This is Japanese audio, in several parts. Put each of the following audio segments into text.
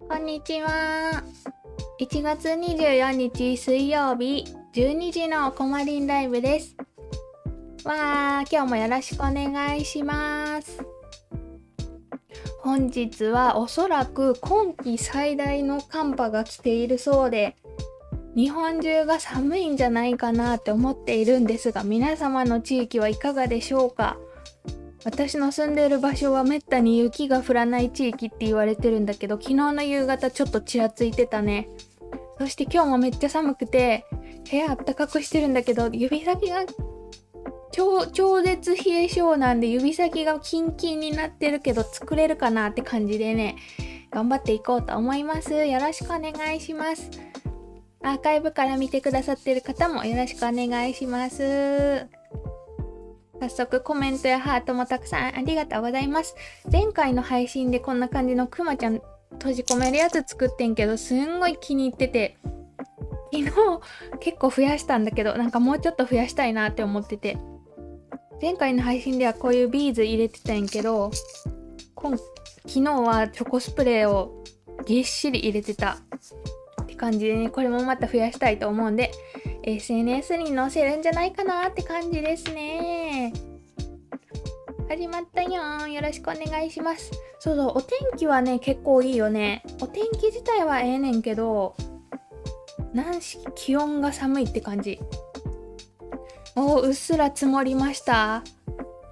こんにちは。1月24日水曜日12時のコマリンライブです。今日もよろしくお願いします。本日はおそらく今季最大の寒波が来ているそうで、日本中が寒いんじゃないかなって思っているんですが、皆様の地域はいかがでしょうか？私の住んでいる場所はめったに雪が降らない地域って言われてるんだけど、昨日の夕方ちょっとちらついてたね。そして今日もめっちゃ寒くて部屋あったかくしてるんだけど、指先が超絶冷え性なんで指先がキンキンになってるけど作れるかなって感じでね、頑張っていこうと思います。よろしくお願いします。アーカイブから見てくださってる方もよろしくお願いします。早速コメントやハートもたくさんありがとうございます。前回の配信でこんな感じのくまちゃん閉じ込めるやつ作ってんけど、すんごい気に入ってて、昨日結構増やしたんだけど、なんかもうちょっと増やしたいなって思ってて、前回の配信ではこういうビーズ入れてたんやけど、昨日はチョコスプレーをぎっしり入れてたって感じでね、これもまた増やしたいと思うんでSNS に載せるんじゃないかなって感じですね。始まったよー。よろしくお願いします。そう、お天気はね結構いいよね。お天気自体はええねんけど、なんし気温が寒いって感じ。うっすら積もりました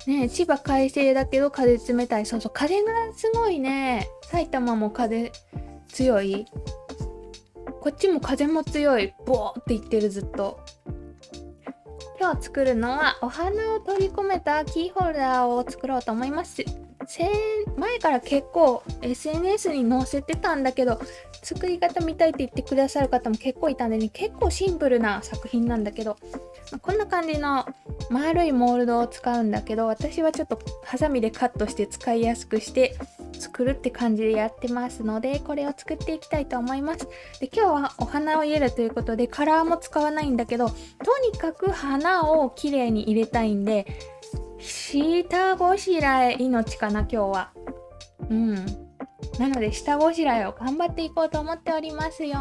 ね。千葉快晴だけど風冷たい。そう、風がすごいね。埼玉も風強い。こっちも風も強い。ボーって言ってる、ずっと。今日作るのはお花を取り込めたキーホルダーを作ろうと思います。前から結構 SNS に載せてたんだけど、作り方見たいって言ってくださる方も結構いたんでね、結構シンプルな作品なんだけど、こんな感じの丸いモールドを使うんだけど、私はちょっとハサミでカットして使いやすくして作るって感じでやってますので、これを作っていきたいと思います。で、今日はお花を入れるということでカラーも使わないんだけど、とにかく花をきれいに入れたいんで、下ごしらえ命かな今日は。なので下ごしらえを頑張っていこうと思っておりますよ。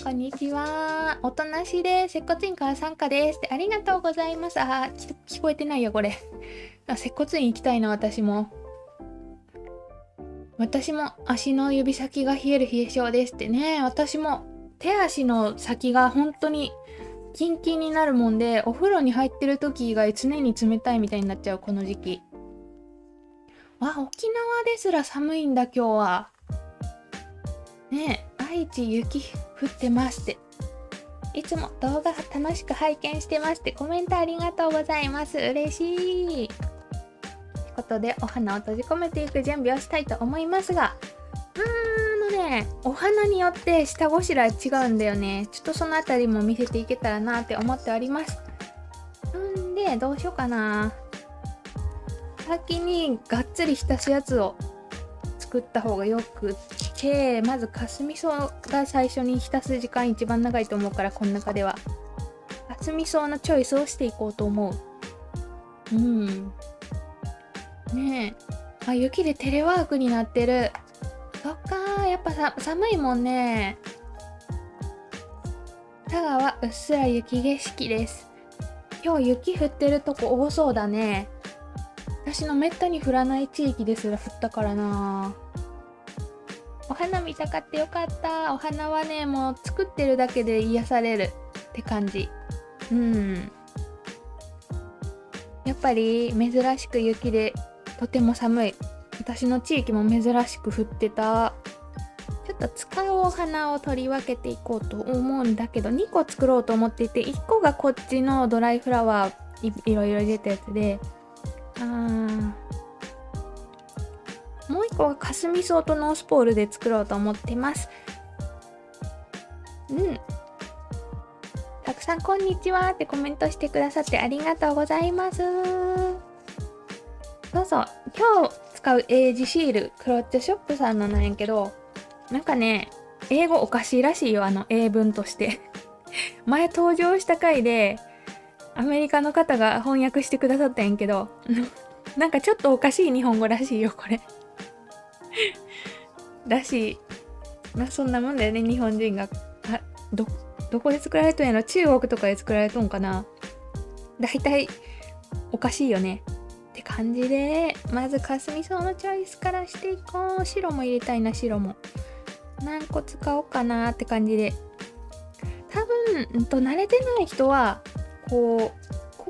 こんにちは。おとなしで接骨院から参加です。ありがとうございます。聞こえてないよこれ。接骨院行きたいな。私も足の指先が冷える冷え性ですってね。私も手足の先が本当にキンキンになるもんで、お風呂に入ってる時以外常に冷たいみたいになっちゃう、この時期。沖縄ですら寒いんだ今日は。ねえ、愛知雪降ってますって。いつも動画楽しく拝見してますってコメントありがとうございます。嬉しい。ということでお花を閉じ込めていく準備をしたいと思いますが、お花によって下ごしらえ違うんだよね。ちょっとそのあたりも見せていけたらなって思っております。で、どうしようかな。先にがっつり浸すやつを作った方がよくって、まずかすみそが最初に浸す時間一番長いと思うから、この中ではかすみそのチョイスをしていこうと思う。ねえ、雪でテレワークになってる。そっか、やっぱ寒いもんね。佐賀はうっすら雪景色です。今日雪降ってるとこ多そうだね。私のめったに降らない地域ですら降ったからな。お花見たかってよかった。お花はね、もう作ってるだけで癒されるって感じ。やっぱり珍しく雪でとても寒い。私の地域も珍しく降ってた。ちょっと使うお花を取り分けていこうと思うんだけど、2個作ろうと思っていて、1個がこっちのドライフラワーいろいろ入れたやつで、もう1個がかすみ草とノースポールで作ろうと思ってます。たくさんこんにちはってコメントしてくださってありがとうございます。今日使う英字シール、クロッチョショップさんのなんやけど、なんかね、英語おかしいらしいよ、英文として前登場した回でアメリカの方が翻訳してくださったんやけどなんかちょっとおかしい日本語らしいよこれだし、まあそんなもんだよね、日本人が。どこで作られとんやろ。中国とかで作られとんかな。だいたいおかしいよねって感じで、まずかすみ草のチョイスからしていこう。白も入れたいな。白も何個使おうかなって感じで、多分慣れてない人はこ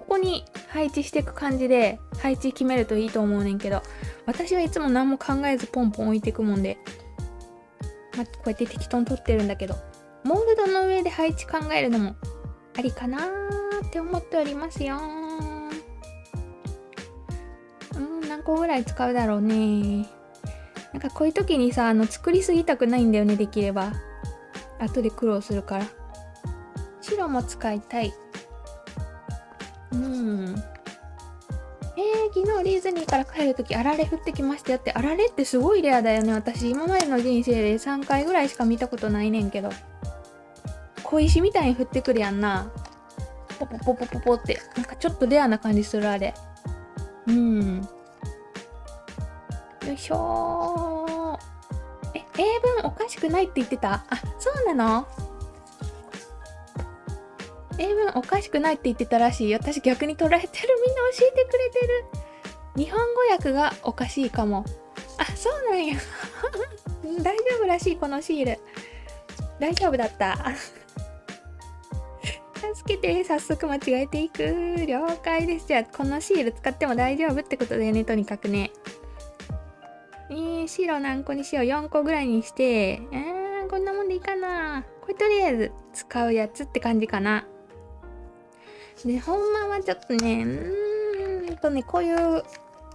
こに配置していく感じで配置決めるといいと思うねんけど、私はいつも何も考えずポンポン置いていくもんで、こうやって適当に取ってるんだけど、モールドの上で配置考えるのもありかなーって思っておりますよ。何個ぐらい使うだろうね。なんかこういう時にさ、作りすぎたくないんだよね。できれば後で苦労するから。白も使いたい。昨日ディズニーから帰るときあられ降ってきましたよって。あられってすごいレアだよね。私今までの人生で3回ぐらいしか見たことないねんけど、小石みたいに降ってくるやんな。ポポポポポポって、なんかちょっとレアな感じするあれ。よいしょー。英文おかしくないって言ってた？あ、そうなの？英文おかしくないって言ってたらしい。私逆に捉えてる。みんな教えてくれてる。日本語訳がおかしいかも。あ、そうなんや。大丈夫らしい、このシール。大丈夫だった。助けて、早速間違えていく。了解です。じゃあこのシール使っても大丈夫ってことだよね、とにかくね。白何個にしよう。4個ぐらいにして、こんなもんでいいかな。これとりあえず使うやつって感じかな。で、ほんまはちょっとね、こういう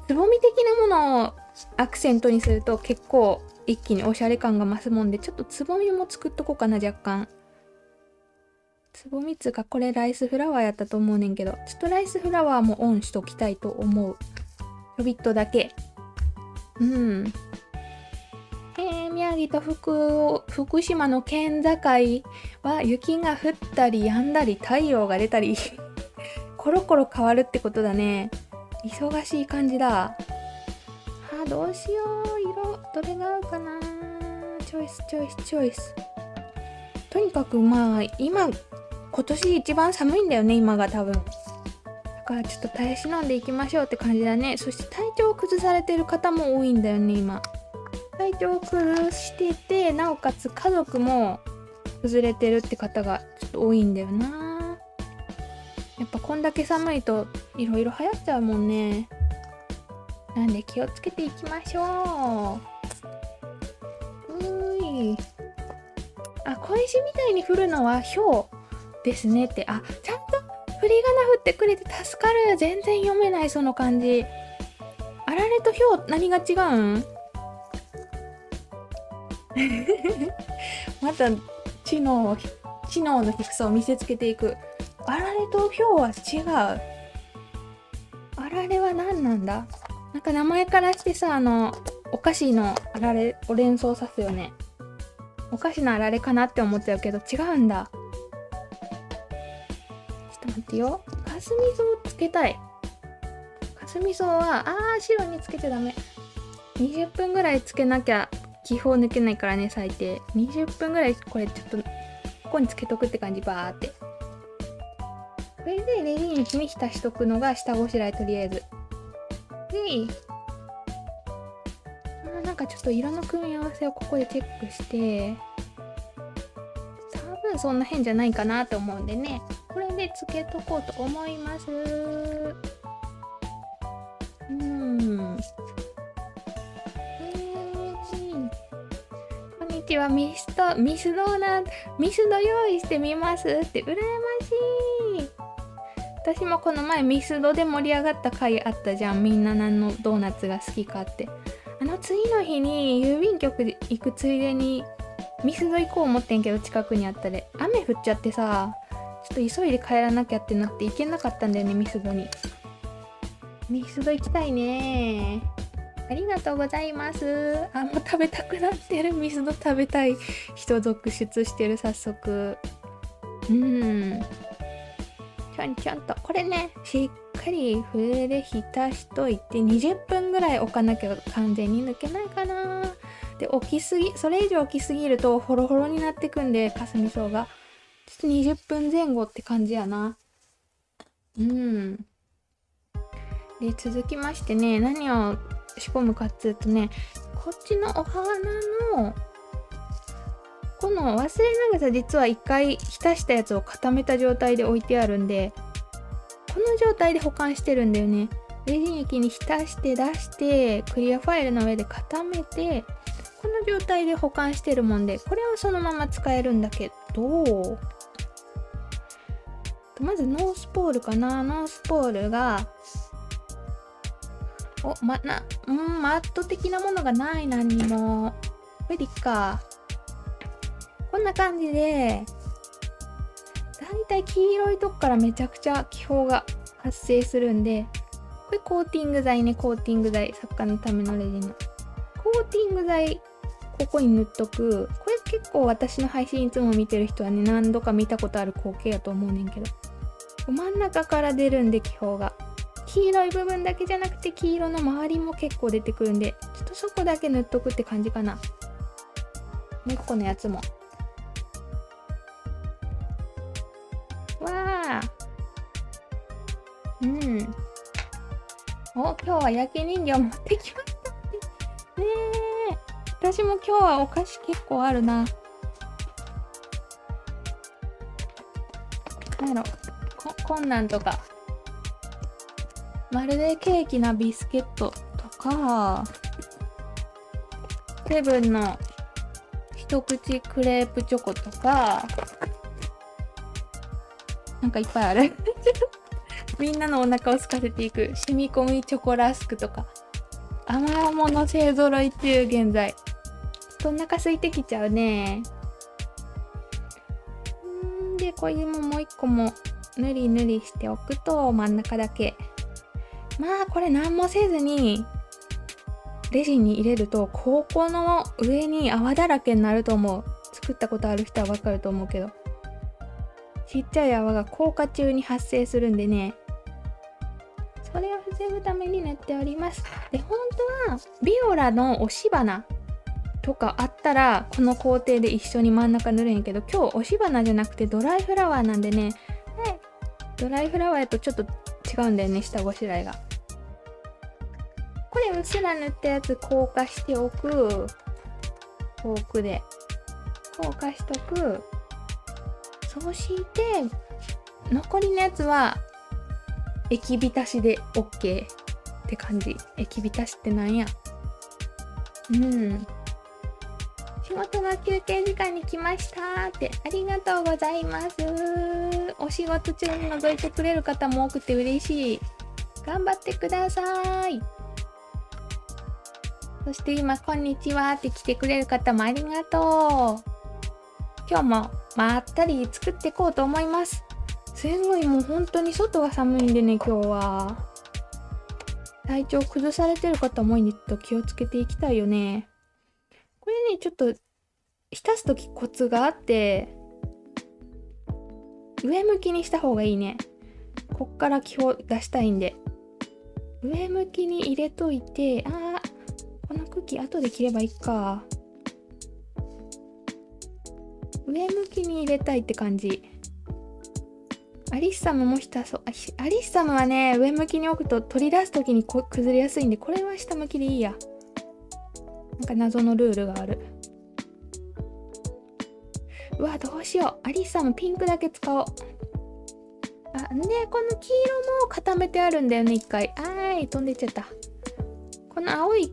つぼみ的なものをアクセントにすると結構一気におしゃれ感が増すもんで、ちょっとつぼみも作っとこうかな。若干つぼみつか、これライスフラワーやったと思うねんけど、ちょっとライスフラワーもオンしときたいと思う。ちょびっとだけ。宮城と福島の県境は雪が降ったり止んだり太陽が出たりコロコロ変わるってことだね。忙しい感じだ。どうしよう。色どれが合うかな。チョイス。とにかく今年一番寒いんだよね、今が多分。だからちょっと耐え忍んでいきましょうって感じだね。そして体調を崩されてる方も多いんだよね、今。体調を崩してて、なおかつ家族も崩れてるって方がちょっと多いんだよな。やっぱこんだけ寒いといろいろ流行っちゃうもんね。なんで気をつけていきましょう。小石みたいに降るのは氷ですねって。ちゃんと振り仮名振ってくれて助かる。全然読めないその漢字。あられと氷何が違うん？また知能の低さを見せつけていく。あられと氷は違う。あられは何なんだ？なんか名前からしてさ、お菓子のあられを連想さすよね。お菓子のあられかなって思っちゃうけど違うんだ。ちょっと待ってよ。かすみ草をつけたい。かすみ草は白につけちゃダメ。20分ぐらいつけなきゃ気泡抜けないからね、最低。20分ぐらいこれちょっとここにつけとくって感じ。バーって。これでレディースに浸しとくのが下ごしらえ、とりあえず。なんかちょっと色の組み合わせをここでチェックして、多分そんな変じゃないかなと思うんでね、これでつけとこうと思います。こんにちは。ミスド用意してみますって羨ましい。私もこの前ミスドで盛り上がった回あったじゃん。みんな何のドーナツが好きかって。次の日に郵便局で行くついでにミスド行こう思ってんけど、近くにあったで雨降っちゃってさ、ちょっと急いで帰らなきゃってなって行けなかったんだよね、ミスドに。ミスド行きたいね。ありがとうございます。もう食べたくなってる。ミスド食べたい人続出してる、早速。ちょんとこれね、しっかり筆で浸しといて20分ぐらい置かなきゃ完全に抜けないかな。でそれ以上大きすぎるとホロホロになってくんで、かすみ草がちょっと20分前後って感じやな。で続きましてね、何を仕込むかっつうとね、こっちのお花のこの忘れ長さ、実は一回浸したやつを固めた状態で置いてあるんで、この状態で保管してるんだよね。レジン液に浸して出してクリアファイルの上で固めて、この状態で保管してるもんで、これはそのまま使えるんだけど、まずノースポールかな。ノースポールがマット的なものがない。何にも無理か。こんな感じで、だいたい黄色いとこからめちゃくちゃ気泡が発生するんで、これコーティング剤ね。コーティング剤、作家のためのレジンのコーティング剤、ここに塗っとく。これ結構私の配信いつも見てる人はね、何度か見たことある光景やと思うねんけど、真ん中から出るんで気泡が。黄色い部分だけじゃなくて黄色の周りも結構出てくるんで、ちょっとそこだけ塗っとくって感じかな。もう一個のやつも。わあ。今日は焼き人形持ってきましたね。私も今日はお菓子結構あるな。なんやろ、こんなんとか。まるでケーキなビスケットとか、セブンの一口クレープチョコとか、なんかいっぱいある。みんなのお腹を空かせていく染み込みチョコラスクとか、甘いもの勢ぞろいっていう現在。ちょっとお腹空いてきちゃうね。で、これもう一個もぬりぬりしておくと、真ん中だけ。まあこれ何もせずにレジンに入れると、ここの上に泡だらけになると思う。作ったことある人はわかると思うけど、ちっちゃい泡が硬化中に発生するんでね、それを防ぐために塗っております。で、本当はビオラの押し花とかあったらこの工程で一緒に真ん中塗るんやけど、今日押し花じゃなくてドライフラワーなんでね、ドライフラワーやとちょっと違うんだよね、下ごしらえが。これうっすら塗ったやつ硬化しておく。フォークで硬化しとく。そして残りのやつは液浸しで OK って感じ。液浸しってなんや。仕事の休憩時間に来ましたって、ありがとうございます。お仕事中に覗いてくれる方も多くて嬉しい。頑張ってください。そして今こんにちはって来てくれる方もありがとう。今日もまったり作っていこうと思います。すごいもう本当に外が寒いんでね、今日は体調崩されてる方も多いんで、ちょっと気をつけていきたいよね。これね、ちょっと浸すときコツがあって、上向きにした方がいいね。こっから気を出したいんで上向きに入れといて、このクッキー後で切ればいいか。上向きに入れたいって感じ。アリッサムも浸そう。アリッサムはね、上向きに置くと取り出すときに崩れやすいんで、これは下向きでいいや。なんか謎のルールがある。うわ、どうしよう。アリッサムピンクだけ使おう。で、この黄色も固めてあるんだよね、一回。飛んでっちゃった。この青い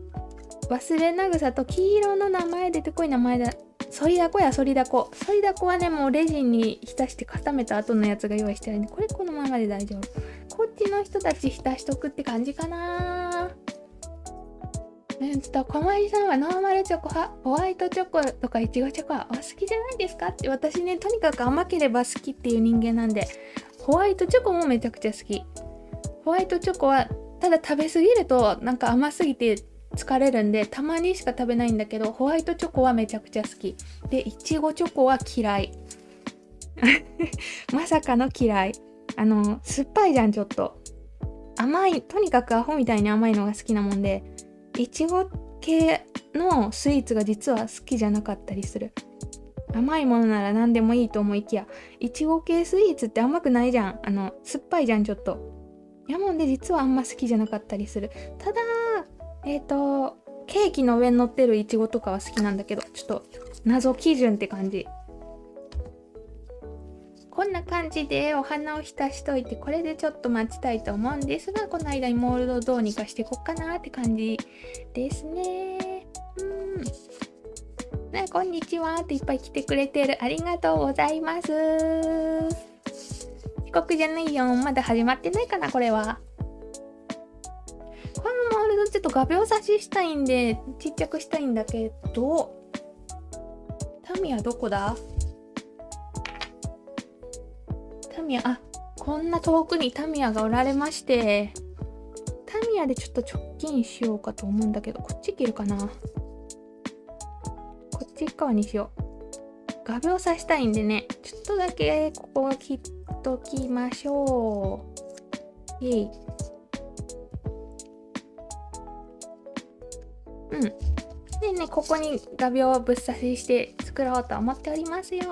忘れなぐさと黄色の名前出てこい名前だ。ソリダコや、ソリダコ。ソリダコはね、もうレジンに浸して固めた後のやつが用意してあるんで、これこのままで大丈夫。こっちの人たち浸しとくって感じかな。小森さんはノーマルチョコ派、ホワイトチョコとかイチゴチョコはお好きじゃないですかって。私ね、とにかく甘ければ好きっていう人間なんで、ホワイトチョコもめちゃくちゃ好き。ホワイトチョコはただ食べ過ぎるとなんか甘すぎて疲れるんで、たまにしか食べないんだけど、ホワイトチョコはめちゃくちゃ好きで、いちごチョコは嫌い。まさかの嫌い。酸っぱいじゃん。ちょっと甘い、とにかくアホみたいに甘いのが好きなもんで、いちご系のスイーツが実は好きじゃなかったりする。甘いものなら何でもいいと思いきや、いちご系スイーツって甘くないじゃん。酸っぱいじゃん、ちょっと。やもんで実はあんま好きじゃなかったりする。ただ、ケーキの上に乗ってるいちごとかは好きなんだけど、ちょっと謎基準って感じ。こんな感じでお花を浸しといて、これでちょっと待ちたいと思うんですが、この間にモールドどうにかしていこっかなって感じですね。こんにちはっていっぱい来てくれてる。ありがとうございます。遅刻じゃないよ。まだ始まってないかな、これは。このモールドちょっと画鋲差ししたいんで、ちっちゃくしたいんだけど、タミヤどこだ？タミヤ、こんな遠くにタミヤがおられまして、タミヤでちょっと直近しようかと思うんだけど、こっち切るかな。こっち側にしよう。画鋲刺したいんでね、ちょっとだけここを切っときましょう。でね、ここに画鋲をぶっ刺しして作ろうと思っておりますよ。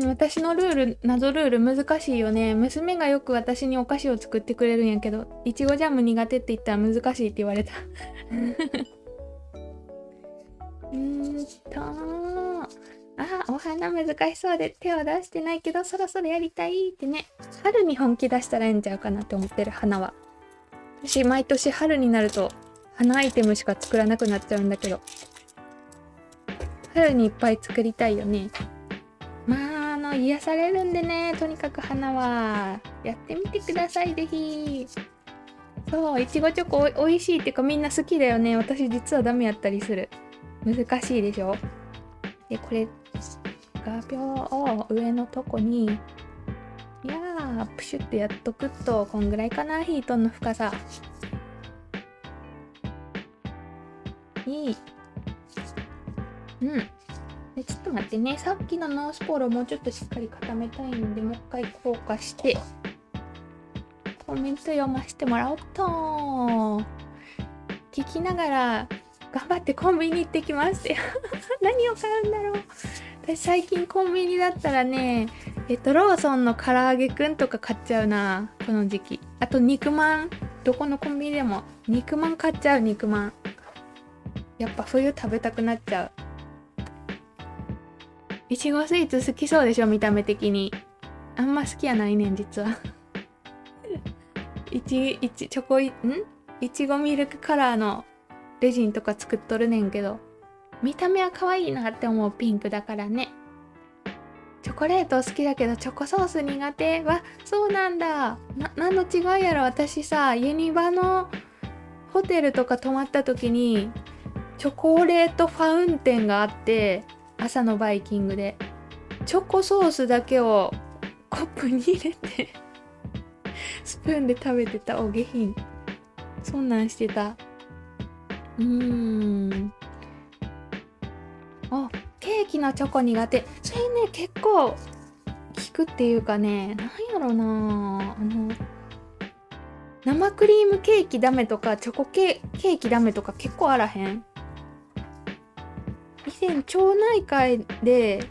私の謎ルール難しいよね。娘がよく私にお菓子を作ってくれるんやけど、いちごジャム苦手って言ったら難しいって言われた。お花難しそうで手を出してないけど、そろそろやりたいってね。春に本気出したらええんちゃうかなって思ってる、花は。私、毎年春になると、花アイテムしか作らなくなっちゃうんだけど。春にいっぱい作りたいよね。癒されるんでね、とにかく花は。やってみてください、ぜひ。そう、いちごチョコおいしいっていうかみんな好きだよね。私実はダメやったりする。難しいでしょ。で、これ、画鋲を上のとこに、プシュってやっとくと、こんぐらいかな、ヒートの深さ。でちょっと待ってね、さっきのノースポールをもうちょっとしっかり固めたいんで、もう一回硬化して、コメント読ませてもらおうと。聞きながら、頑張ってコンビニ行ってきますって。何を買うんだろう。私最近コンビニだったらね、ローソンの唐揚げくんとか買っちゃうな、この時期。あと肉まん。どこのコンビニでも肉まん買っちゃう、肉まん。やっぱ冬食べたくなっちゃう。いちごスイーツ好きそうでしょ、見た目的に。あんま好きやないねん、実は。いちごミルクカラーのレジンとか作っとるねんけど、見た目は可愛いなって思うピンクだからね。チョコレート好きだけどチョコソース苦手は、そうなんだ。何の違いやろ。私さ、ユニバのホテルとか泊まった時に、チョコレートファウンテンがあって、朝のバイキングでチョコソースだけをコップに入れてスプーンで食べてた。お下品。そんなんしてた。ケーキのチョコ苦手。それね、結構効くっていうかね、なんやろな、生クリームケーキダメとかチョコケーキダメとか結構あらへん？以前町内会で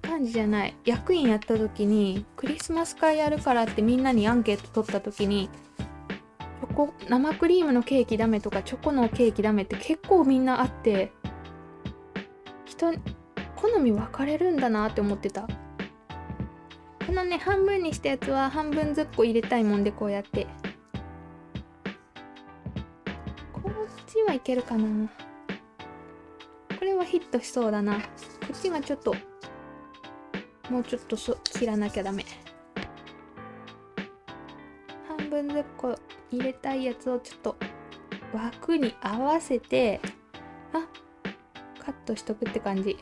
幹事じゃない役員やった時に、クリスマス会やるからってみんなにアンケート取った時に、生クリームのケーキダメとかチョコのケーキダメって結構みんなあって、人好み分かれるんだなって思ってた。このね、半分にしたやつは半分ずっこ入れたいもんで、こうやってこっちはいけるかな。これはヒットしそうだな。こっちがちょっともうちょっと切らなきゃダメ。半分ずっこ入れたいやつをちょっと枠に合わせて、カットしとくって感じ。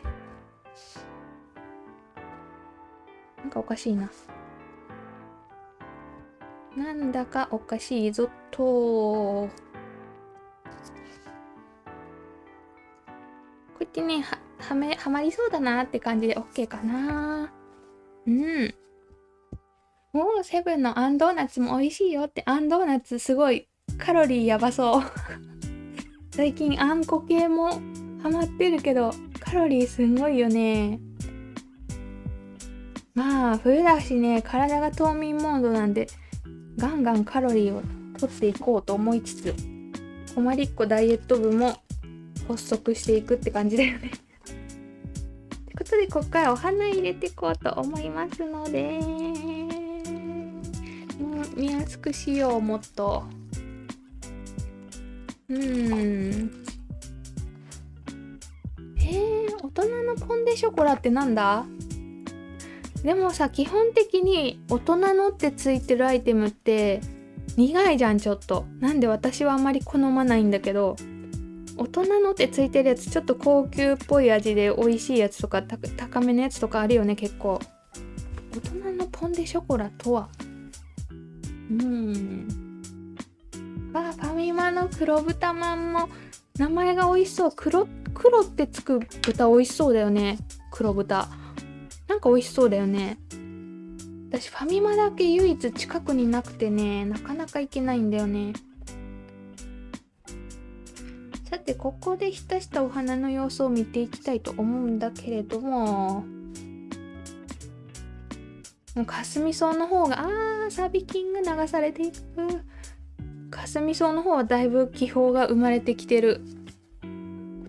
なんかおかしいな。なんだかおかしいぞと。こっちね、はまりそうだなって感じで OK かな。セブンのあんドーナツも美味しいよって。あんドーナツすごいカロリーやばそう。最近あんこ系もハマってるけどカロリーすんごいよね。まあ冬だしね、体が冬眠モードなんでガンガンカロリーを取っていこうと思いつつ、こまりっこダイエット部も発足していくって感じだよね。ということで、ここからお花入れていこうと思いますので、見やすくしよう。もっと大人のポン・デ・ショコラってなんだ？でもさ、基本的に大人のってついてるアイテムって苦いじゃん。ちょっとなんで私はあまり好まないんだけど、大人のってついてるやつちょっと高級っぽい味で美味しいやつとか高めのやつとかあるよね。結構大人のポン・デ・ショコラとはファミマの黒豚まんも名前が美味しそう。黒ってつく豚美味しそうだよね。黒豚なんか美味しそうだよね。私ファミマだけ唯一近くになくてね、なかなか行けないんだよね。さて、ここで浸したお花の様子を見ていきたいと思うんだけれども、もうかすみ草の方がサビキンが流されていく。かすみ草の方はだいぶ気泡が生まれてきてる。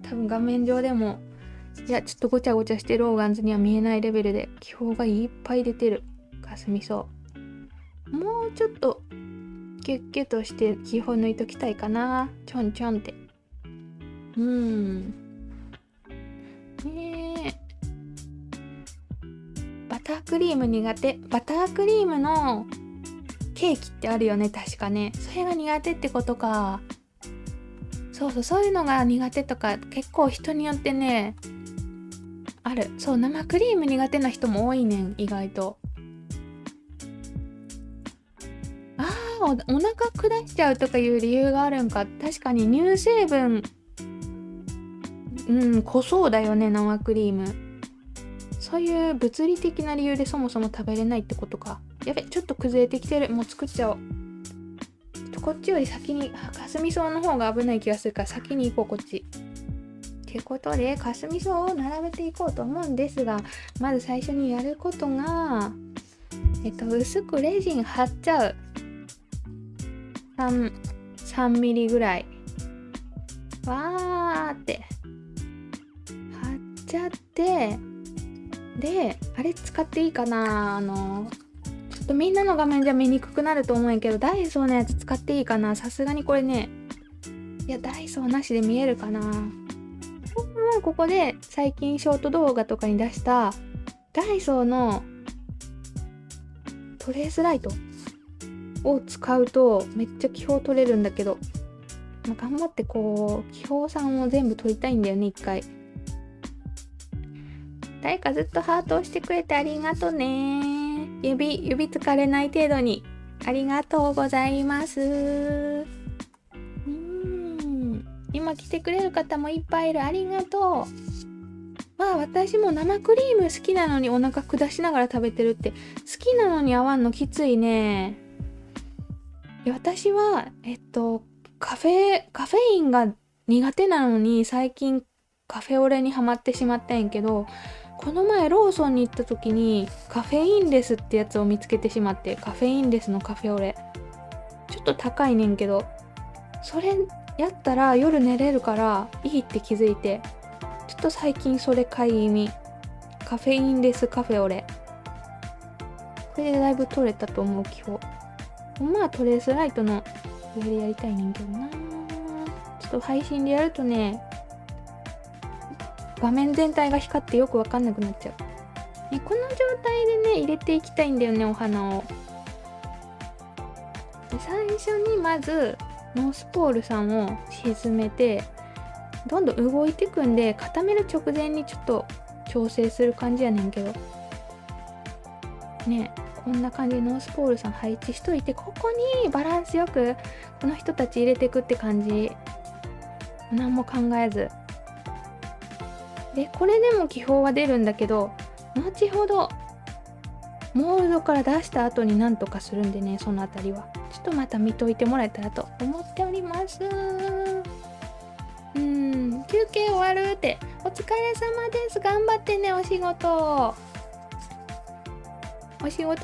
多分画面上でもちょっとごちゃごちゃしてるオーガンズには見えないレベルで気泡がいっぱい出てる。かすみ草もうちょっとキュッキュッとして気泡抜いときたいかな。ちょんちょんってバタークリーム苦手。バタークリームのケーキってあるよね、確かね。それが苦手ってことか。そういうのが苦手とか結構人によってねある。生クリーム苦手な人も多いねん、意外と。お腹下しちゃうとかいう理由があるんか。確かに乳成分濃そうだよね、生クリーム。そういう物理的な理由でそもそも食べれないってことか。やべ、ちょっと崩れてきてる。もう作っちゃおう。こっちより先にかすみ草の方が危ない気がするから先に行こう、こっち。ってことでかすみ草を並べていこうと思うんですが、まず最初にやることが薄くレジン貼っちゃう。3ミリぐらいわーって貼っちゃって、であれ使っていいかな。ちょっとみんなの画面じゃ見にくくなると思うんやけど、ダイソーのやつ使っていいかな。さすがにこれね、いやダイソーなしで見えるかな。ここで最近ショート動画とかに出したダイソーのトレースライトを使うとめっちゃ気泡取れるんだけど、頑張ってこう気泡酸を全部取りたいんだよね、一回。誰かずっとハートをしてくれてありがとね。指疲れない程度にありがとうございます。今来てくれる方もいっぱいいる。ありがとう。私も生クリーム好きなのにお腹下しながら食べてるって、好きなのに合わんのきついね。私はカフェインが苦手なのに最近カフェオレにハマってしまったんやけど、この前ローソンに行った時にカフェインレスってやつを見つけてしまって、カフェインレスのカフェオレちょっと高いねんけど、それやったら夜寝れるからいいって気づいて、ちょっと最近それ買い気味。カフェインレスカフェオレ、これでだいぶ取れたと思う。今日トレースライトの上でやりたいねんけどな。ちょっと配信でやるとね、画面全体が光ってよくわかんなくなっちゃう。この状態でね入れていきたいんだよね、お花を。で最初にまずノースポールさんを沈めて、どんどん動いてくんで、固める直前にちょっと調整する感じやねんけどね。こんな感じでノースポールさん配置しといて、ここにバランスよくこの人たち入れてくって感じ。何も考えずで、これでも気泡は出るんだけど、後ほどモールドから出した後になんとかするんでね、そのあたりはちょっとまた見といてもらえたらと思っております。休憩終わるって、お疲れ様です。頑張ってね、お仕事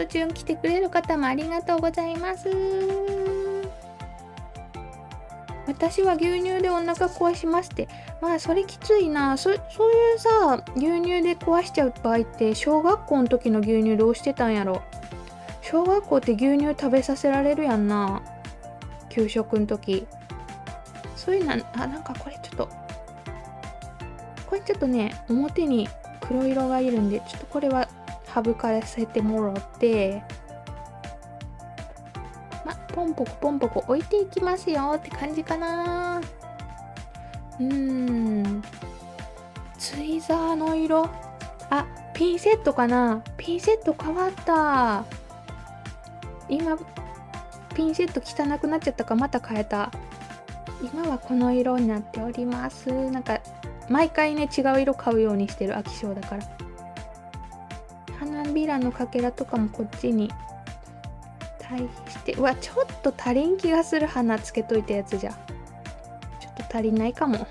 中に来てくれる方もありがとうございます。私は牛乳でお腹壊しますって。まあそれきついな。そういうさ、牛乳で壊しちゃう場合って小学校の時の牛乳どうしてたんやろ。小学校って牛乳食べさせられるやんな、給食の時。そういうなんかこれちょっとね、表に黒色がいるんで、ちょっとこれは省かせてもらって、ポンポコポンポコ置いていきますよって感じかな。ツイザーの色、ピンセットかな。ピンセット変わった。今ピンセット汚くなっちゃったか、また変えた。今はこの色になっております。なんか毎回ね、違う色買うようにしてる、飽き性だから。花びらのかけらとかもこっちに対して、ちょっと足りん気がする。花つけといたやつじゃちょっと足りないかも。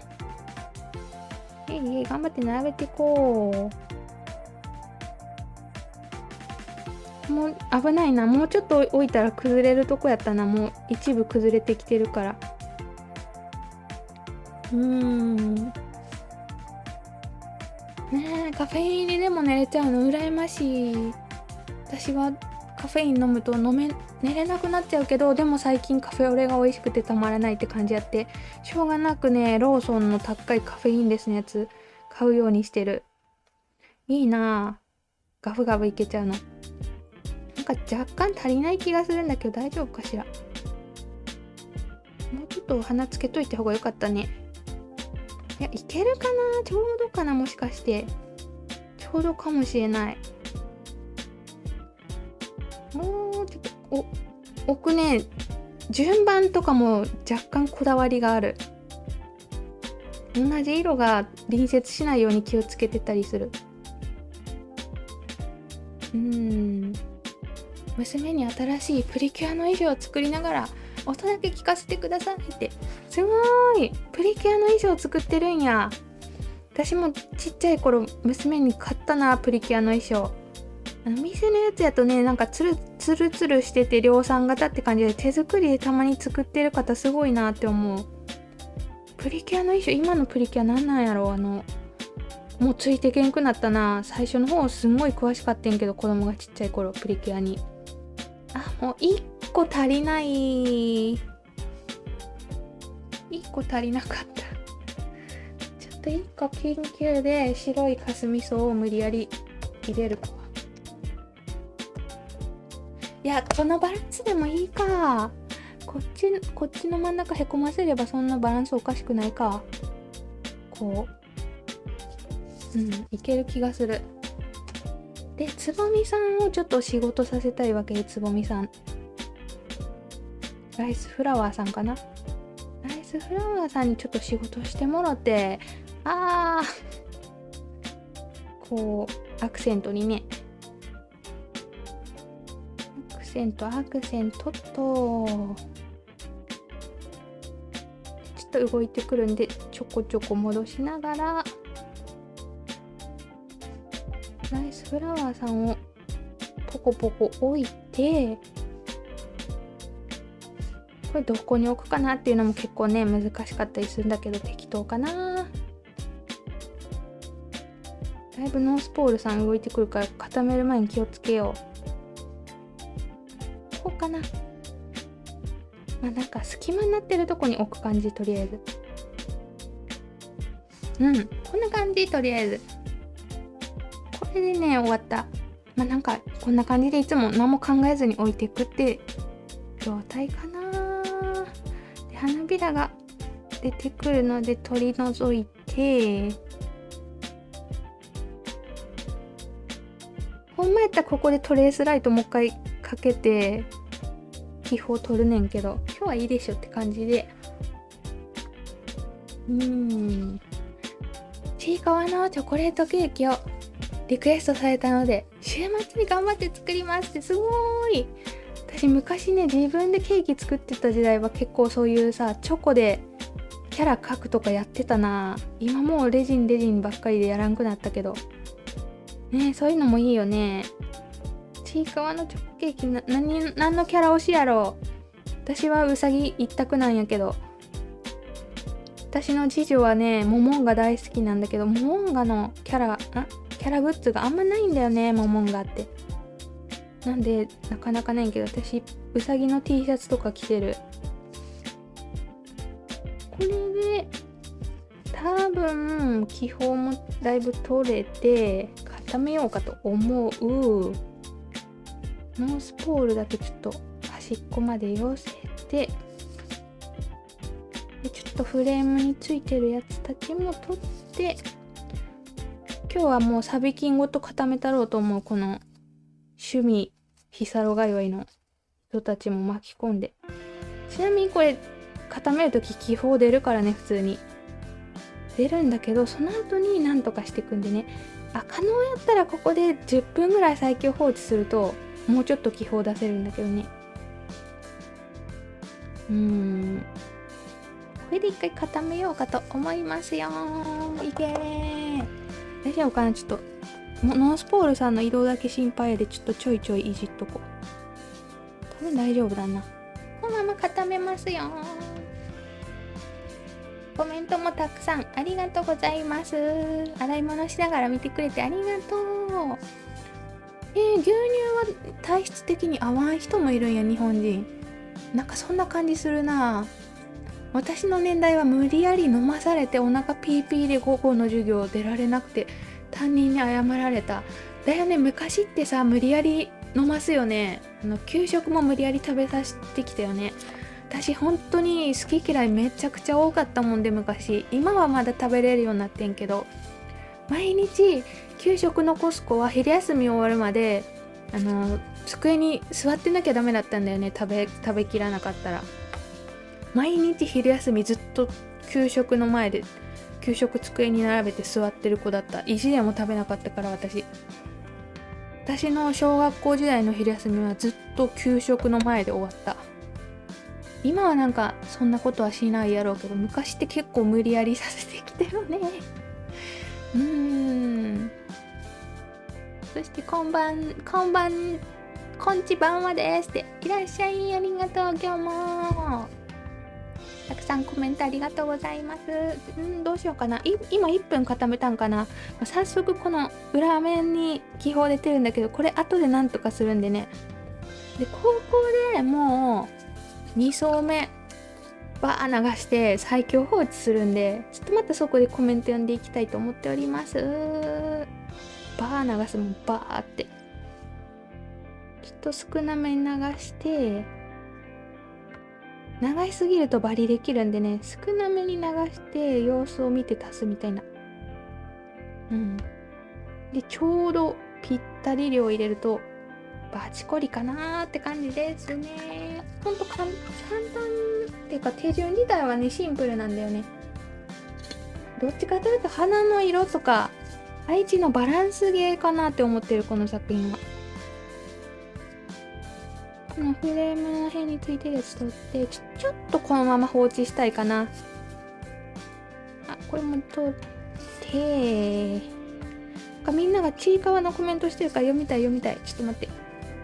頑張って並べていこう。もう危ないな。もうちょっと置いたら崩れるとこやったな。もう一部崩れてきてるから。ねえ、カフェイン入りでも寝れちゃうの羨ましい。私はカフェイン飲むと寝れなくなっちゃうけど、でも最近カフェオレが美味しくてたまらないって感じやって、しょうがなくね、ローソンの高いカフェインレスのやつ買うようにしてる。いいなぁ、ガブガブいけちゃうの。なんか若干足りない気がするんだけど、大丈夫かしら。もうちょっと鼻つけといた方がよかったね。いや、いけるかな。ちょうどかな。もしかしてちょうどかもしれない。もうちょっと置くね、順番とかも若干こだわりがある。同じ色が隣接しないように気をつけてたりする。娘に新しいプリキュアの衣装を作りながら音だけ聞かせてくださいって。すごい、プリキュアの衣装を作ってるんや。私もちっちゃい頃娘に買ったな、プリキュアの衣装。店のやつやとね、なんかツルツルしてて量産型って感じで、手作りでたまに作ってる方すごいなって思う。プリキュアの衣装、今のプリキュアなんやろ。もうついてけんくなったな。最初の方すんごい詳しかったんけど、子供がちっちゃい頃プリキュアに。もう1個足りない。1個足りなかった。ちょっと1個緊急で白いカスミソを無理やり入れるか。いや、このバランスでもいいか。こっちの真ん中へこませればそんなバランスおかしくないか。いける気がする。で、つぼみさんをちょっと仕事させたいわけで、つぼみさん。ライスフラワーさんかな。ライスフラワーさんにちょっと仕事してもらって、アクセントにね。アクセントと、ちょっと動いてくるんで、ちょこちょこ戻しながら、ライスフラワーさんをポコポコ置いて、これどこに置くかなっていうのも結構ね、難しかったりするんだけど、適当かな。だいぶノースポールさん動いてくるから、固める前に気をつけよう。こうかな。なんか隙間になってるとこに置く感じ、とりあえず。こんな感じ、とりあえず。これでね、終わった。なんかこんな感じでいつも何も考えずに置いていくって状態かな。で、花びらが出てくるので取り除いて、ほんまやったらここでトレースライトもう一回かけて気泡取るねんけど、今日はいいでしょって感じで。ちいかわのチョコレートケーキをリクエストされたので、週末に頑張って作りますって。すごーい。私昔ね、自分でケーキ作ってた時代は結構そういうさ、チョコでキャラ描くとかやってたな。今もうレジンばっかりでやらんくなったけどね。そういうのもいいよね。ちいかわのチョコケーキ何のキャラ推しやろう。私はうさぎ一択なんやけど、私の次女はねモモンガ大好きなんだけど、モモンガのキャラグッズがあんまないんだよね、モモンガって。なんでなかなかないけど、私うさぎの T シャツとか着てる。これで多分気泡もだいぶ取れて固めようかと思う。ノースポールだけちょっと端っこまで寄せて、でちょっとフレームについてるやつたちも取って、今日はもうサビキンごと固めたろうと思う。この趣味ヒサロ通いの人たちも巻き込んで。ちなみにこれ固めるとき気泡出るからね、普通に出るんだけど、その後になんとかしていくんでね。可能やったらここで10分ぐらい最強放置するともうちょっと気泡出せるんだけどね。これで一回固めようかと思いますよ。いけー。大丈夫かな。ちょっとノースポールさんの移動だけ心配で、ちょっとちょいちょいいじっとこう。多分大丈夫だな。このまま固めますよ。コメントもたくさんありがとうございます。洗い物しながら見てくれてありがとう。牛乳は体質的に合わん人もいるんや、日本人。なんかそんな感じするな。私の年代は無理やり飲まされてお腹ピーピーで午後の授業出られなくて担任に謝られた。だよね、昔ってさ無理やり飲ますよね。給食も無理やり食べさせてきたよね。私本当に好き嫌いめちゃくちゃ多かったもんで、昔。今はまだ食べれるようになってんけど、毎日給食残す子は昼休み終わるまで机に座ってなきゃダメだったんだよね。食べきらなかったら。毎日昼休みずっと給食の前で給食机に並べて座ってる子だった。意地でも食べなかったから。私の小学校時代の昼休みはずっと給食の前で終わった。今はなんかそんなことはしないやろうけど、昔って結構無理やりさせてきたよね。そしてこんちばんはですって、いらっしゃい、ありがとう。今日もたくさんコメントありがとうございます。どうしようかな。今1分固めたんかな。早速この裏面に気泡出てるんだけど、これ後でなんとかするんでね。でここでもう2層目バー流して最強放置するんで、ちょっとまたそこでコメント読んでいきたいと思っております。バー流すもん、バーってちょっと少なめに流して、流しすぎるとバリできるんでね、少なめに流して様子を見て足すみたいな。でちょうどぴったり量入れるとバチコリかなーって感じですね。ほんと簡単っていうか、手順自体はねシンプルなんだよね。どっちかというと花の色とか配置のバランスゲーかなって思ってる、この作品は。このフレームの辺についてるやつ取ってちょっとこのまま放置したいかな。これも取って、みんながちいかわのコメントしてるから読みたい。ちょっと待って、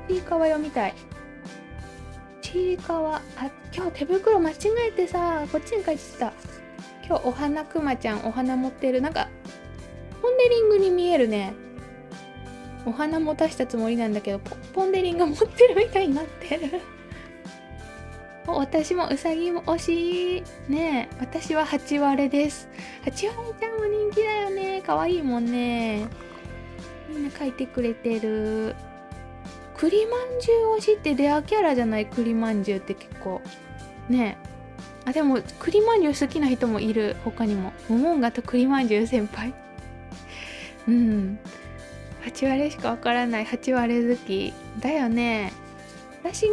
ちいかわ読みたい。ちいかわ、今日手袋間違えてさ、こっちに書いてた。今日お花くまちゃんお花持ってる。なんかポンデリングに見えるね。お花持たしたつもりなんだけど、ポンデリング持ってるみたいになってる。私もうさぎも推しね。私は8割です。8割ちゃんも人気だよね。可愛いもんね。みんな書いてくれてる。栗まんじゅう推しってレアキャラじゃない？栗まんじゅうって結構ね。でも栗まんじゅう好きな人もいる。他にもモモンガと栗まんじゅう先輩。8割しかわからない8割好きだよね。私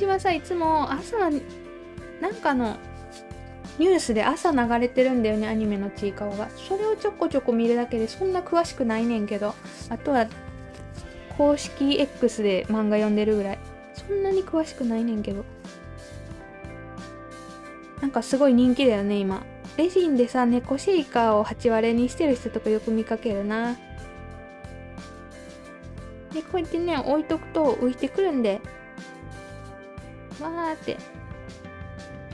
はさ、いつも朝なんかのニュースで朝流れてるんだよね、アニメのちいかわが。それをちょこちょこ見るだけでそんな詳しくないねんけど、あとは公式 X で漫画読んでるぐらい。そんなに詳しくないねんけど、なんかすごい人気だよね今。レジンでさ、猫シェイカーを8割にしてる人とかよく見かけるな。で、こうやってね、置いとくと浮いてくるんで、わーって。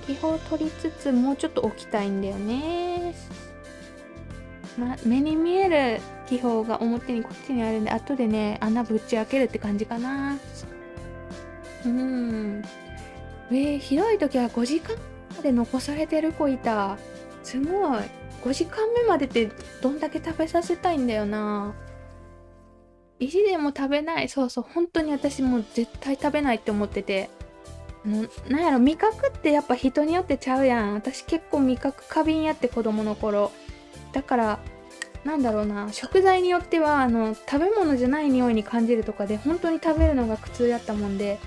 気泡取りつつ、もうちょっと置きたいんだよね。目に見える気泡が表にこっちにあるんで、後でね、穴ぶち開けるって感じかな。ひどい時は5時間まで残されてる子いた。すごい。5時間目までってどんだけ食べさせたいんだよな。意地でも食べない。そうそう、本当に私もう絶対食べないって思ってて。なんやろ、味覚ってやっぱ人によってちゃうやん。私結構味覚過敏やって子供の頃。だから、なんだろうな、食材によっては食べ物じゃない匂いに感じるとかで本当に食べるのが苦痛やったもんで、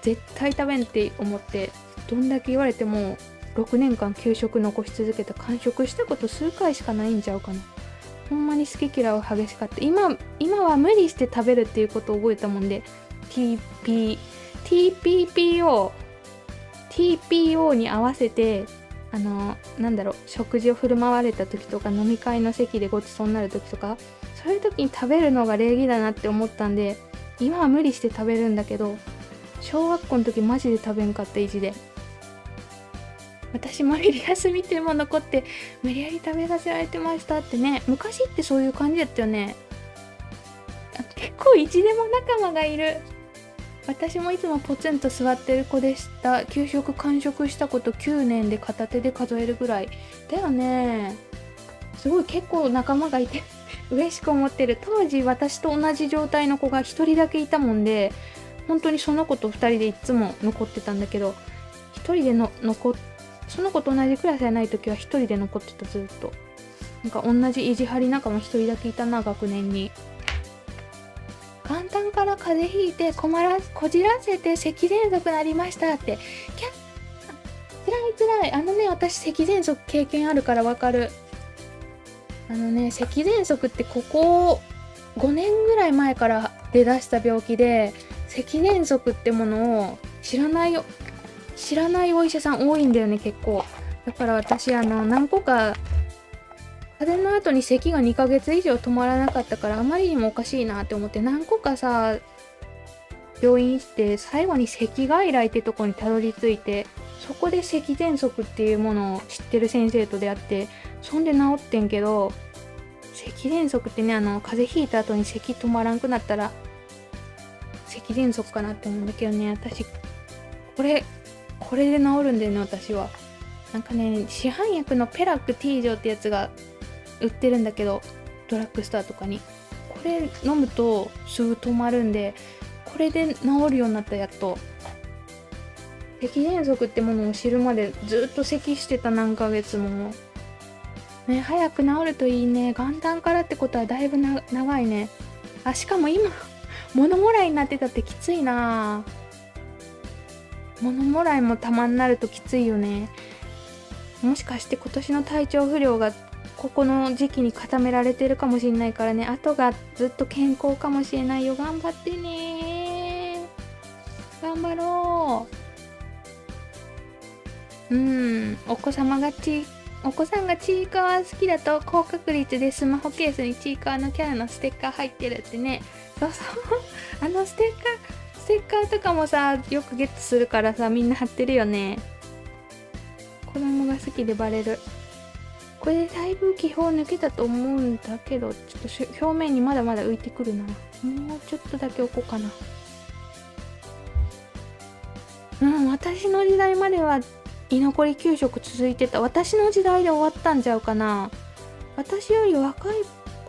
絶対食べんって思って、どんだけ言われても6年間給食残し続けた。完食したこと数回しかないんちゃうかな。ほんまに好き嫌いは激しかった。今は無理して食べるっていうことを覚えたもんで、TPO に合わせてなんだろう、食事を振る舞われた時とか、飲み会の席でごちそうになる時とか、そういう時に食べるのが礼儀だなって思ったんで、今は無理して食べるんだけど、小学校の時マジで食べんかった意地で。私も昼休みっても残って無理やり食べさせられてましたってね。昔ってそういう感じだったよね。結構意地でも仲間がいる。私もいつもポツンと座ってる子でした。給食完食したこと9年で片手で数えるぐらいだよね。すごい結構仲間がいて嬉しく思ってる。当時私と同じ状態の子が1人だけいたもんで、本当にその子と2人でいつも残ってたんだけど、1人でその子と同じクラスじゃない時は1人で残ってた。ずっとなんか同じ意地張り仲間1人だけいたな、学年に。元旦から風邪ひいてこじらせて咳喘息なりましたって。つらい。私咳喘息経験あるからわかる。咳喘息ってここ5年ぐらい前から出だした病気で、咳喘息ってものを知らないお医者さん多いんだよね、結構。だから私何個か風邪の後に咳が2ヶ月以上止まらなかったから、あまりにもおかしいなって思って何個かさ病院行って、最後に咳外来ってとこにたどり着いて、そこで咳喘息っていうものを知ってる先生と出会って、そんで治ってんけど、咳喘息ってね、風邪ひいた後に咳止まらんくなったら咳喘息かなって思うんだけどね。私これで治るんだよね、私は。なんかね、市販薬のペラック T 錠ってやつが売ってるんだけど、ドラッグストアとかに。これ飲むとすぐ止まるんで、これで治るようになった。やっと。咳喘息ってものを知るまでずっと咳してた、何ヶ月も。ね、早く治るといいね。元旦からってことはだいぶ長いね。しかも今物もらいになってたってきついな。物もらいもたまになるときついよね。もしかして今年の体調不良がここの時期に固められてるかもしれないからね。後がずっと健康かもしれないよ。頑張ってね。頑張ろう。お子さんがちいかわ好きだと高確率でスマホケースにちいかわのキャラのステッカー入ってるってね。そうそうステッカーとかもさ、よくゲットするからさ、みんな貼ってるよね。子供が好きでバレる。これでだいぶ気泡抜けたと思うんだけど、ちょっと表面にまだまだ浮いてくるな。もうちょっとだけ置こうかな。私の時代までは居残り給食続いてた。私の時代で終わったんちゃうかな。私より若い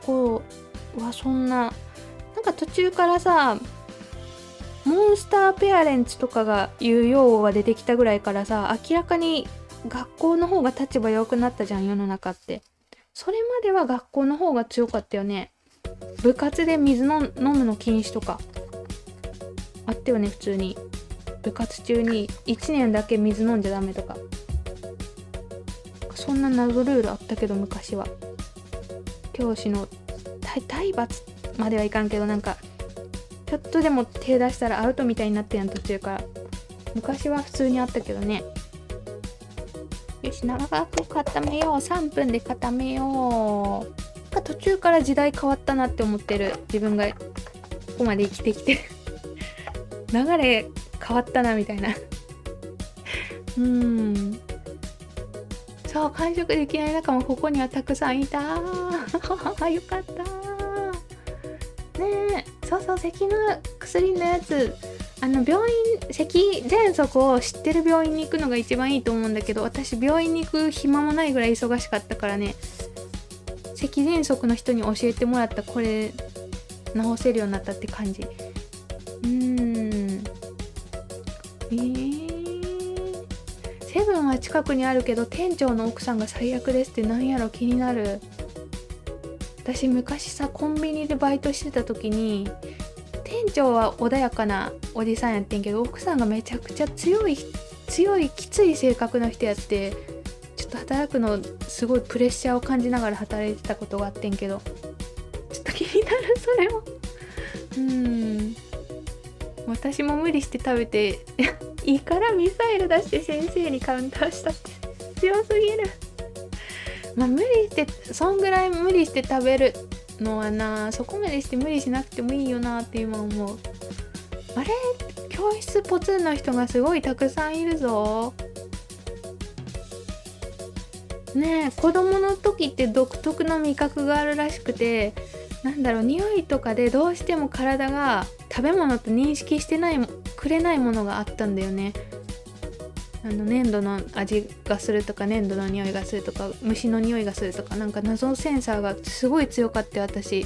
子はそんな、なんか途中からさ、モンスターペアレンツとかがいう用語が出てきたぐらいからさ、明らかに学校の方が立場良くなったじゃん、世の中って。それまでは学校の方が強かったよね。部活で水飲むの禁止とかあったよね。普通に部活中に1年だけ水飲んじゃダメとか、そんな謎ルールあったけど、昔は教師の体罰まではいかんけど、なんかちょっとでも手出したらアウトみたいになってやん、途中から。昔は普通にあったけどね。よし、長く固めよう。3分で固めよう。途中から時代変わったなって思ってる。自分がここまで生きてきて流れ変わったなみたいなそう、完食できない仲間ここにはたくさんいたよかったねえ。そう、咳の薬のやつ、病院、咳喘息を知ってる病院に行くのが一番いいと思うんだけど、私病院に行く暇もないぐらい忙しかったからね、咳喘息の人に教えてもらった。これ治せるようになったって感じ。セブンは近くにあるけど店長の奥さんが最悪ですって。なんやろ、気になる。私昔さ、コンビニでバイトしてた時に、店長は穏やかなおじさんやってんけど、奥さんがめちゃくちゃ強いきつい性格の人やって、ちょっと働くのすごいプレッシャーを感じながら働いてたことがあってんけど、ちょっと気になる、それも。私も無理して食べていいからミサイル出して先生にカウンターしたって強すぎる。無理してそんぐらい無理して食べるのはな、そこまでして無理しなくてもいいよなって今思う。あれ、教室ポツンの人がすごいたくさんいるぞ。ねえ、子供の時って独特の味覚があるらしくて、匂いとかでどうしても体が食べ物と認識してくれないものがあったんだよね。粘土の味がするとか、粘土の匂いがするとか、虫の匂いがするとか、なんか謎センサーがすごい強かって、私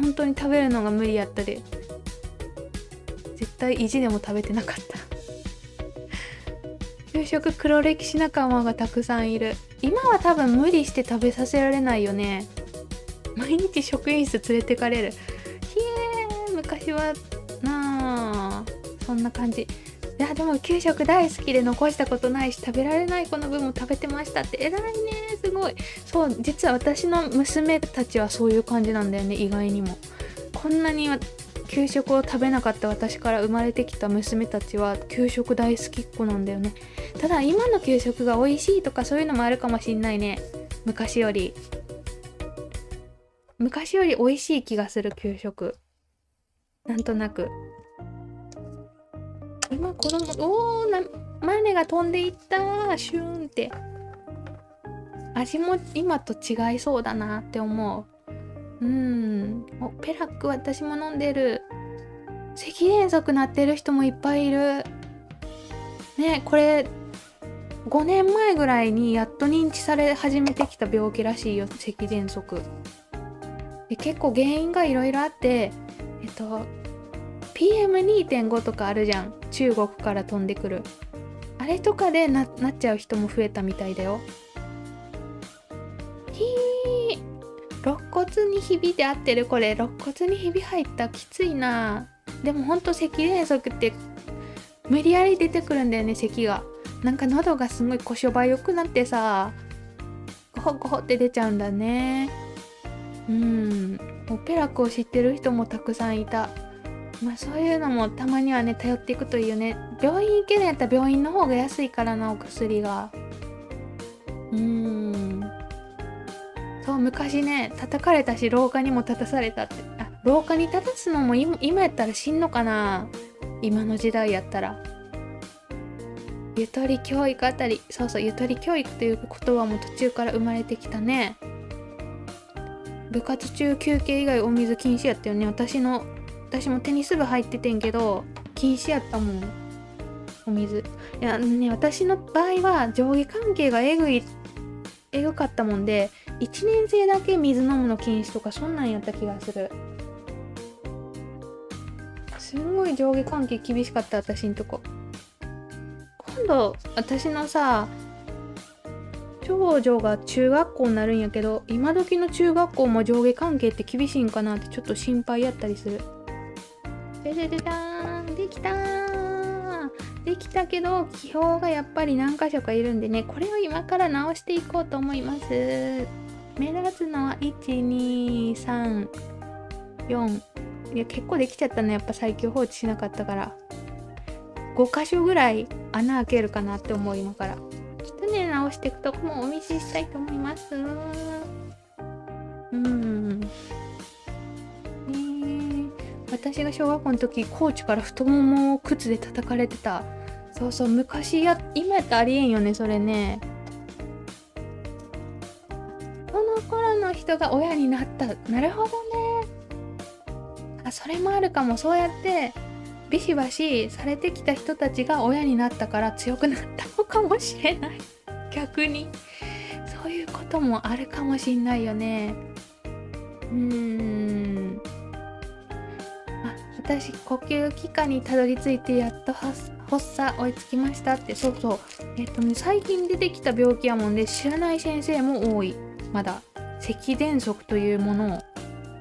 本当に食べるのが無理やったで、絶対意地でも食べてなかった給食黒歴史仲間がたくさんいる。今は多分無理して食べさせられないよね。毎日職員室連れてかれる。昔はなあ、そんな感じ。いやでも給食大好きで残したことないし、食べられない子の分も食べてましたって。偉いね、すごい。そう、実は私の娘たちはそういう感じなんだよね。意外にもこんなに給食を食べなかった私から生まれてきた娘たちは給食大好きっ子なんだよね。ただ今の給食が美味しいとかそういうのもあるかもしんないね。昔より美味しい気がする、給食。なんとなく。今子供、マネが飛んでいった。シューンって。味も今と違いそうだなって思う。ペラック私も飲んでる。咳喘息なってる人もいっぱいいる。ね、これ5年前ぐらいにやっと認知され始めてきた病気らしいよ、咳喘息。で結構原因がいろいろあって、PM2.5 とかあるじゃん、中国から飛んでくるあれとかで なっちゃう人も増えたみたいだよ。肋骨にひびで合ってる？これ肋骨にひび入った、きついな。でもほんと咳喘息って無理やり出てくるんだよね、咳が。なんか喉がすごいこしょばよくなってさ、ゴホゴホって出ちゃうんだね。オペラクを知ってる人もたくさんいた。そういうのもたまにはね、頼っていくといいよね。病院行けるんやったら病院の方が安いからな、お薬が。そう、昔ね、叩かれたし、廊下にも立たされたって。廊下に立たすのも今やったら死んのかな、今の時代やったら。ゆとり教育あたり、そうそう、ゆとり教育という言葉も途中から生まれてきたね。部活中休憩以外お水禁止やったよね。私もテニス部入っててんけど禁止やったもん、お水。いやね、私の場合は上下関係がえぐかったもんで、1年生だけ水飲むの禁止とかそんなんやった気がする。すんごい上下関係厳しかった、私んとこ。今度私のさ、長女が中学校になるんやけど、今時の中学校も上下関係って厳しいんかなってちょっと心配やったりする。できたけど気泡がやっぱり何箇所かいるんでね、これを今から直していこうと思います。目立つのは1、2、3、4。いや結構できちゃったね、やっぱ最強放置しなかったから。5箇所ぐらい穴開けるかなって思う今から。ちょっとね、していくとこもお見せしたいと思います。私が小学校の時、コーチから太ももを靴で叩かれてた。そうそう、昔今やったらありえんよね、それね。その頃の人が親になった。なるほどね。それもあるかも。そうやってビシバシされてきた人たちが親になったから強くなったのかもしれない。逆にそういうこともあるかもしれないよね。私呼吸器科にたどり着いてやっと発作追いつきましたって。そうそう、最近出てきた病気やもんで、知らない先生も多い。まだ咳喘息というものを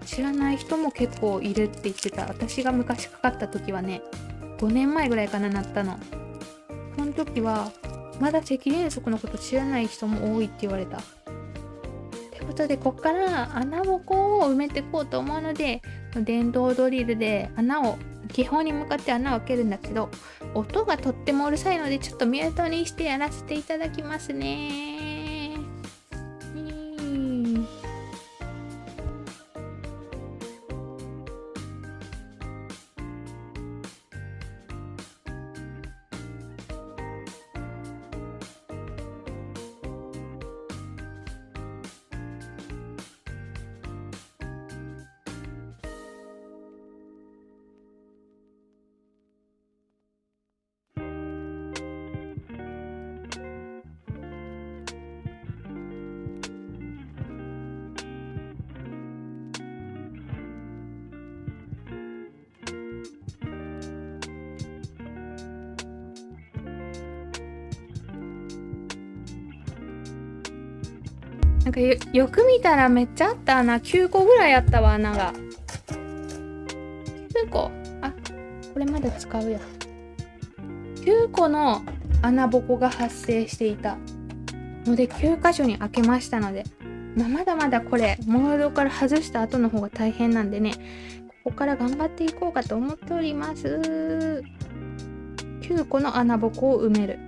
知らない人も結構いるって言ってた。私が昔かかった時はね、5年前ぐらいかな、なったの。その時はまだ咳喘息のこと知らない人も多いって言われた。ということで、こっから穴ぼこを埋めていこうと思うので、電動ドリルで気泡に向かって穴を開けるんだけど、音がとってもうるさいのでちょっとミュートにしてやらせていただきますね。なんか よく見たらめっちゃあった穴。9個ぐらいあったわ、穴が。9個。これまだ使うや。9個の穴ぼこが発生していたので、9箇所に開けましたので、まだまだこれモードから外した後の方が大変なんでね、ここから頑張っていこうかと思っております。9個の穴ぼこを埋める。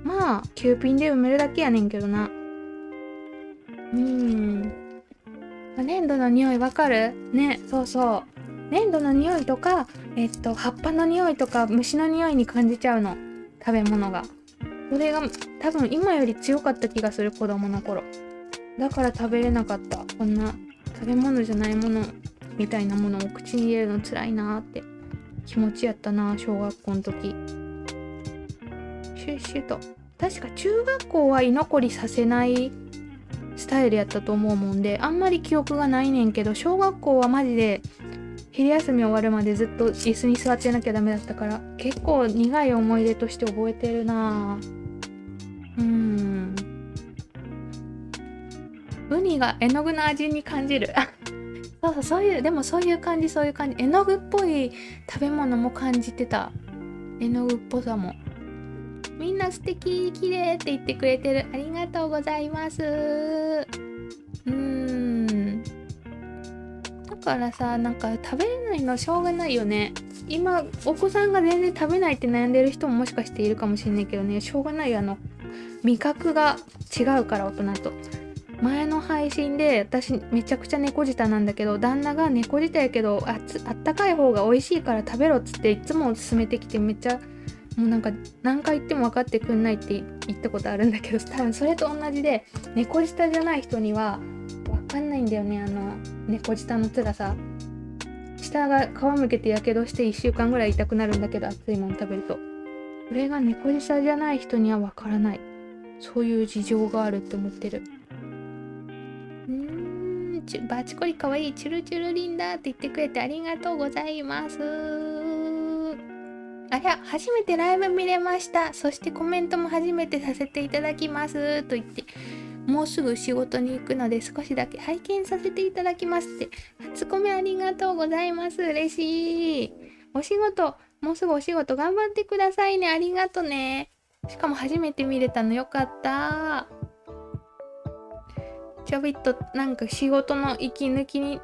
まあ9ピンで埋めるだけやねんけどな。粘土の匂いわかるね。そうそう、粘土の匂いとか葉っぱの匂いとか虫の匂いに感じちゃうの、食べ物が。それが多分今より強かった気がする、子供の頃。だから食べれなかった。こんな食べ物じゃないものみたいなものを口に入れるの辛いなーって気持ちやったな、小学校の時。シュッシュと。確か中学校は居残りさせないスタイルやったと思うもんで、あんまり記憶がないねんけど、小学校はマジで昼休み終わるまでずっと椅子に座ってなきゃダメだったから、結構苦い思い出として覚えてるな。ウニが絵の具の味に感じる。そういう、でもそういう感じ。絵の具っぽい食べ物も感じてた。絵の具っぽさも。みんな素敵、綺麗って言ってくれてる。ありがとうございます。だからさ、なんか食べれないのしょうがないよね。今お子さんが全然食べないって悩んでる人ももしかしているかもしれないけどね、しょうがないよ。味覚が違うから、大人と。前の配信で私めちゃくちゃ猫舌なんだけど、旦那が猫舌やけどあったかい方が美味しいから食べろっつっていつも勧めてきて、めっちゃもうなんか何回言っても分かってくんないって言ったことあるんだけど、多分それと同じで、猫舌じゃない人には分かんないんだよね、猫舌の辛さ。下が皮むけてやけどして1週間ぐらい痛くなるんだけど、熱いもの食べると。それが猫舌じゃない人には分からない。そういう事情があるって思ってる。バチコリかわいい、チュルチュルリンダーって言ってくれてありがとうございます。ありゃ、初めてライブ見れました。そしてコメントも初めてさせていただきますと言って、もうすぐ仕事に行くので少しだけ拝見させていただきますって。初コメありがとうございます。嬉しい。お仕事、もうすぐお仕事頑張ってくださいね。ありがとね。しかも初めて見れたのよかった。ちょびっとなんか仕事の息抜きに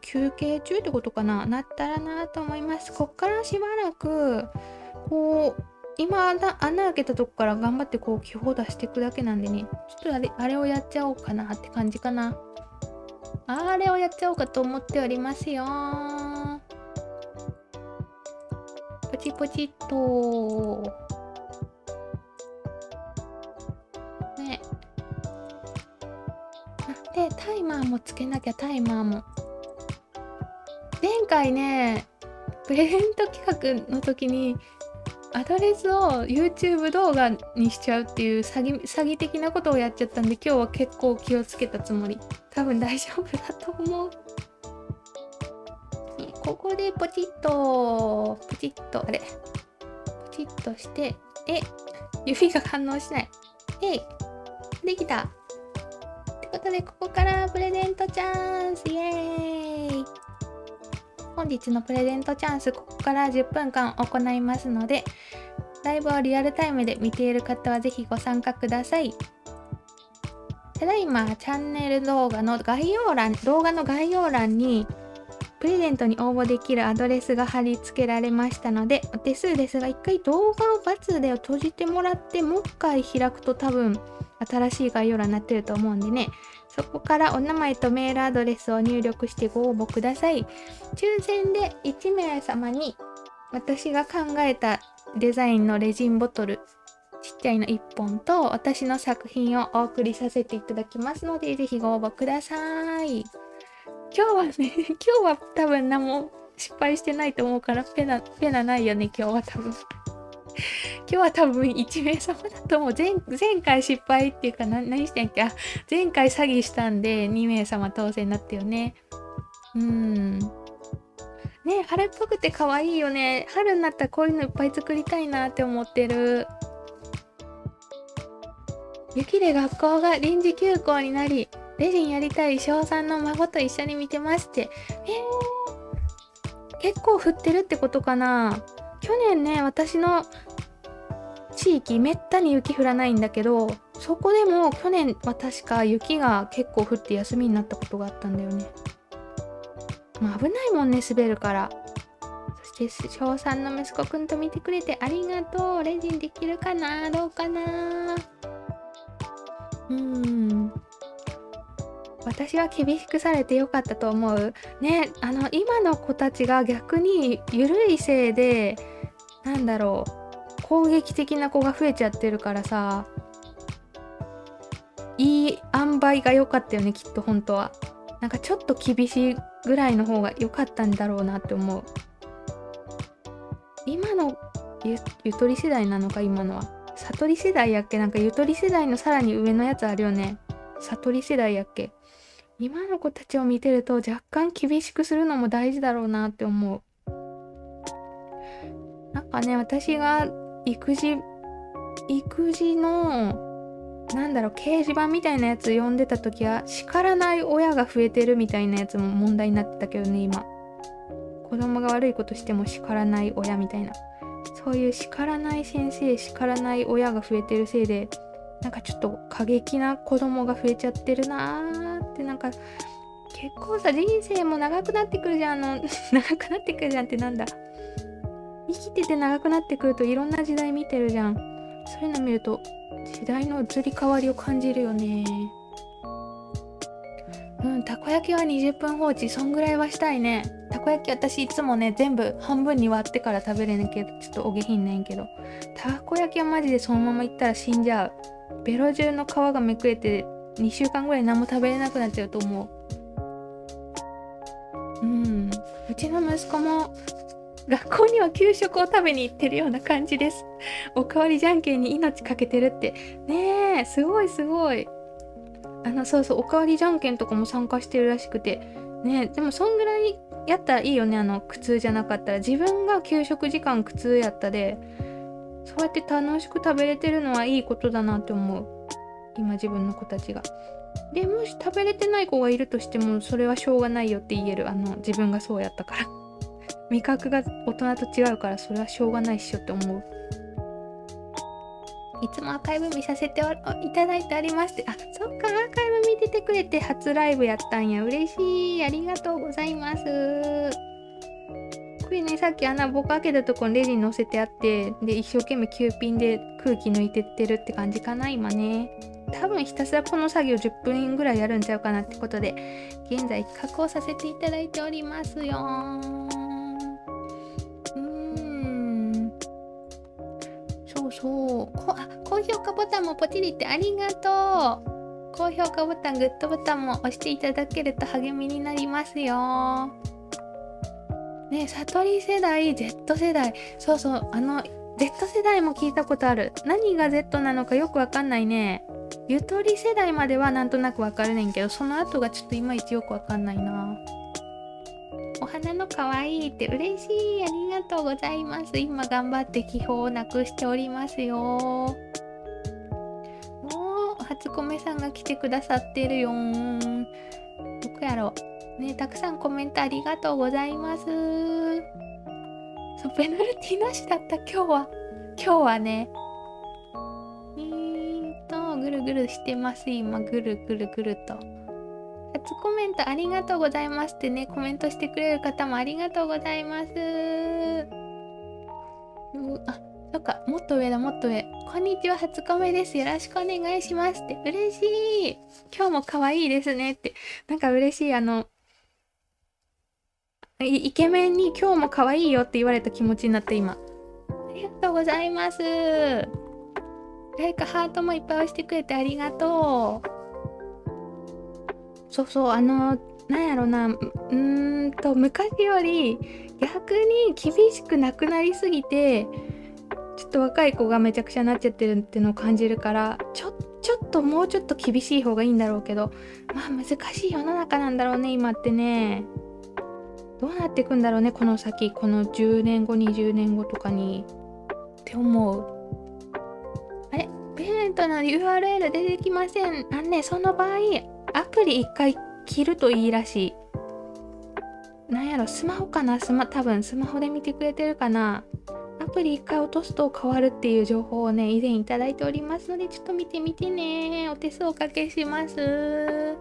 休憩中ってことかなったらなと思います。こっからしばらくこう今穴開けたとこから頑張ってこう気泡出していくだけなんでね、ちょっとあれをやっちゃおうかなって感じかな。あれをやっちゃおうかと思っておりますよ。ポチポチっとね。でタイマーもつけなきゃ。タイマーも前回ねプレゼント企画の時にアドレスを YouTube 動画にしちゃうっていう詐欺的なことをやっちゃったんで、今日は結構気をつけたつもり。多分大丈夫だと思う。ここでポチッとあれポチッとして、指が反応しない。できたってことで、ここからプレゼントチャンス、イエーイ。本日のプレゼントチャンス、ここから10分間行いますので、ライブをリアルタイムで見ている方はぜひご参加ください。ただいまチャンネル動画の概要欄にプレゼントに応募できるアドレスが貼り付けられましたので、お手数ですが一回動画をバツで閉じてもらって、もう一回開くと多分新しい概要欄になってると思うんでね、そこからお名前とメールアドレスを入力してご応募ください。抽選で1名様に私が考えたデザインのレジンボトルちっちゃいの1本と私の作品をお送りさせていただきますので、ぜひご応募ください。今日は多分何も失敗してないと思うから、ペナないよね。今日は多分1名様だと思う。前回失敗っていうか何してんっけ。前回詐欺したんで2名様当選になったよね。ね、春っぽくて可愛いよね。春になったらこういうのいっぱい作りたいなって思ってる。雪で学校が臨時休校になり、レジンやりたい小3の孫と一緒に見てまして。結構降ってるってことかな。去年ね、私の地域めったに雪降らないんだけど、そこでも去年は確か雪が結構降って休みになったことがあったんだよね。危ないもんね、滑るから。そして小3の息子くんと見てくれてありがとう。レジンできるかな、どうかな。私は厳しくされてよかったと思うね。今の子たちが逆に緩いせいで攻撃的な子が増えちゃってるからさ、いい塩梅が良かったよね、きっと本当は。なんかちょっと厳しいぐらいの方が良かったんだろうなって思う。今のゆとり世代なのか、今のは悟り世代やっけ。なんかゆとり世代のさらに上のやつあるよね。悟り世代やっけ。今の子たちを見てると若干厳しくするのも大事だろうなって思う。なんかね、私が育児の掲示板みたいなやつ読んでた時は、叱らない親が増えてるみたいなやつも問題になってたけどね。今子供が悪いことしても叱らない親みたいな、そういう叱らない先生、叱らない親が増えてるせいで、なんかちょっと過激な子供が増えちゃってるなーって。なんか結構さ、人生も長くなってくるじゃん。長くなってくるじゃんってなんだ。生きてて長くなってくるといろんな時代見てるじゃん。そういうの見ると時代の移り変わりを感じるよね。たこ焼きは20分放置、そんぐらいはしたいね。たこ焼き私いつもね、全部半分に割ってから食べれねんけど、ちょっとお下品ねんけど、たこ焼きはマジでそのままいったら死んじゃう。ベロ中の皮がめくれて2週間ぐらい何も食べれなくなっちゃうと思う。うちの息子も学校には給食を食べに行ってるような感じです。おかわりじゃんけんに命かけてるってねえ、すごい。そう、おかわりじゃんけんとかも参加してるらしくてね。でもそんぐらいやったらいいよね。苦痛じゃなかったら。自分が給食時間苦痛やったで、そうやって楽しく食べれてるのはいいことだなって思う。今自分の子たちが。でもし食べれてない子がいるとしても、それはしょうがないよって言える。自分がそうやったから味覚が大人と違うから、それはしょうがないっしょって思う。いつもアーカイブ見させていただいてありまして、そっか、アーカイブ見ててくれて初ライブやったんや。嬉しい、ありがとうございます。これね、さっき穴ぼこ開けたところにレジに乗せてあって、で一生懸命9ピンで空気抜いてってるって感じかな今ね。多分ひたすらこの作業10分ぐらいやるんちゃうかなってことで、現在加工させていただいておりますよ。そうそう。高評価ボタンもポチリってありがとう。高評価ボタン、グッドボタンも押していただけると励みになりますよ。ね、悟り世代、Z 世代。そうそう、Z 世代も聞いたことある。何が Z なのかよくわかんないね。ゆとり世代まではなんとなくわかるねんけど、その後がちょっといまいちよくわかんないな。お花の可愛いって嬉しい。ありがとうございます。今頑張って気泡をなくしておりますよ。おー、初コメさんが来てくださってるよー。どこやろね、たくさんコメントありがとうございます。そう、ペナルティなしだった今日はね。ぐるぐるしてます今、ぐるぐるぐると。初コメントありがとうございますってね、コメントしてくれる方もありがとうございます。そっか、もっと上だ、もっと上。こんにちは、初コメです。よろしくお願いしますって。嬉しい。今日も可愛いですねって。なんか嬉しい。イケメンに今日も可愛いよって言われた気持ちになった今。ありがとうございます。誰かハートもいっぱい押してくれてありがとう。そうそう、なんやろな、昔より逆に厳しくなくなりすぎて、ちょっと若い子がめちゃくちゃなっちゃってるっていうのを感じるから、ちょっともうちょっと厳しい方がいいんだろうけど、まあ難しい世の中なんだろうね今ってね。どうなっていくんだろうねこの先、この10年後20年後とかにって思う。あれ、ペレントの URL 出てきません。その場合アプリ1回切るといいらしい。なんやろ、スマホかな、多分スマホで見てくれてるかな。アプリ1回落とすと変わるっていう情報をね、以前いただいておりますので、ちょっと見てみてね。お手数おかけします。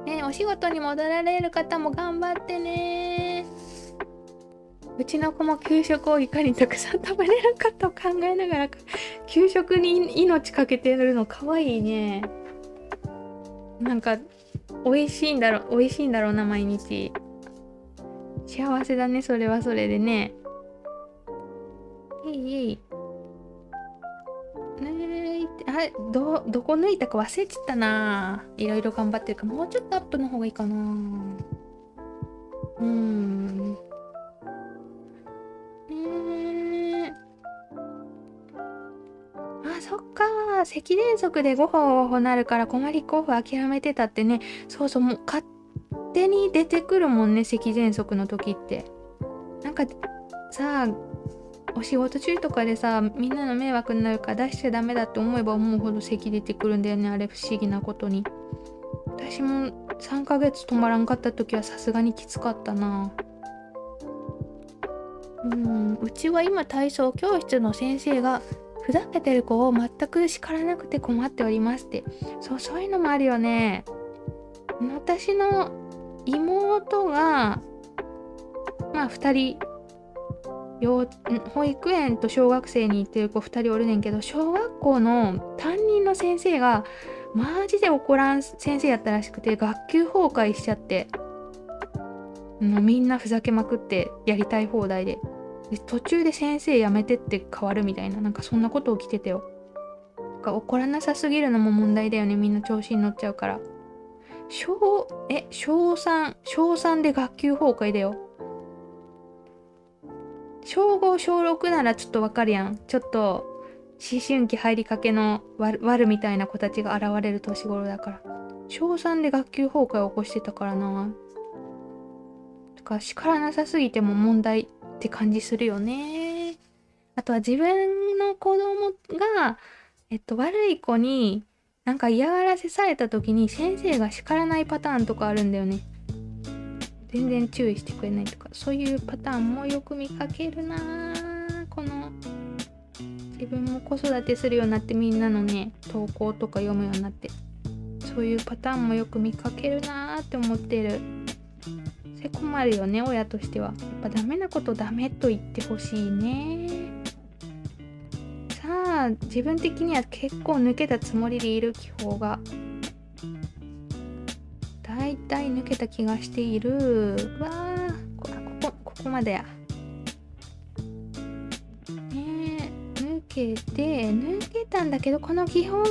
ね、お仕事に戻られる方も頑張ってね。うちの子も給食をいかにたくさん食べれるかと考えながら給食に命かけてるのかわいいね。なんか美味しいんだろうな毎日。幸せだねそれはそれでね。あれ、どこ抜いたか忘れちゃったな。いろいろ頑張ってるからもうちょっとアップの方がいいかな。そっか、赤連続で5歩なるから困り候補諦めてたってね。そうそう、もう勝手に出てくるもんね、赤喘息の時って。なんかさ、お仕事中とかでさ、みんなの迷惑になるから出しちゃダメだって思えば思うほど咳出てくるんだよね。あれ不思議なことに。私も3ヶ月止まらんかった時はさすがにきつかったな。うちは今体操教室の先生がふざけてる子を全く叱らなくて困っておりますって。そういうのもあるよね。私の妹が2人保育園と小学生に行ってる子2人おるねんけど、小学校の担任の先生がマジで怒らん先生やったらしくて、学級崩壊しちゃって、みんなふざけまくってやりたい放題で途中で先生辞めてって変わるみたいな、なんかそんなこと起きててよ。怒らなさすぎるのも問題だよね。みんな調子に乗っちゃうから。小3で学級崩壊だよ。小5小6ならちょっとわかるやん。ちょっと思春期入りかけの悪みたいな子たちが現れる年頃だから。小3で学級崩壊を起こしてたからな。とか叱らなさすぎても問題って感じするよね。あとは自分の子供が悪い子になんか嫌がらせされた時に先生が叱らないパターンとかあるんだよね。全然注意してくれないとか、そういうパターンもよく見かけるな。この自分も子育てするようになってみんなのね投稿とか読むようになって、そういうパターンもよく見かけるなって思ってる。て困るよね、親としては。やっぱダメなことダメと言ってほしいね。さあ、自分的には結構抜けたつもりでいる気泡が。だいたい抜けた気がしている。わあ、ここまでや。抜けたんだけど、この気泡を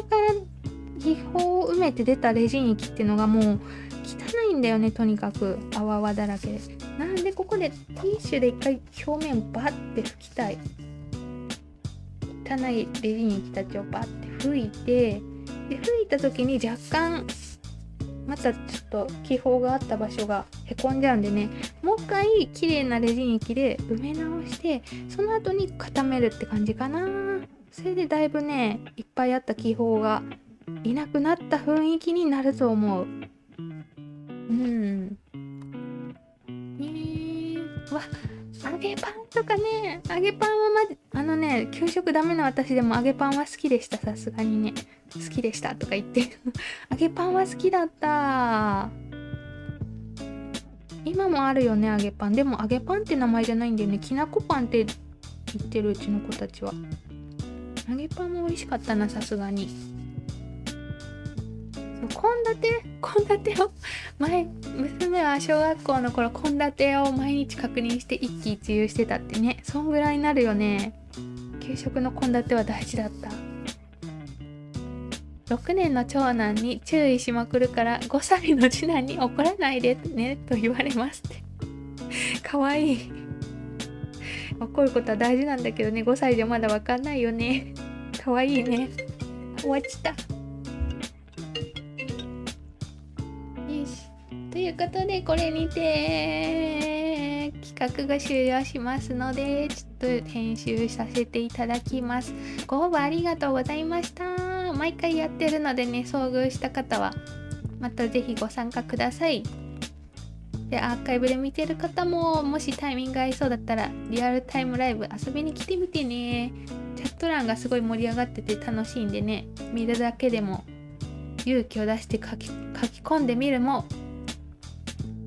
埋めて出たレジン液っていうのがもう汚いんだよね。とにかく泡々だらけで。なんでここでティッシュで一回表面をバッて拭きたい。汚いレジン液たちをバッて拭いて、で拭いた時に若干またちょっと気泡があった場所がへこんじゃうんでね、もう一回綺麗なレジン液で埋め直して、その後に固めるって感じかな。それでだいぶね、いっぱいあった気泡がいなくなった雰囲気になると思う。わ、揚げパンとかね、揚げパンは給食ダメな私でも揚げパンは好きでした。さすがにね、好きでしたとか言って揚げパンは好きだった。今もあるよね、揚げパン。でも揚げパンって名前じゃないんだよね。きなこパンって言ってる、うちの子たちは。揚げパンも美味しかったな、さすがに。献立を娘は小学校の頃献立を毎日確認して一喜一憂してたってね。そんぐらいになるよね。給食の献立は大事だった。6年の長男に注意しまくるから5歳の次男に怒らないでねと言われますってかわいい。怒ることは大事なんだけどね、5歳じゃまだわかんないよね。かわいいね。終わっちゃった。ということで、これにて企画が終了しますので、ちょっと編集させていただきます。ご応募ありがとうございました。毎回やってるのでね、遭遇した方はまたぜひご参加ください。で、アーカイブで見てる方も、もしタイミング合いそうだったらリアルタイムライブ遊びに来てみてね。チャット欄がすごい盛り上がってて楽しいんでね、見るだけでも勇気を出して書き込んでみるも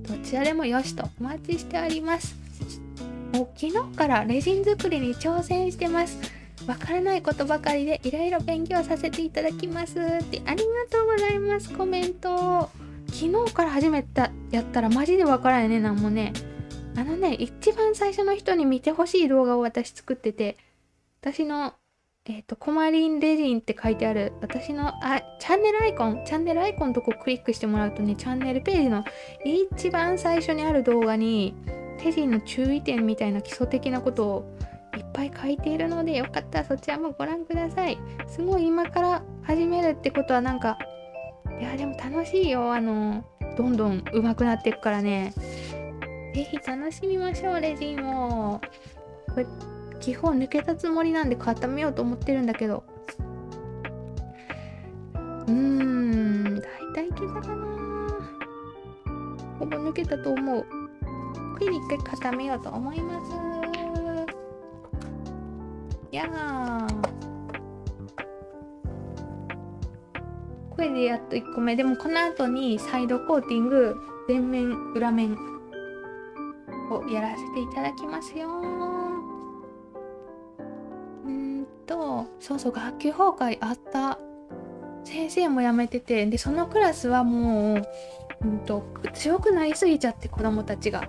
どちらでもよしとお待ちしております。昨日からレジン作りに挑戦してます。わからないことばかりでいろいろ勉強させていただきますって、ありがとうございます。コメント昨日から始めたやったらマジでわからないね。なんもね、一番最初の人に見てほしい動画を私作ってて、私のコマリンレジンって書いてある私のチャンネルアイコンとこクリックしてもらうとね、チャンネルページの一番最初にある動画にレジンの注意点みたいな基礎的なことをいっぱい書いているので、よかったらそちらもご覧ください。すごい今から始めるってことはなんか、いやでも楽しいよ。どんどん上手くなっていくからね、ぜひ楽しみましょう。レジンをこれ基本抜けたつもりなんで固めようと思ってるんだけど、だいたいいけたかな。ほぼ抜けたと思う。これで一回固めようと思います。これでやっと1個目。でもこの後にサイドコーティング、前面裏面をやらせていただきますよ。そうそう、学級崩壊あった。先生も辞めてて、でそのクラスはもう強くなりすぎちゃって、子供たちが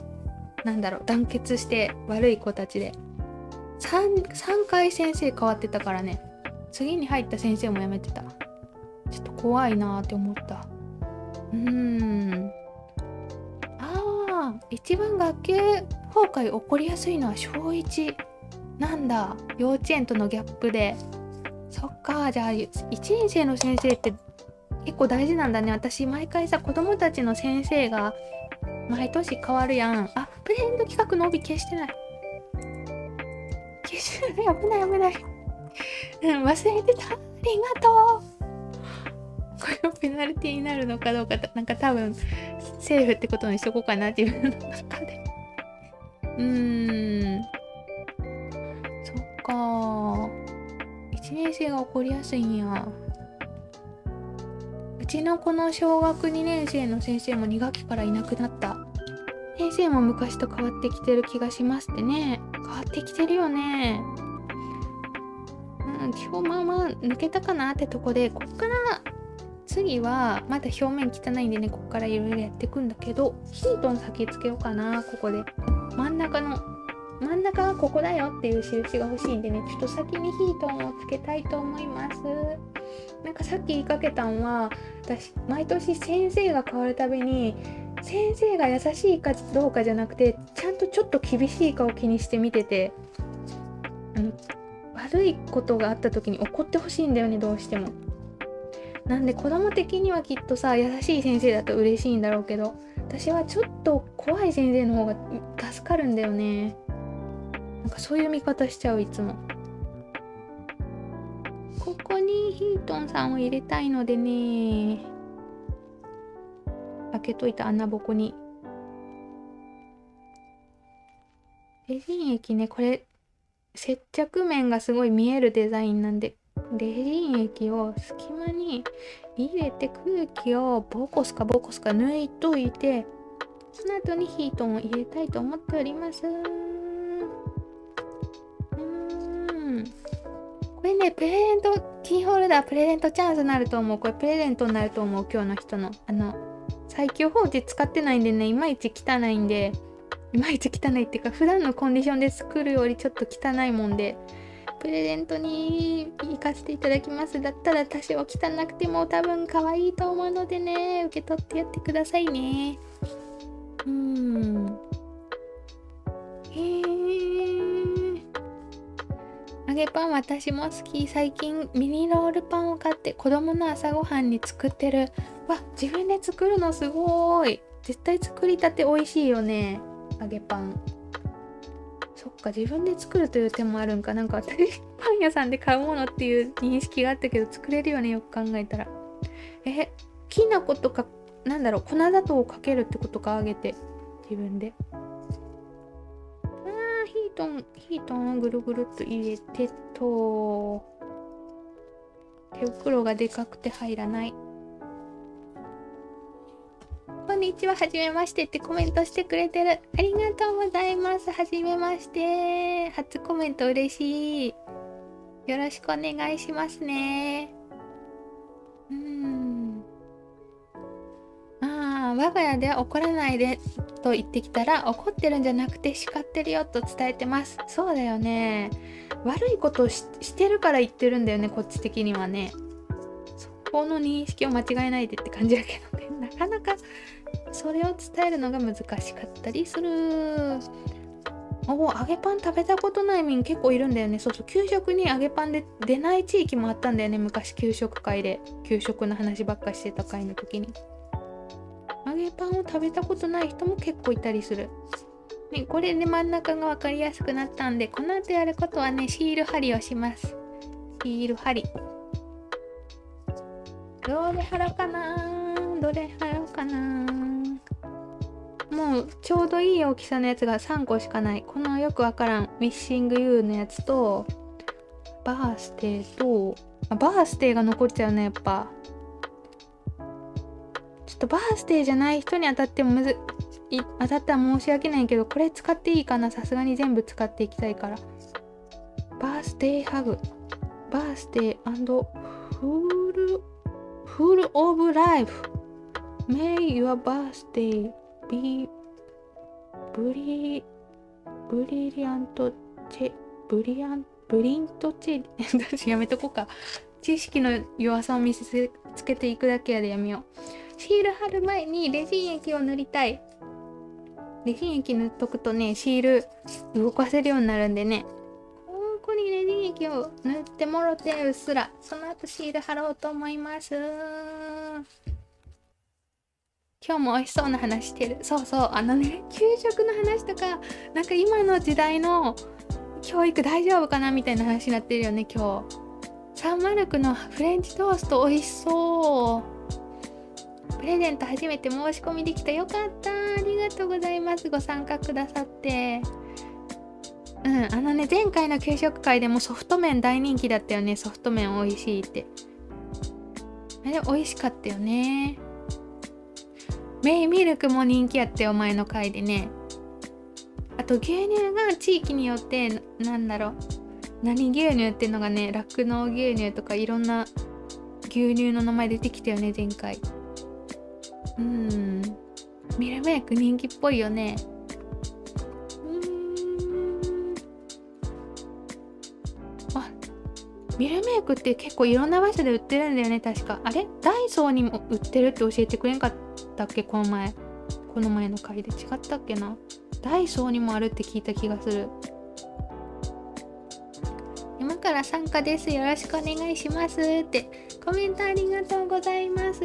団結して悪い子たちで 3回先生変わってたからね。次に入った先生も辞めてた。ちょっと怖いなーって思った。一番学級崩壊起こりやすいのは小1なんだ。幼稚園とのギャップで。そっか、じゃあ1年生の先生って結構大事なんだね。私毎回さ、子供たちの先生が毎年変わるやん。プレゼント企画の帯消してない。危ない忘れてた。ありがとう。これもペナルティになるのかどうか、多分セーフってことにしとこうかなっていうの中で。そっか、1年生が起こりやすいんや。うちのこの小学2年生の先生も2学期からいなくなった。先生も昔と変わってきてる気がしますってね。変わってきてるよね。今日まあまあ抜けたかなってとこで、こっから次はまだ表面汚いんでね、こっからいろいろやっていくんだけど、ヒートン先つけようかな。ここで真ん中はここだよっていう印が欲しいんでね、ちょっと先にヒートンをつけたいと思います。なんかさっき言いかけたんは、私毎年先生が変わるたびに、先生が優しいかどうかじゃなくて、ちゃんとちょっと厳しいかを気にして見てて、悪いことがあった時に怒ってほしいんだよね、どうしても。なんで子供的にはきっとさ、優しい先生だと嬉しいんだろうけど、私はちょっと怖い先生の方が助かるんだよね。なんかそういう見方しちゃう、いつも。ここにヒートンさんを入れたいのでね、開けといた穴ぼこにレジン液ね。これ接着面がすごい見えるデザインなんで、レジン液を隙間に入れて空気をボコスカ抜いといて、その後にヒートンを入れたいと思っております。これね、プレゼントキーホルダー、プレゼントチャンスになると思う。これプレゼントになると思う。今日の人の最強放置使ってないんでね、いまいち汚いっていうか、普段のコンディションで作るよりちょっと汚いもんで、プレゼントに行かせていただきます。だったら多少汚くても多分可愛いと思うのでね、受け取ってやってくださいね。揚げパン私も好き。最近ミニロールパンを買って子供の朝ごはんに作ってる。自分で作るのすごい。絶対作りたて美味しいよね、揚げパン。そっか、自分で作るという手もあるんか。なんか私パン屋さんで買うものっていう認識があったけど、作れるよね、よく考えたら。きな粉とか粉砂糖をかけるってことか、揚げて自分で。ヒートンをぐるぐるっと入れてと、手袋がでかくて入らない。こんにちは、はじめましてってコメントしてくれてる。ありがとうございます。はじめまして。初コメント嬉しい。よろしくお願いしますね。我が家では怒らないでと言ってきたら、怒ってるんじゃなくて叱ってるよと伝えてます。そうだよね。悪いことを してるから言ってるんだよね、こっち的にはね。そこの認識を間違えないでって感じだけどね。なかなかそれを伝えるのが難しかったりする。揚げパン食べたことない民結構いるんだよね。そうそう、給食に揚げパンで出ない地域もあったんだよね、昔。給食会で給食の話ばっかしてた会の時に。揚げパンを食べたことない人も結構いたりする、ね。これで真ん中が分かりやすくなったんで、この後やることはね、シール貼りをします。シール貼り。どれ貼ろうかな。もうちょうどいい大きさのやつが3個しかない。このよくわからんウィッシングユーのやつと、バースデーと、バースデーが残っちゃうね、やっぱ。ちょっとバースデーじゃない人に当たっても当たったら申し訳ないけど、これ使っていいかな。さすがに全部使っていきたいから。バースデーハグ、バースデーフルオブライフ May your birthday be brilliantブリントチェリやめとこうか。知識の弱さを見せつけていくだけやでやめよう。シール貼る前にレジン液を塗りたい。レジン液塗っとくとね、シール動かせるようになるんでね。ここにレジン液を塗ってもろて、うっすら。その後シール貼ろうと思います。今日も美味しそうな話してる。そうそう、給食の話とか、なんか今の時代の教育大丈夫かなみたいな話になってるよね、今日。サンマルクのフレンチトースト美味しそう。プレゼント初めて申し込みできた。よかった。ありがとうございます。ご参加くださって。前回の給食会でもソフト麺大人気だったよね。ソフト麺美味しいって。あれ美味しかったよね。メイミルクも人気やってお前の回でね。あと牛乳が地域によって何牛乳っていうのがね、酪農牛乳とかいろんな牛乳の名前出てきたよね前回。ミルメイク人気っぽいよね。ミルメイクって結構いろんな場所で売ってるんだよね確か。あれダイソーにも売ってるって教えてくれんかったっけ、この前の回で。違ったっけな。ダイソーにもあるって聞いた気がする。今から参加です、よろしくお願いしますってコメントありがとうございます。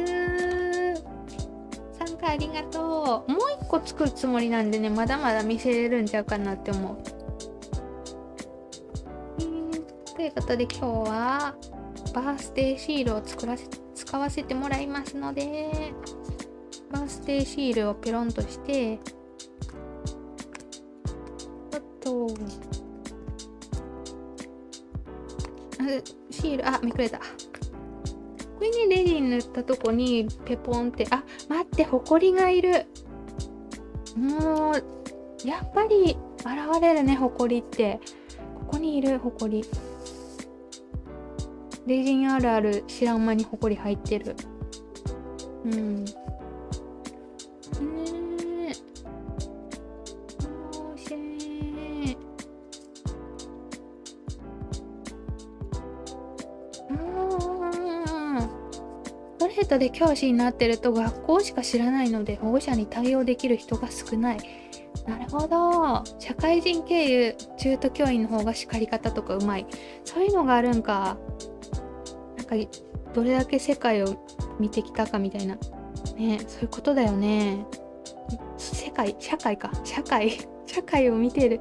参加ありがとう。もう一個作るつもりなんでね、まだまだ見せれるんちゃうかなって思う。ということで今日はバースデーシールを使わせてもらいますので、バースデーシールをペロンとして、シールめくれた。これにレジン塗ったとこにペポンって、待って、ホコリがいる。もうやっぱり現れるね、ホコリって。ここにいるホコリ。レジンあるある、知らん間にホコリ入ってる。ストレートで教師になってると学校しか知らないので保護者に対応できる人が少ない。なるほど。社会人経由中途教員の方が叱り方とかうまい。そういうのがあるんか。どれだけ世界を見てきたかみたいなね、そういうことだよね。社会を見てる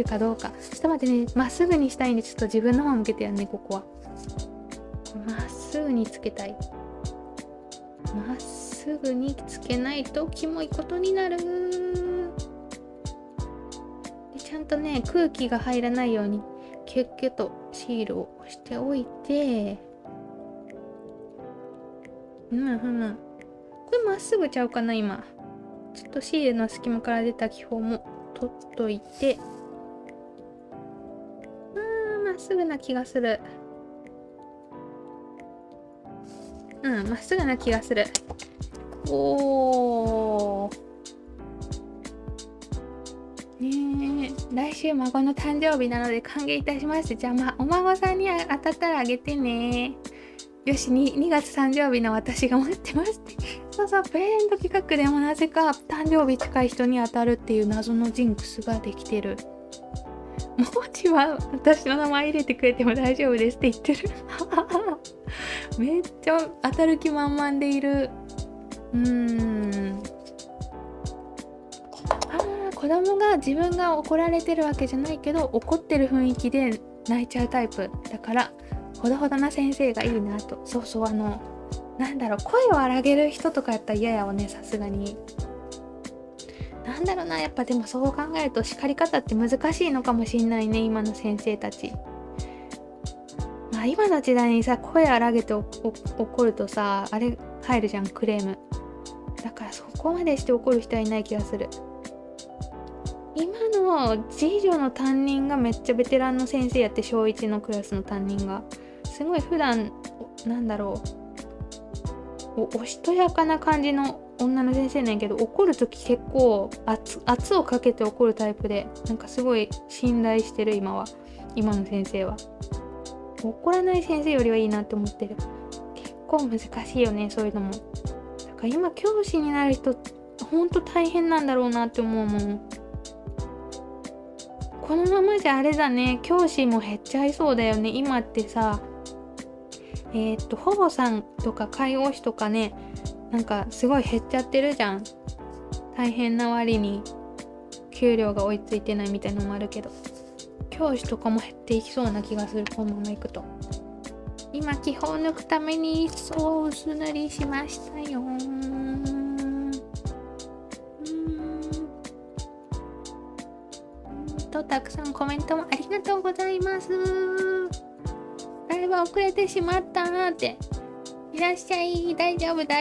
かどうか。ちょっと待ってね、まっすぐにしたいんで、ちょっと自分の方向けてやんね。ここはまっすぐにつけたい。まっすぐにつけないとキモいことになる。でちゃんとね、空気が入らないようにキュッキュッとシールを押しておいて、これまっすぐちゃうかな。今ちょっとシールの隙間から出た気泡も取っといて、まっすぐな気がする。まっすぐな気がする。来週孫の誕生日なので歓迎いたします。じゃあお孫さんに当たったらあげてね。よし、2月誕生日の私が待ってますって。そうそう、プレゼント企画でもなぜか誕生日近い人に当たるっていう謎のジンクスができてる。もちは私の名前入れてくれても大丈夫ですって言ってる。めっちゃ当たる気満々でいる。子供が自分が怒られてるわけじゃないけど怒ってる雰囲気で泣いちゃうタイプだからほどほどな先生がいいなと。そうそう、声を荒げる人とかやったら嫌やわね、さすがに。やっぱでもそう考えると叱り方って難しいのかもしんないね、今の先生たち。今の時代にさ、声荒げて怒るとさ、あれ入るじゃん、クレーム。だからそこまでして怒る人はいない気がする。今の次女の担任がめっちゃベテランの先生やって、小1のクラスの担任がすごい普段おしとやかな感じの女の先生なんやけど、怒るとき結構圧をかけて怒るタイプで、すごい信頼してる。今の先生は怒らない先生よりはいいなって思ってる。結構難しいよね、そういうのも。だから今教師になる人ほんと大変なんだろうなって思うもん。このままじゃあれだね、教師も減っちゃいそうだよね。今ってさ、保護さんとか介護士とかね、すごい減っちゃってるじゃん。大変な割に給料が追いついてないみたいなのもあるけど、教師とかも減っていきそうな気がする、このままいくと。今気泡抜くためにソース塗りしましたよ。たくさんコメントもありがとうございます。ライブ遅れてしまったーって。いらっしゃい。大丈夫。あ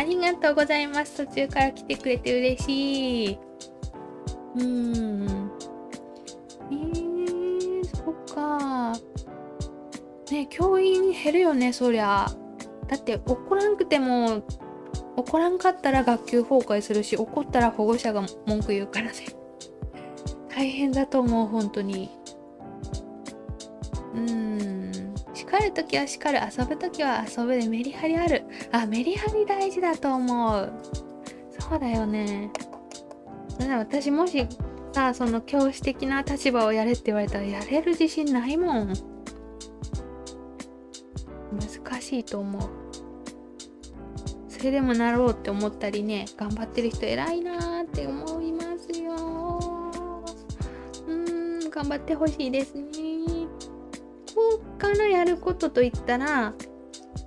りがとうございます。途中から来てくれて嬉しい。そっか。ね、教員減るよね、そりゃ。だって怒らんくても、怒らんかったら学級崩壊するし、怒ったら保護者が文句言うからね。大変だと思う、本当に。叱るときは叱る、遊ぶときは遊ぶでメリハリある。メリハリ大事だと思う。そうだよね。だから私もしさ、その教師的な立場をやれって言われたらやれる自信ないもん。難しいと思う。それでもなろうって思ったりね、頑張ってる人偉いなーって思いますよ。頑張ってほしいですね。こっからやることといったら、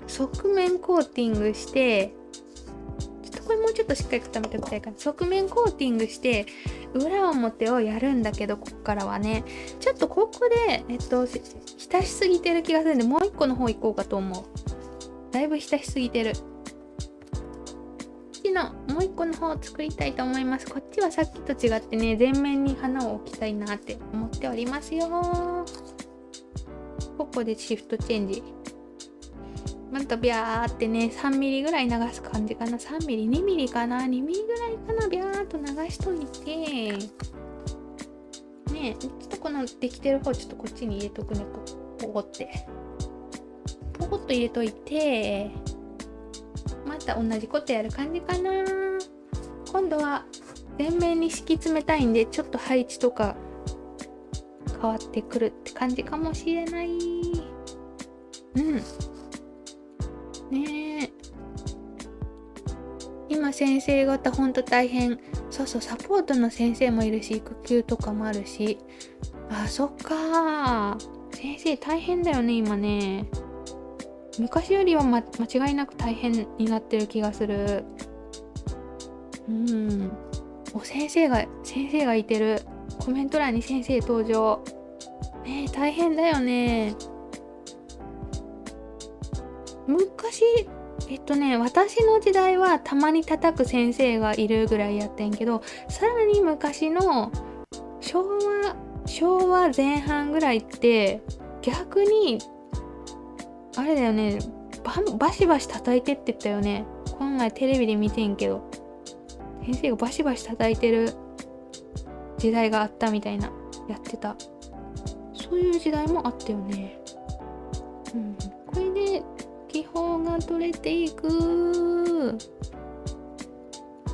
側面コーティングして、これもうちょっとしっかり固めておきたいから、側面コーティングして裏表をやるんだけど、こっからはね、ちょっとここで浸しすぎてる気がするんで、もう一個の方行こうかと思う。だいぶ浸しすぎてる。もう一個の方を作りたいと思います。こっちはさっきと違ってね、全面に花を置きたいなって思っておりますよ。ここでシフトチェンジ。またビャーってね、3ミリぐらい流す感じかな。3ミリ、2ミリかな、2ミリぐらいかな、ビャーっと流しといて、ね、ちょっとこのできてる方、ちょっとこっちに入れとくね、ポコって。ポコっと入れといて、また同じことやる感じかな。今度は全面に敷き詰めたいんで、ちょっと配置とか変わってくるって感じかもしれない。ねえ、今先生方ほんと大変。そうそう、サポートの先生もいるし、育休とかもあるし。そっか、先生大変だよね今ね。昔よりは、間違いなく大変になってる気がする。先生がいてる。コメント欄に先生登場。ねえ、大変だよね。昔、私の時代はたまに叩く先生がいるぐらいやってんけど、さらに昔の昭和前半ぐらいって逆にあれだよね、バシバシ叩いてって言ったよね。この前テレビで見てんけど、先生がバシバシ叩いてる時代があったみたいな、やってた。そういう時代もあったよね。これで気泡が取れていく。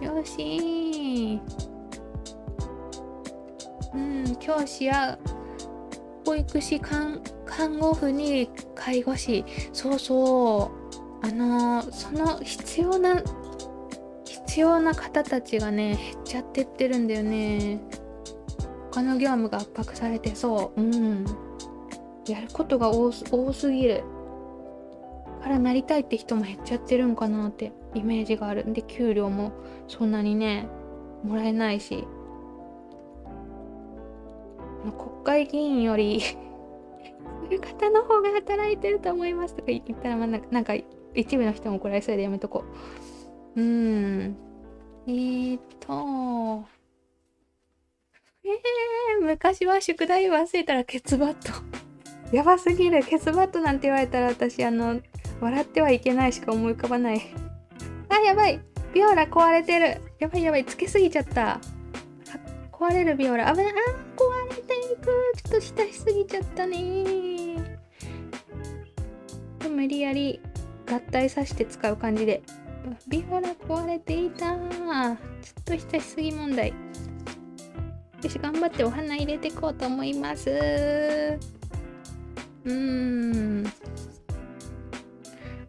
よし。教師や保育士、看護婦に介護士、そうそう、その必要な方たちがね、減っちゃってってるんだよね。他の業務が圧迫されて、やることが多すぎるからなりたいって人も減っちゃってるんかなってイメージがあるんで、給料もそんなにねもらえないし、国会議員よりそういう方の方が働いてると思いますとか言ったら、なんか一部の人も怒られそうでやめとこう。昔は宿題忘れたらケツバットやばすぎる。ケツバットなんて言われたら私笑ってはいけないしか思い浮かばない。やばい、ビオラ壊れてる。やばい、つけすぎちゃった。壊れるビオラ、危ない。壊れていく。ちょっと浸しすぎちゃったね。無理やり合体させて使う感じで。ビオラ壊れていた。ちょっと浸しすぎ問題。よし、頑張ってお花入れていこうと思います。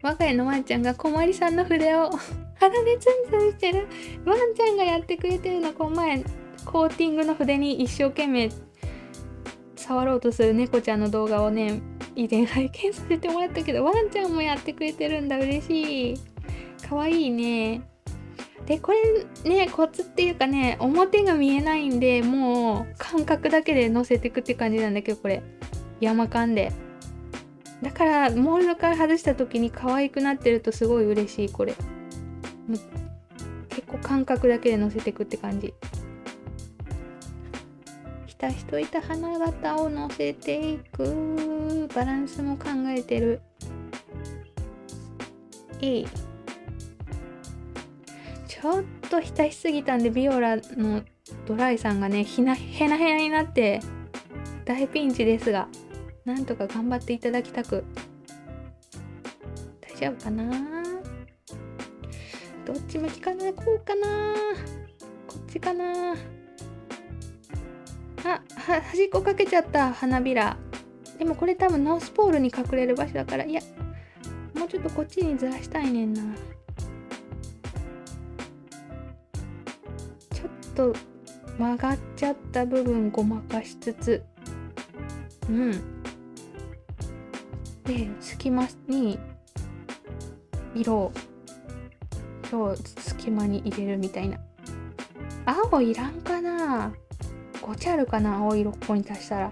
我が家のワンちゃんが小まりさんの筆を鼻でツンツンしてる。ワンちゃんがやってくれてるの。この前コーティングの筆に一生懸命触ろうとする猫ちゃんの動画をね、以前拝見させてもらったけど、ワンちゃんもやってくれてるんだ。嬉しい。かわいいね。で、これね、コツっていうかね、表が見えないんで、もう感覚だけで乗せていくって感じなんだけど、これ山間で。だからモールドから外した時に可愛くなってるとすごい嬉しい。これ結構感覚だけで乗せていくって感じ。浸しといた花形を乗せていく。バランスも考えてる。いい。ちょっと浸しすぎたんで、ビオラのドライさんがね、へなへなになって大ピンチですが、なんとか頑張っていただきたく。大丈夫かな。どっち向きかな。こうかな、こっちかな。端っこかけちゃった。花びら。でもこれ多分ノースポールに隠れる場所だから、いや、もうちょっとこっちにずらしたいねんな。ちょっと曲がっちゃった部分ごまかしつつ、で、隙間に色を隙間に入れるみたいな。青いらんかな。ごちゃるかな、青色ここに足したら。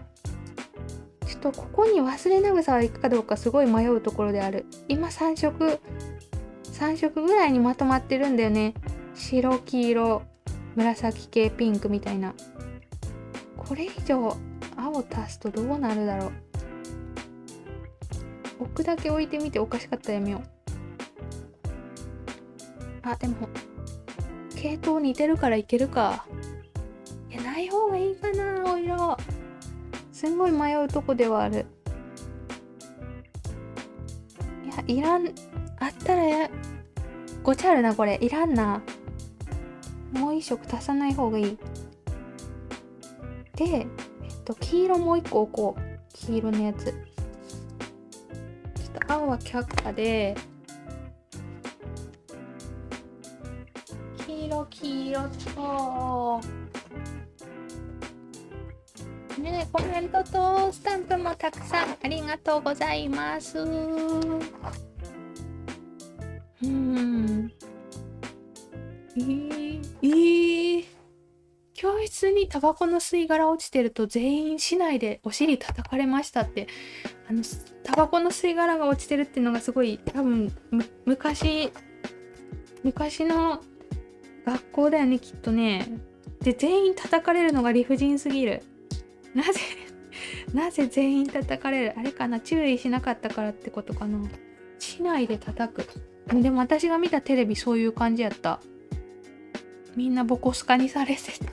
ちょっとここに忘れなぐさはいくかどうかすごい迷うところである。今3色ぐらいにまとまってるんだよね。白、黄色、紫系、ピンクみたいな。これ以上青足すとどうなるだろう。置くだけ置いてみて、おかしかったらやめよう。でも系統似てるからいけるか。いや、ない方がいいかな。青色すんごい迷うとこではある。いらん。あったらごちゃるな。これいらんな。もう一色足さない方がいい。で、黄色もう一個置こう。黄色のやつ。ちょっと青は却下で、黄色とね、コメントとスタンプもたくさんありがとうございます。教室にタバコの吸い殻落ちてると全員市内でお尻叩かれましたって。タバコの吸い殻が落ちてるっていうのがすごい、多分昔の学校だよね、きっとね。で、全員叩かれるのが理不尽すぎる。なぜ全員叩かれる。あれかな、注意しなかったからってことかな。市内で叩く。でも私が見たテレビそういう感じやった。みんなボコスカにされてた。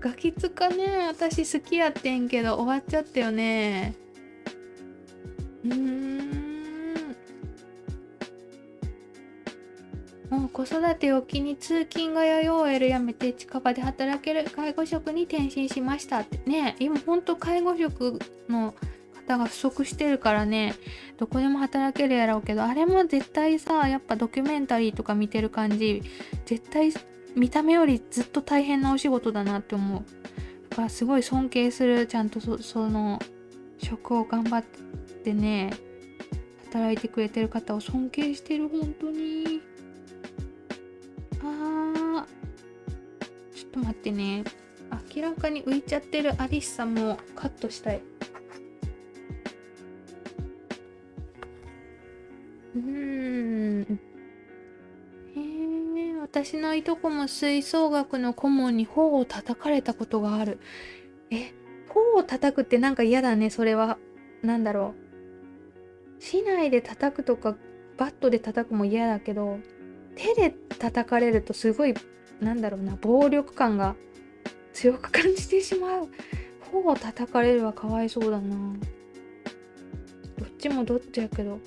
ガキツカね、私好きやってんけど終わっちゃったよね。もう子育てを機に通勤がや OL やめて近場で働ける介護職に転身しましたってね。今ほんと介護職の方が不足してるからね、どこでも働けるやろうけど、あれも絶対さ、やっぱドキュメンタリーとか見てる感じ、絶対見た目よりずっと大変なお仕事だなって思う。だからすごい尊敬する。ちゃんとその職を頑張ってね働いてくれてる方を尊敬してる。本当に。ちょっと待ってね、明らかに浮いちゃってるアリスさんもカットしたい。私のいとこも吹奏楽の顧問に頬を叩かれたことがある。頬を叩くってなんか嫌だね。それはなんだろう、市内で叩くとかバットで叩くも嫌だけど、手で叩かれるとすごいなんだろうな、暴力感が強く感じてしまう。頬を叩かれるはかわいそうだな。どっちもどっちやけど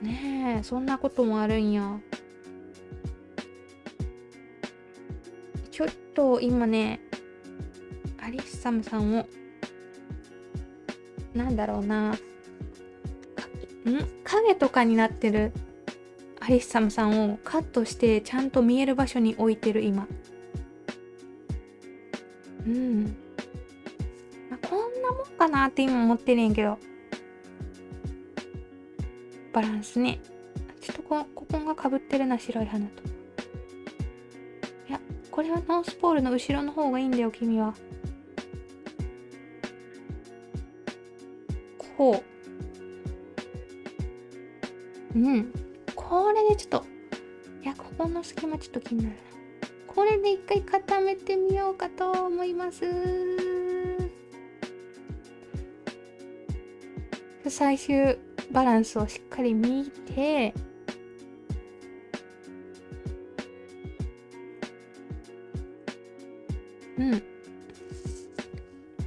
ねえ、そんなこともあるんや。ちょっと今ね、アリッサムさんをなんだろうな、影とかになってるアリッサムさんをカットしてちゃんと見える場所に置いてる今。こんなもんかなって今思ってるんやけど、バランスね。ちょっとここがかぶってるな、白い花と。いや、これはノースポールの後ろの方がいいんだよ、君は。こう。これでちょっと、いや、ここの隙間ちょっと気になるな。これで一回固めてみようかと思います。最終バランスをしっかり見て、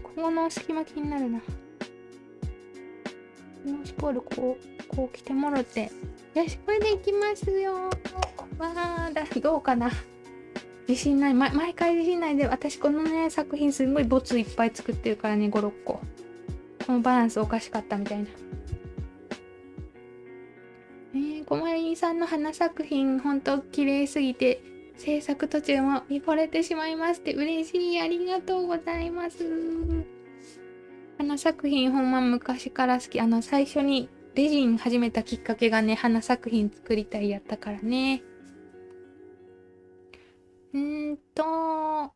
ここの隙間気になるな。ノースポールこう来てもろて、よし、これでいきますよ。わー、どうかな。自信ない、毎回自信ないで、私このね作品すごいボツいっぱい作ってるからね、5、6個。このバランスおかしかったみたいな。こまりんさんの花作品ほんと綺麗すぎて制作途中も見惚れてしまいますって、嬉しい、ありがとうございます。花作品ほんま昔から好き。最初にレジン始めたきっかけがね、花作品作りたいやったからね。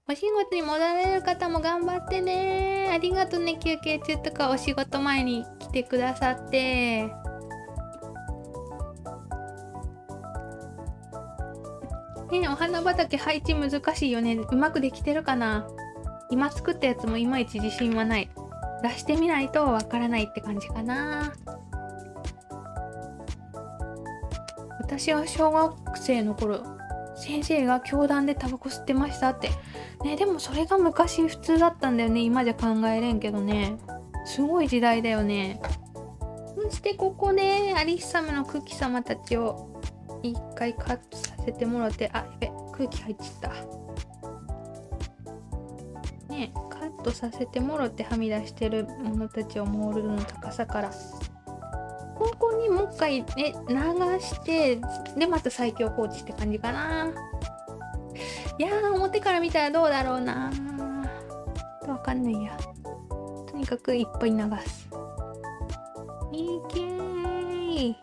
お仕事に戻られる方も頑張ってね。ありがとね、休憩中とかお仕事前に来てくださって。お花畑配置難しいよね。うまくできてるかな。今作ったやつもいまいち自信はない。出してみないとわからないって感じかな。私は小学生の頃、先生が教壇でタバコ吸ってましたってね。でもそれが昔普通だったんだよね。今じゃ考えれんけどね。すごい時代だよね。そしてここでアリッサムのクッキー様たちを一回カットさせてもらって、やべ、空気入っちゃったね。カットさせてもらって、はみ出してるものたちをモールドの高さからここにもう一回ね流して、でまた最強放置って感じかな。いやー、表から見たらどうだろうな。わかんないや。とにかくいっぱい流す。いけー。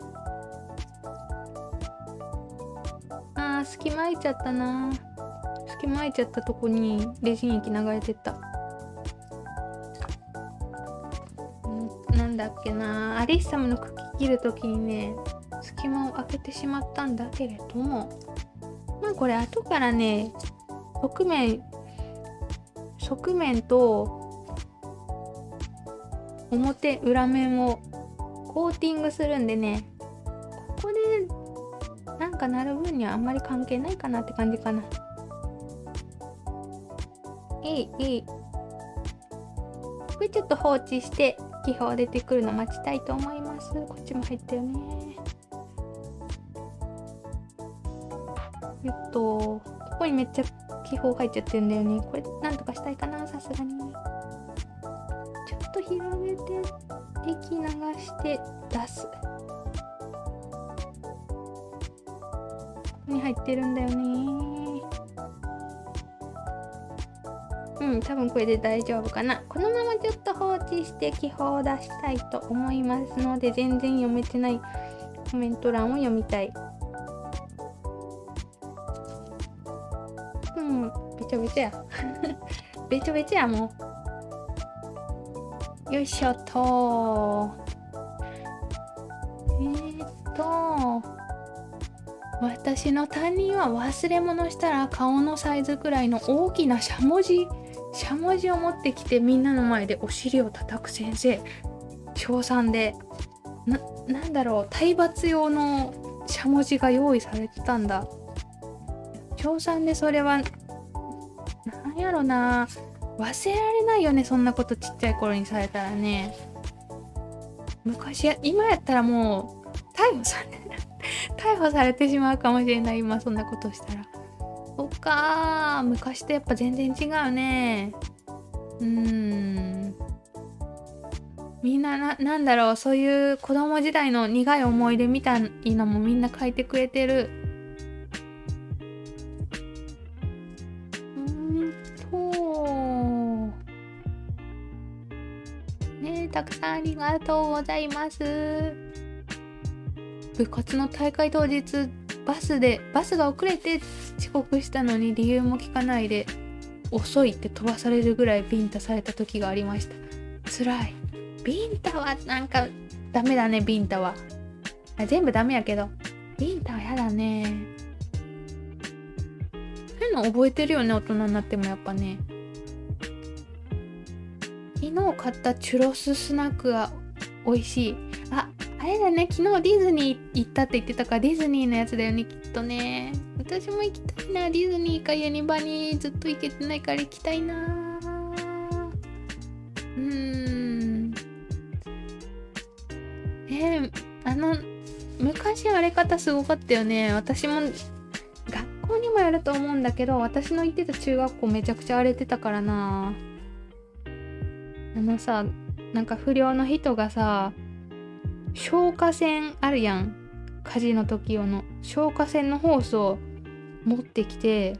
隙間空いちゃったな。隙間空いちゃったとこにレジン液流れてった。なんだっけな、アリッサムの茎切るときにね、隙間を開けてしまったんだけれども、これ後からね、側面と表裏面をコーティングするんでね、ここでなんかなる分にはあんまり関係ないかなって感じかな。いい。これちょっと放置して気泡出てくるの待ちたいと思います。こっちも入ったよね。ここにめっちゃ気泡入っちゃってるんだよね。これなんとかしたいかな、さすがに。ちょっと広げて液流して出す。に入ってるんだよね。多分これで大丈夫かな。このままちょっと放置して気泡を出したいと思いますので、全然読めてないコメント欄を読みたい。べちゃべちゃやべちゃべちゃやもう。よいしょと。私の担任は忘れ物したら顔のサイズくらいの大きなしゃもじを持ってきて、みんなの前でお尻を叩く先生。小3でなんだろう、体罰用のしゃもじが用意されてたんだ。小3でそれはなんやろな、忘れられないよね、そんなことちっちゃい頃にされたらね。今やったらもう逮捕されてしまうかもしれない、今そんなことしたら。そっかー、昔とやっぱ全然違うね。みんななんだろう、そういう子供時代の苦い思い出みたいのもみんな書いてくれてる。たくさんありがとうございます。部活の大会当日、バスが遅れて遅刻したのに理由も聞かないで遅いって飛ばされるぐらいビンタされた時がありました。辛い。ビンタはなんかダメだね。ビンタは全部ダメやけど、ビンタはやだね。そういうの覚えてるよね、大人になってもやっぱね。昨日買ったチュロススナックが美味しい。あれだね、昨日ディズニー行ったって言ってたから、ディズニーのやつだよね、きっとね。私も行きたいな。ディズニーかユニバにずっと行けてないから行きたいな。昔あれ方すごかったよね。私も学校にもやると思うんだけど、私の行ってた中学校めちゃくちゃ荒れてたからな。さ、なんか不良の人がさ、消火栓あるやん、火事の時用の消火栓のホースを持ってきて、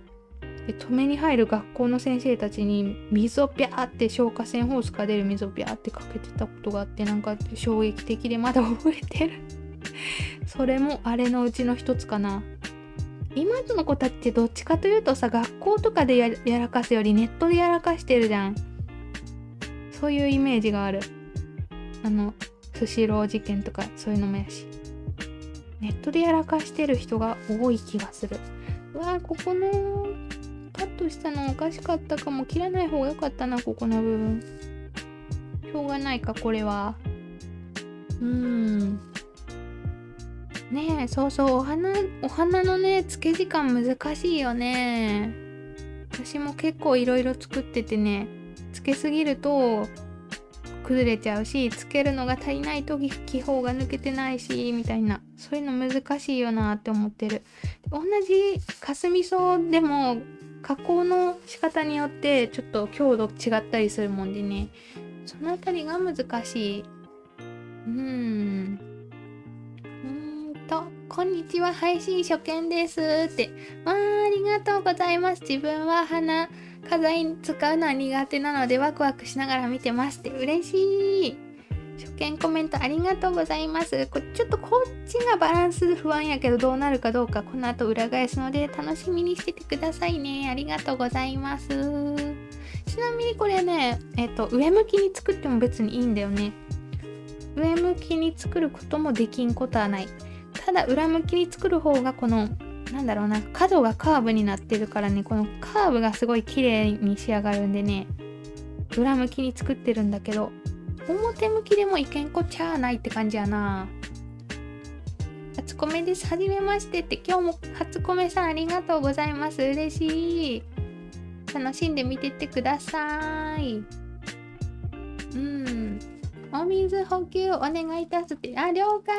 止めに入る学校の先生たちに水をビャーって、消火栓ホースから出る水をビャーってかけてたことがあって、なんか衝撃的でまだ覚えてるそれもあれのうちの一つかな。今の子たちってどっちかというとさ、学校とかでやらかすよりネットでやらかしてるじゃん。そういうイメージがある。スシロー事件とかそういうのもやし、ネットでやらかしてる人が多い気がする。うわー、ここのカットしたのおかしかったかも。切らない方が良かったな、ここの部分。しょうがないか、これは。ねえ、そうそう、お花のね、漬け時間難しいよね。私も結構いろいろ作っててね、漬けすぎると崩れちゃうし、漬けるのが足りないと気泡が抜けてないしみたいな、そういうの難しいよなって思ってる。同じかすみそでも加工の仕方によってちょっと強度違ったりするもんでね、そのあたりが難しい。こんにちは、配信初見ですって。ありがとうございます。自分は花飾りに使うのは苦手なのでワクワクしながら見てますって。嬉しい。初見コメントありがとうございます。ちょっとこっちがバランス不安やけど、どうなるかどうかこの後裏返すので楽しみにしててくださいね。ありがとうございます。ちなみにこれね、上向きに作っても別にいいんだよね。上向きに作ることもできんことはない。ただ裏向きに作る方がこの角がカーブになってるからね、このカーブがすごい綺麗に仕上がるんでね、裏向きに作ってるんだけど、表向きでもいけんこちゃーないって感じやな。初コメです。はじめましてって。今日も初コメさんありがとうございます。嬉しい。楽しんでみてってください。お水補給お願いいたすって。了解。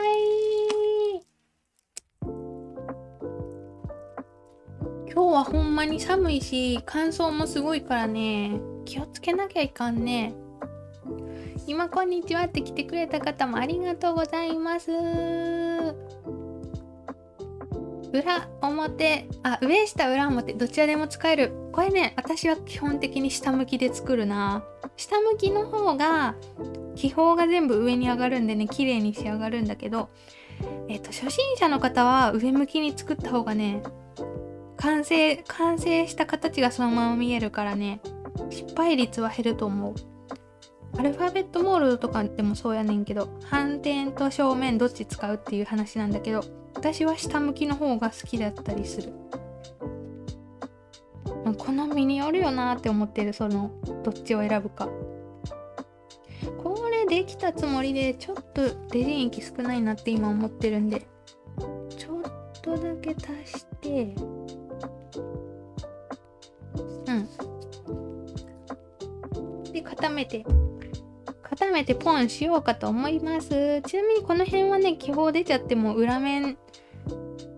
今日はほんまに寒いし、乾燥もすごいからね、気をつけなきゃいかんね。今こんにちはって来てくれた方もありがとうございます。裏表、上下裏表どちらでも使える。これね、私は基本的に下向きで作るな。下向きの方が気泡が全部上に上がるんでね、綺麗に仕上がるんだけど、初心者の方は上向きに作った方がね、完成した形がそのまま見えるからね、失敗率は減ると思う。アルファベットモールドとかでもそうやねんけど、反転と正面どっち使うっていう話なんだけど、私は下向きの方が好きだったりする。好みによるよなって思ってる。どっちを選ぶか。これできたつもりでちょっとレジン液少ないなって今思ってるんで、ちょっとだけ足してで固めてポンしようかと思います。ちなみにこの辺はね、気泡出ちゃっても裏面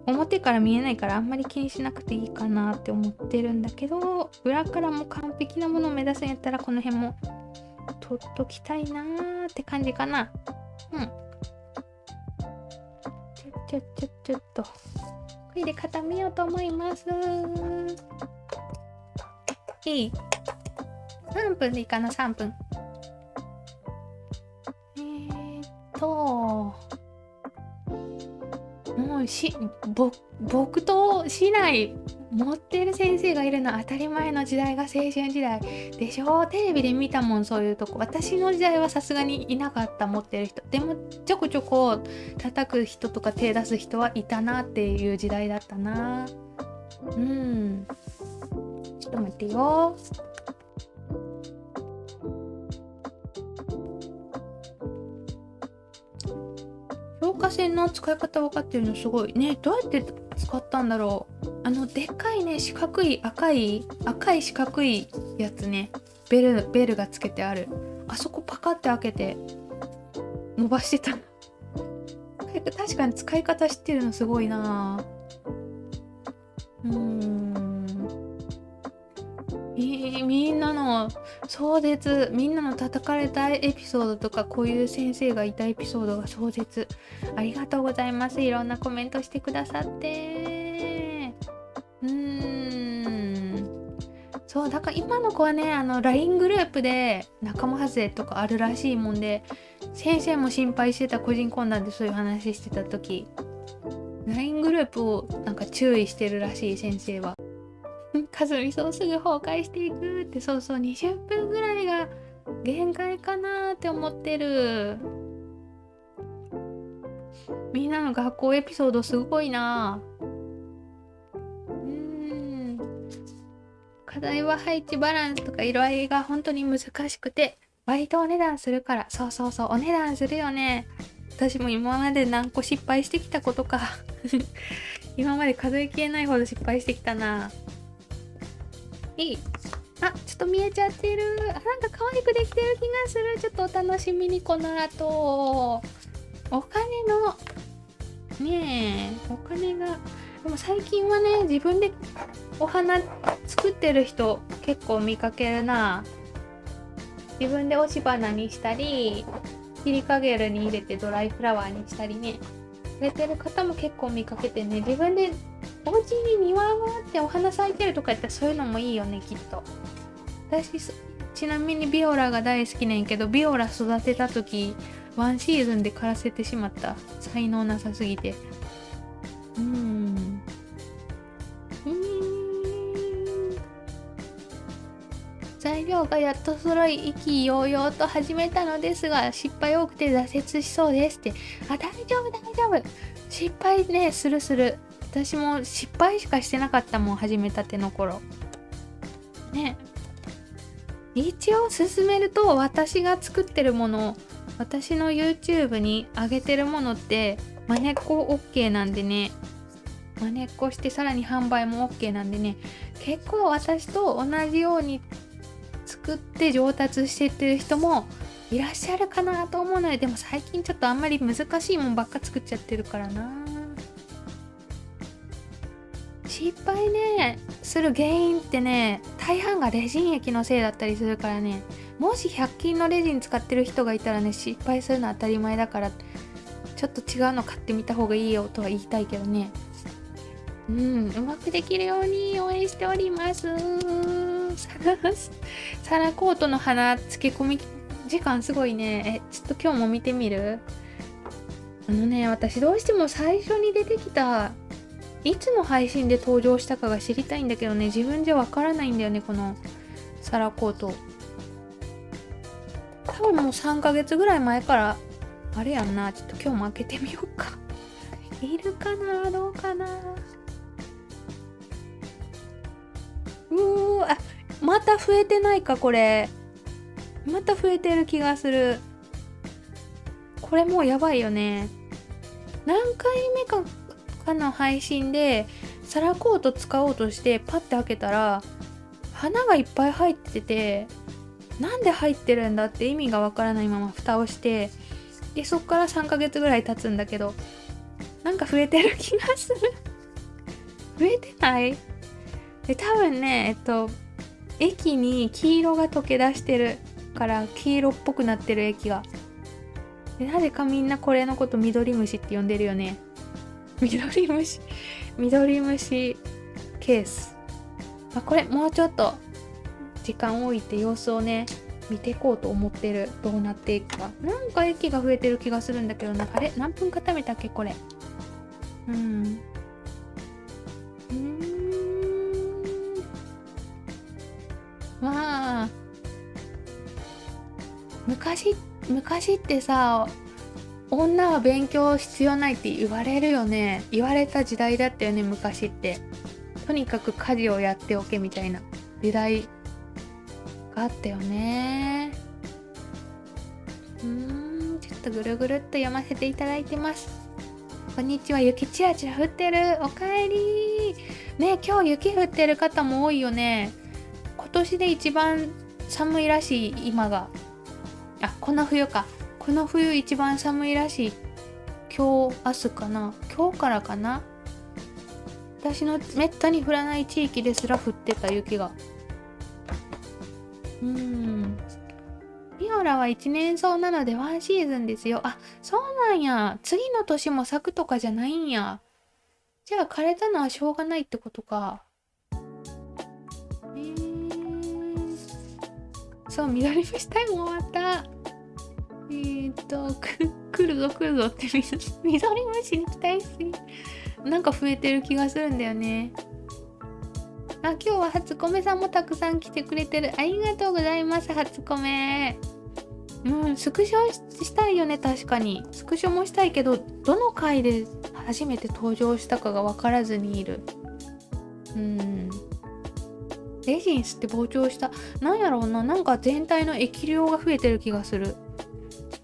表から見えないからあんまり気にしなくていいかなって思ってるんだけど、裏からも完璧なものを目指すんやったらこの辺も取っときたいなーって感じかな。ちょっとこれで固めようと思います。いい？3分でいいかな。3分。もう僕と市内持ってる先生がいるのは当たり前の時代が青春時代でしょ。テレビで見たもん、そういうとこ。私の時代はさすがにいなかった、持ってる人。でもちょこちょこ叩く人とか手出す人はいたなっていう時代だったな。っと待ってよ。消火栓の使い方分かってるのすごいね。どうやって使ったんだろう。でっかいね、四角い赤い四角いやつね、ベルがつけてある、あそこパカって開けて伸ばしてた。確かに使い方知ってるのすごいな。みんなの壮絶、みんなの叩かれたエピソードとか、こういう先生がいたエピソードが壮絶。ありがとうございます。いろんなコメントしてくださって。そうだから今の子はね、LINE グループで仲間外れとかあるらしいもんで、先生も心配してた。個人懇談でそういう話してた時、 LINE グループをなんか注意してるらしい、先生は。かずみそうすぐ崩壊していくって。そうそう、20分ぐらいが限界かなって思ってる。みんなの学校エピソードすごいな。課題は配置バランスとか色合いが本当に難しくて、割とお値段するから。そうそうそう、お値段するよね。私も今まで何個失敗してきたことか。今まで数えきれないほど失敗してきたな。ちょっと見えちゃってる。なんか可愛くできてる気がする。ちょっとお楽しみに。この後お金のねえ、お金が。でも最近はね、自分でお花作ってる人結構見かけるな。自分で押し花にしたり、切りかげるに入れてドライフラワーにしたりね、くれてる方も結構見かけてね。自分でお家に庭があってお花咲いてるとかやったらそういうのもいいよね、きっと。私ちなみにビオラが大好きねんけど、ビオラ育てた時ワンシーズンで枯らせてしまった。才能なさすぎて。材料がやっと揃い、意気揚々と始めたのですが、失敗多くて挫折しそうですって。大丈夫。失敗ね、する。私も失敗しかしてなかったもん、始めたての頃ね。一応進めると、私が作ってるもの、私の YouTube に上げてるものって真似っこ OK なんでね。真似っこしてさらに販売も OK なんでね、結構私と同じように作って上達してってる人もいらっしゃるかなと思うので、でも最近ちょっとあんまり難しいもんばっか作っちゃってるからな。失敗ねする原因ってね、大半がレジン液のせいだったりするからね。もし100均のレジン使ってる人がいたらね、失敗するのは当たり前だから、ちょっと違うの買ってみた方がいいよとは言いたいけどね。うまくできるように応援しております。サラコートの花漬け込み時間すごいね。ちょっと今日も見てみる？私どうしても最初に出てきた、いつの配信で登場したかが知りたいんだけどね、自分じゃわからないんだよね、このサラコート。多分もう3ヶ月ぐらい前からあれやんな。ちょっと今日も開けてみようか。いるかな、どうかな。また増えてないか、これ。また増えてる気がする。これもうやばいよね。何回目かの配信でサラコート使おうとしてパッて開けたら花がいっぱい入ってて、なんで入ってるんだって意味がわからないまま蓋をして、でそっから3ヶ月ぐらい経つんだけど、なんか増えてる気がする。増えてない？で多分ね、液に黄色が溶け出してるから黄色っぽくなってる液が。でなぜかみんなこれのこと緑虫って呼んでるよね。緑虫ケース。これもうちょっと時間を置いて様子をね見ていこうと思ってる。どうなっていくか。なんか液が増えてる気がするんだけどな。あれ何分固めたっけこれ。まあ昔ってさ、女は勉強必要ないって言われるよね。言われた時代だったよね、昔って。とにかく家事をやっておけみたいな。時代があったよね。ちょっとぐるぐるっと読ませていただいてます。こんにちは。雪ちらちら降ってる。おかえりね。今日雪降ってる方も多いよね。今年で一番寒いらしい。今がこの冬か。この冬一番寒いらしい。今日明日かな。今日からかな。私のめったに降らない地域ですら降ってた雪が。ビオラは一年草なのでワンシーズンですよ。そうなんや。次の年も咲くとかじゃないんや。じゃあ枯れたのはしょうがないってことか。そう、緑虫タイム終わった。来るぞって緑虫に期待しすぎ。なんか増えてる気がするんだよね。今日は初コメさんもたくさん来てくれてる。ありがとうございます、初コメ。スクショしたいよね。確かにスクショもしたいけど、どの回で初めて登場したかが分からずにいる。レジンスって膨張した。なんやろうな。なんか全体の液量が増えてる気がする。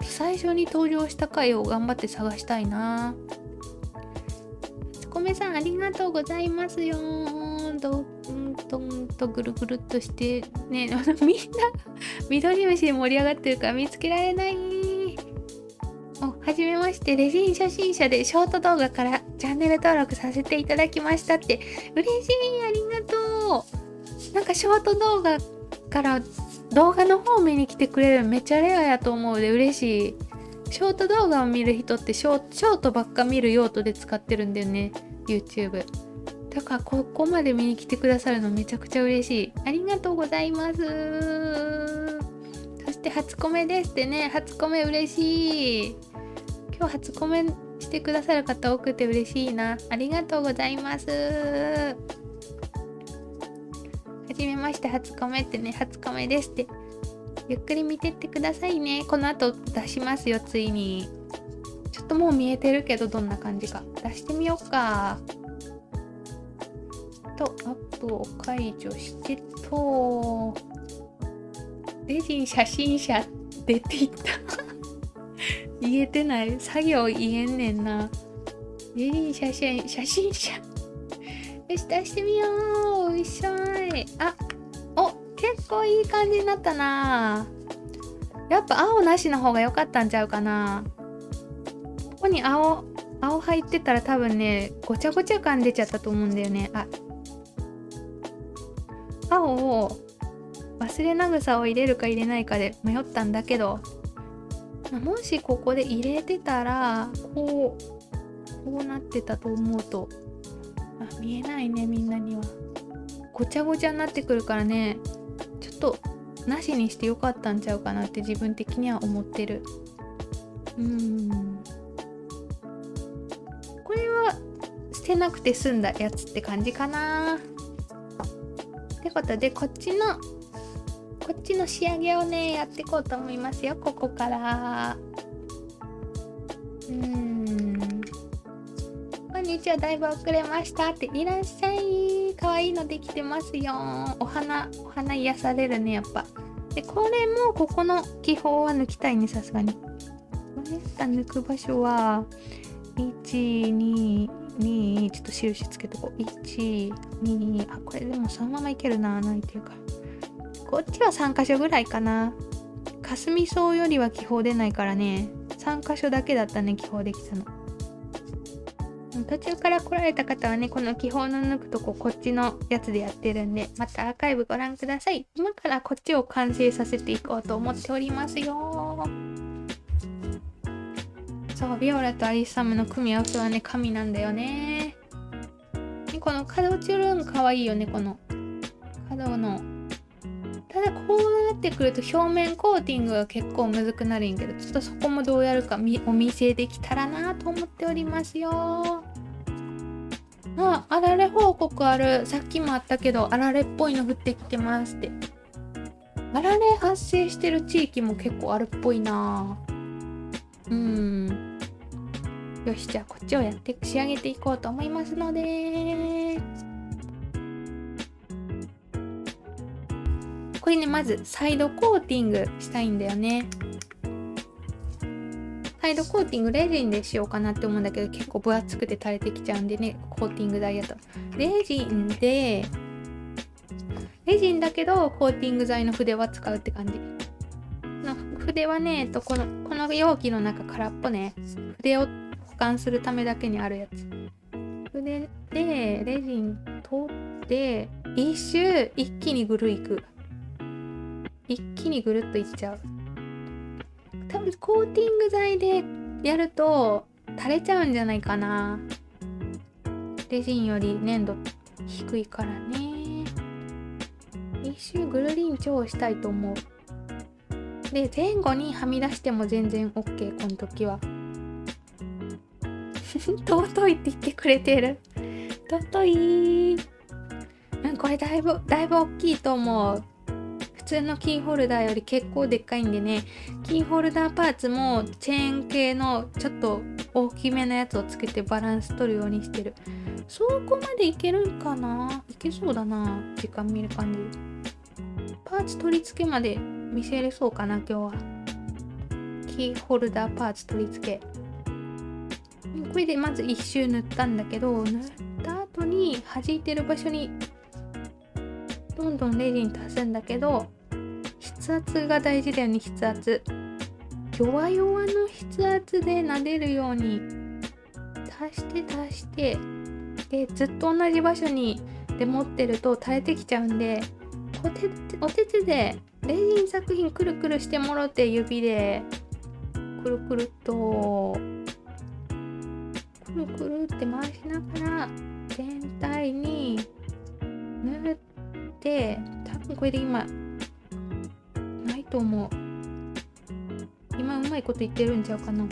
最初に登場した回を頑張って探したいな。つこめさんありがとうございますよ。どんとぐるぐるっとしてね。みんな緑虫で盛り上がってるから見つけられない。はじめまして。レジン初心者でショート動画からチャンネル登録させていただきましたって。嬉しい。ありがとう。なんかショート動画から動画の方見に来てくれるめっちゃレアやと思うで嬉しい。ショート動画を見る人ってショートばっか見る用途で使ってるんだよね、 YouTube。 だからここまで見に来てくださるのめちゃくちゃ嬉しい。ありがとうございます。そして初コメですってね。初コメ嬉しい。今日初コメしてくださる方多くて嬉しいな。ありがとうございます。はじめまして、初コメってね。初コメですって。ゆっくり見てってくださいね。この後出しますよ、ついに。ちょっともう見えてるけど、どんな感じか出してみようか。アップを解除してと、レジン初心者出ていった言えてない。作業言えんねんな。レジン初心者よし、出してみよう。うっしょい。結構いい感じになったな。やっぱ青なしの方が良かったんちゃうかな。ここに青入ってたら多分ね、ごちゃごちゃ感出ちゃったと思うんだよね。青を忘れなぐさを入れるか入れないかで迷ったんだけど、もしここで入れてたらこうなってたと思うと、見えないね、みんなには。ごちゃごちゃになってくるからね、ちょっとなしにしてよかったんちゃうかなって自分的には思ってる。これは捨てなくて済んだやつって感じかな。ってことでこっちの仕上げをねやっていこうと思いますよ。ここからこんにちは、だいぶ遅れましたって。いらっしゃい。かわいいのできてますよ。お花癒されるね、やっぱ。でこれもここの気泡は抜きたいね、さすがに。抜く場所は122、ちょっと印つけとこう。122、これでもそのままいけるな。ないっていうか、こっちは3箇所ぐらいかな。かすみ草よりは気泡出ないからね。3箇所だけだったね、気泡できたの。途中から来られた方はね、この気泡の抜くとこっちのやつでやってるんで、またアーカイブご覧ください。今からこっちを完成させていこうと思っておりますよ。そう、ビオラとアリスサムの組み合わせはね、神なんだよね。この角チュルンかわいいよね、この角の。ただこうなってくると表面コーティングが結構むずくなるんやけど、ちょっとそこもどうやるかお見せできたらなと思っておりますよ。あられ報告ある。さっきもあったけど、あられっぽいの降ってきてますって。あられ発生してる地域も結構あるっぽいな。よし、じゃあこっちをやって仕上げていこうと思いますので、これね、まずサイドコーティングしたいんだよね。サイドコーティングレジンでしようかなって思うんだけど、結構分厚くて垂れてきちゃうんでね、コーティング剤やと。レジンだけどコーティング剤の筆は使うって感じ。筆はね、この容器の中空っぽね、筆を保管するためだけにあるやつ。筆でレジン取って一周一気にぐるいく。一気にぐるっといっちゃう。多分コーティング剤でやると垂れちゃうんじゃないかな。レジンより粘度低いからね。一周ぐるりんちょをしたいと思う。で、前後にはみ出しても全然 OK、この時は。尊いって言ってくれてる。尊い。これだいぶ大きいと思う。普通のキーホルダーより結構でっかいんでね、キーホルダーパーツもチェーン系のちょっと大きめのやつをつけてバランス取るようにしてる。そこまでいけるんかな？いけそうだな。時間見る感じ。パーツ取り付けまで見せれそうかな、今日は。キーホルダーパーツ取り付け。これでまず一周塗ったんだけど、塗った後に弾いてる場所にどんどんレジン足すんだけど、筆圧が大事だよね。筆圧弱々の筆圧で撫でるように足してで、ずっと同じ場所にで持ってると垂れてきちゃうんで、お手手でレジン作品くるくるしてもろって、指でくるくるって回しながら全体に塗って、多分これで今ないと思う。今うまいこと言ってるんちゃうかな。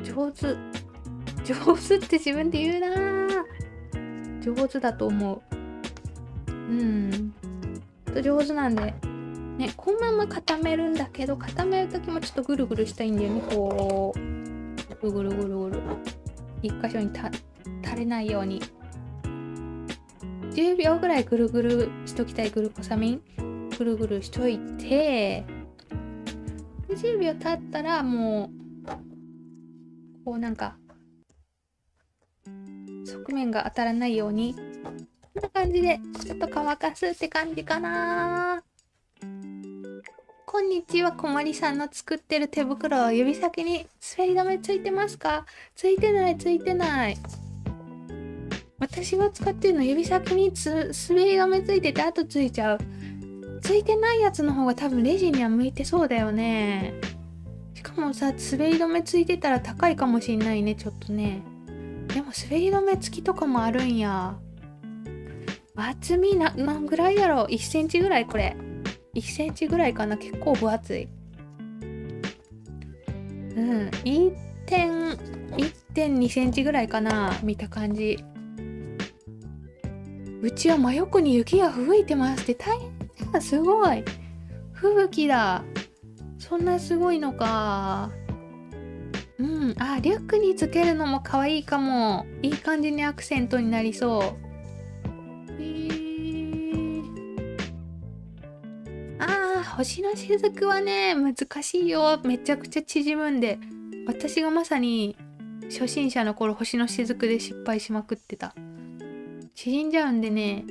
上手って自分で言うな。上手だと思う。上手なんでね、このまま固めるんだけど、固めるときもちょっとぐるぐるしたいんだよね。こうぐる一箇所に垂れないように10秒ぐらいぐるぐるしときたい。グルコサミンぐるぐるしといて、10秒経ったらもうこうなんか側面が当たらないように、こんな感じでちょっと乾かすって感じかな。こんにちは、こまりさんの作ってる手袋、指先に滑り止めついてますか？ついてない。私が使ってるの指先に滑り止めついてて、あとついちゃう。ついてないやつの方が多分レジンには向いてそうだよね。しかもさ、滑り止めついてたら高いかもしんないね、ちょっとね。でも滑り止め付きとかもあるんや。厚み何ぐらいやろう。1センチぐらい。これ1センチぐらいかな。結構分厚い。1.2 センチぐらいかな、見た感じ。うちは真横に雪が吹いてますって。大変だ。すごい。吹雪だ。そんなすごいのか。リュックにつけるのも可愛いかも。いい感じにアクセントになりそう。星の雫はね、難しいよ。めちゃくちゃ縮むんで。私がまさに初心者の頃、星の雫で失敗しまくってた。縮んじゃうんでね、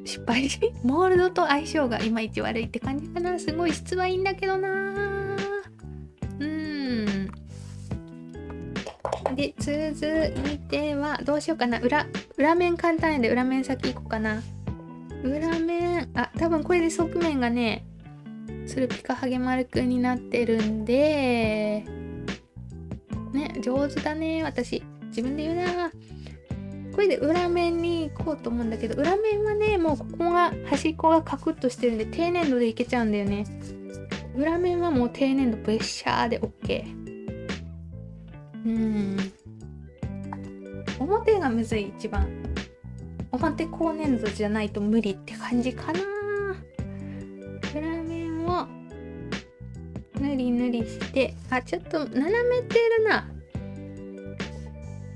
失敗しモールドと相性がいまいち悪いって感じかな。すごい質はいいんだけどな。で、続いてはどうしようかな。裏面簡単やで。裏面先行こうかな。裏面、多分これで側面がね、つるピカハゲ丸くんになってるんでね、上手だね。私自分で言うな。これで裏面に行こうと思うんだけど、裏面はね、もうここが端っこがカクッとしてるんで低粘土でいけちゃうんだよね。裏面はもう低粘土ベッシャーで OK。表がむずい。一番表高粘土じゃないと無理って感じかな。裏面を塗り塗りして、ちょっと斜めてるな。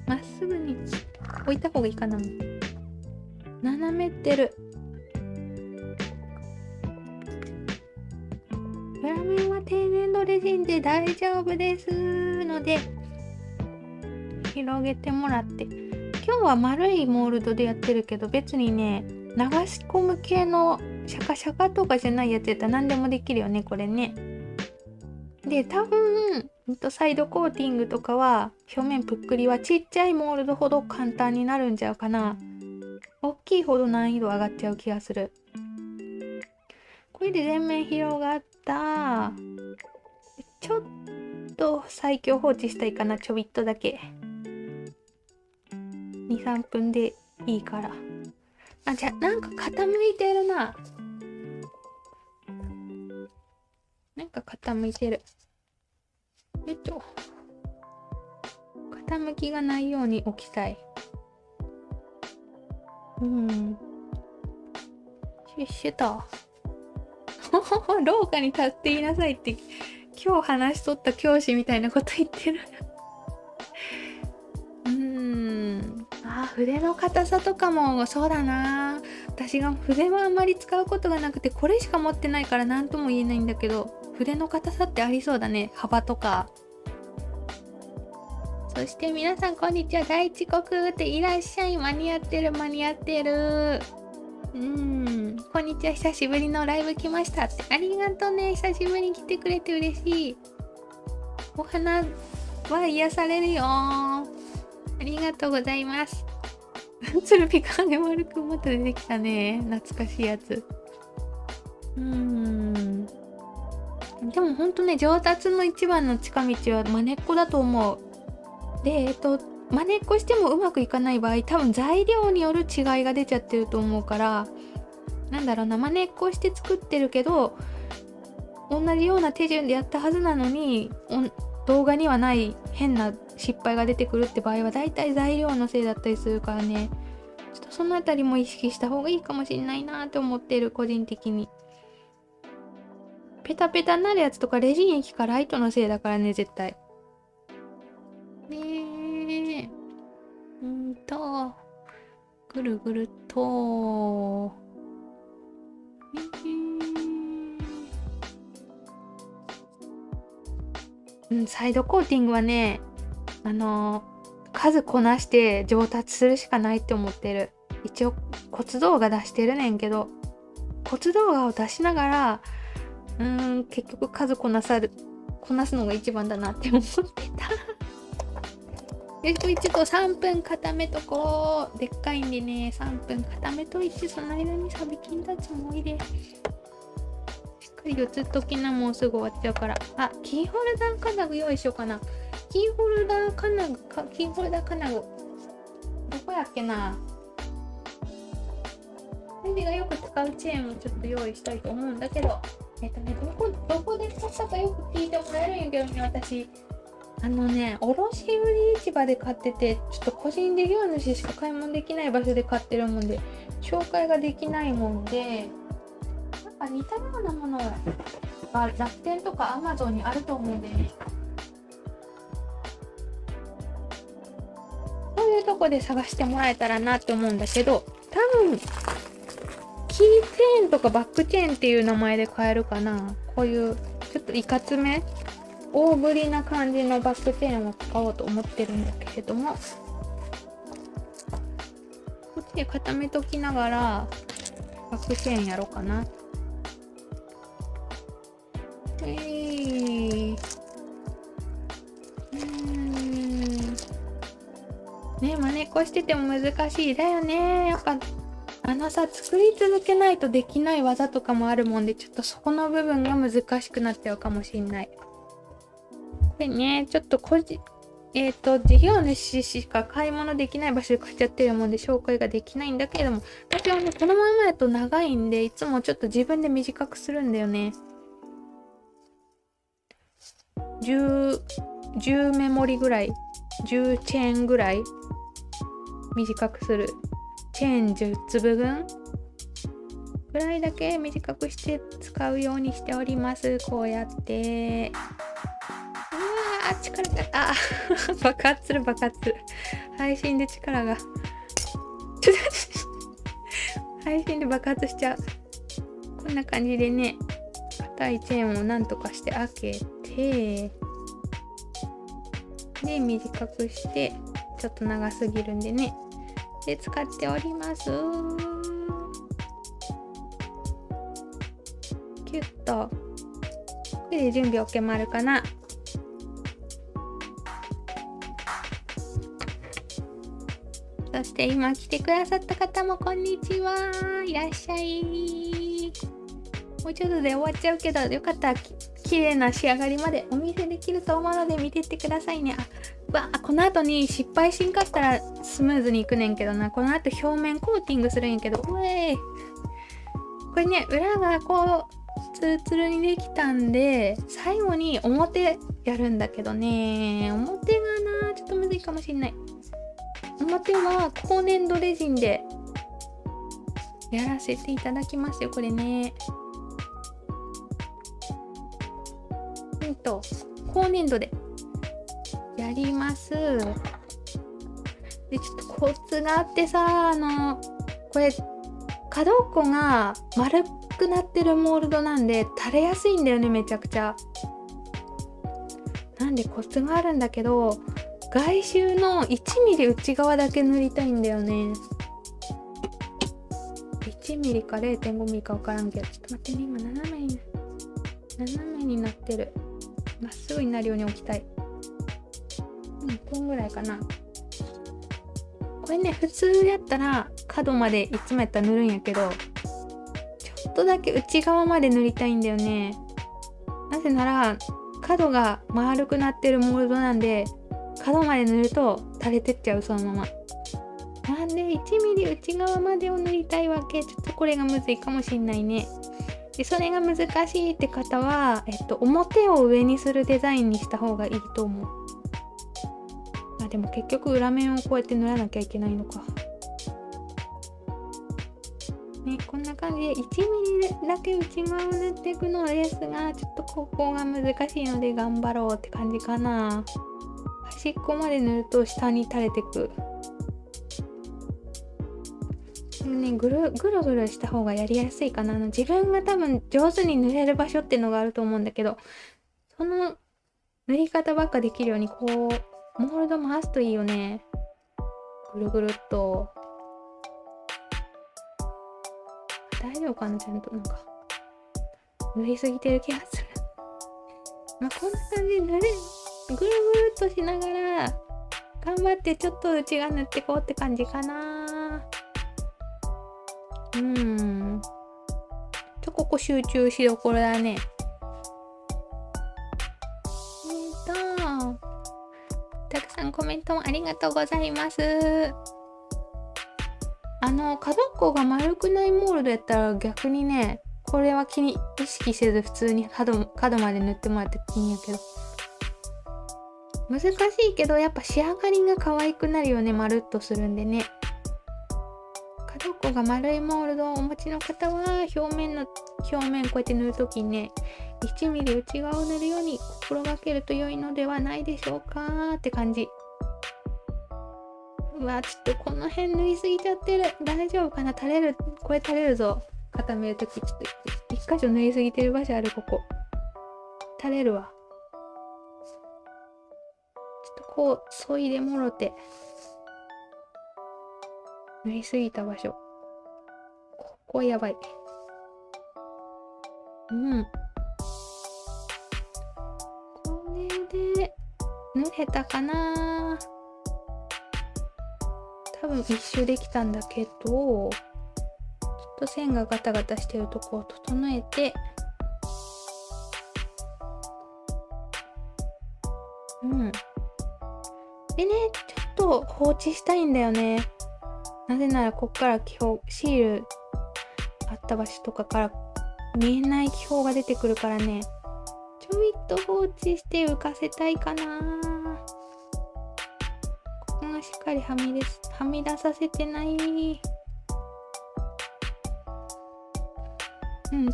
まっすぐに置いた方がいいかな。斜めてる。裏面は天然のレジンで大丈夫ですので、広げてもらって。今日は丸いモールドでやってるけど、別にね、流し込む系のシャカシャカとかじゃないやつやったら何でもできるよね、これね。で、多分サイドコーティングとかは表面ぷっくりはちっちゃいモールドほど簡単になるんちゃうかな。大きいほど難易度上がっちゃう気がする。これで全面広がった。ちょっと最強放置したいかな、ちょびっとだけ。2、3分でいいから。じゃあなんか傾いてるな。なんか傾いてる。傾きがないように置きたい。シュッシュと。廊下に立っていなさいって今日話しとった教師みたいなこと言ってる。筆の硬さとかもそうだな。私が筆はあんまり使うことがなくて、これしか持ってないから何とも言えないんだけど、筆の硬さってありそうだね。幅とか。そして皆さんこんにちは。大遅刻っていらっしゃい。間に合ってる。こんにちは。久しぶりのライブ来ましたって。ありがとうね。久しぶりに来てくれて嬉しい。お花は癒されるよ。ありがとうございます。つるぴかげ丸くんまた出てきたね。懐かしいやつ。でもほんとね、上達の一番の近道はまねっこだと思う。で、まねっこしてもうまくいかない場合、多分材料による違いが出ちゃってると思うから、なんだろうな、まねっこして作ってるけど、同じような手順でやったはずなのに、動画にはない変な失敗が出てくるって場合はだいたい材料のせいだったりするからね、ちょっとそのあたりも意識した方がいいかもしれないなと思ってる。個人的にペタペタになるやつとかレジン液かライトのせいだからね、絶対ね。ぐるぐるとサイドコーティングはね、数こなして上達するしかないって思ってる。一応骨動画出してるねんけど、骨動画を出しながら結局数こなすのが一番だなって思ってた。で、これちょっと3分固めとこう。でっかいんでね、3分固めといて、その間にサビキンたちも入れ。しっかり写っときな、もうすぐ終わっちゃうから。キーホルダー金具用意しようかな。キーホルダー金具。どこやっけな。私がよく使うチェーンをちょっと用意したいと思うんだけど、どこで買ったかよく聞いてもらえるんやけどね、私。卸売市場で買ってて、ちょっと個人事業主しか買い物できない場所で買ってるもんで、紹介ができないもんで、なんか似たようなものが楽天とかアマゾンにあると思うんでね。そういうとこで探してもらえたらなって思うんだけど、多分、キーチェーンとかバックチェーンっていう名前で買えるかな。こういうちょっといかつめ大ぶりな感じのバックチェーンを使おうと思ってるんだけれども、こっちで固めときながらバックチェーンやろうかな。ね、まねっこしてても難しいだよね。やっぱ作り続けないとできない技とかもあるもんで、ちょっとそこの部分が難しくなっちゃうかもしんない。これね、ちょっと事業主しか買い物できない場所で買っちゃってるもんで紹介ができないんだけれども、私はね、このままやと長いんで、いつもちょっと自分で短くするんだよね。10メモリぐらい、10チェーンぐらい短くする。チェーン10粒分ぐらいだけ短くして使うようにしております。こうやって。うわー、力が、あ爆発する。配信で力が。配信で爆発しちゃう。こんな感じでね、硬いチェーンをなんとかして開けて、で、短くして、ちょっと長すぎるんでね。で、使っております。キュッと。これで準備 OK もあるかな。そして今来てくださった方もこんにちは。いらっしゃい。もうちょっとで終わっちゃうけど、よかったら綺麗な仕上がりまでお見せできると思うので見てってくださいね。この後に失敗進化したらスムーズにいくねんけどな。この後表面コーティングするんやけど、これね、裏がこうツルツルにできたんで、最後に表やるんだけどね、表がなちょっとむずいかもしんない。表は高粘土レジンでやらせていただきますよ。これね、高粘土でやります。でちょっとコツがあってさ、これ角っこが丸くなってるモールドなんで垂れやすいんだよね、めちゃくちゃ。なんでコツがあるんだけど、外周の1ミリ内側だけ塗りたいんだよね。1ミリか 0.5 ミリか分からんけど、ちょっと待ってね、今斜めになってる。まっすぐになるように置きたい。こんぐらいかな。これね、普通やったら角までいつもやったら塗るんやけど、ちょっとだけ内側まで塗りたいんだよね。なぜなら角が丸くなってるモールドなんで、角まで塗ると垂れてっちゃう、そのまま。なんで1ミリ内側までを塗りたいわけ。ちょっとこれがむずいかもしんないね。でそれが難しいって方は、表を上にするデザインにした方がいいと思う。でも結局裏面をこうやって塗らなきゃいけないのか。ね、こんな感じで1ミリだけ内側を塗っていくのですが、ちょっとここが難しいので頑張ろうって感じかな。端っこまで塗ると下に垂れてく。ね、ぐるぐるした方がやりやすいかな。自分が多分上手に塗れる場所っていうのがあると思うんだけど、その塗り方ばっかできるようにこうモールド回すといいよね。ぐるぐるっと。大丈夫かな、ちゃんとなんか塗りすぎてる気がする。こんな感じでぐるぐるっとしながら頑張ってちょっと内側塗ってこうって感じかな。ここ集中しどころだね。たくさんコメントもありがとうございます。角っこが丸くないモールドやったら逆にね、これは意識せず普通に角まで塗ってもらっていいんやけど、難しいけどやっぱ仕上がりが可愛くなるよね、まるっとするんでね。角っこが丸いモールドをお持ちの方は表面こうやって塗るときにね、1ミリ内側を塗るように心がけると良いのではないでしょうかって感じ。うわ、ちょっとこの辺塗りすぎちゃってる。大丈夫かな、これ垂れるぞ。固めるときちょっと一箇所塗りすぎてる場所ある。ここ垂れるわ。ちょっとこうそいでもろて、塗りすぎた場所、ここやばい。これで塗れたかな。多分一周できたんだけど、ちょっと線がガタガタしてるとこを整えて、でね、ちょっと放置したいんだよね。なぜならこっからシールあった場所とかから見えない気泡が出てくるからね、ちょいっと放置して浮かせたいかな。ここがしっかりはみ出させてない。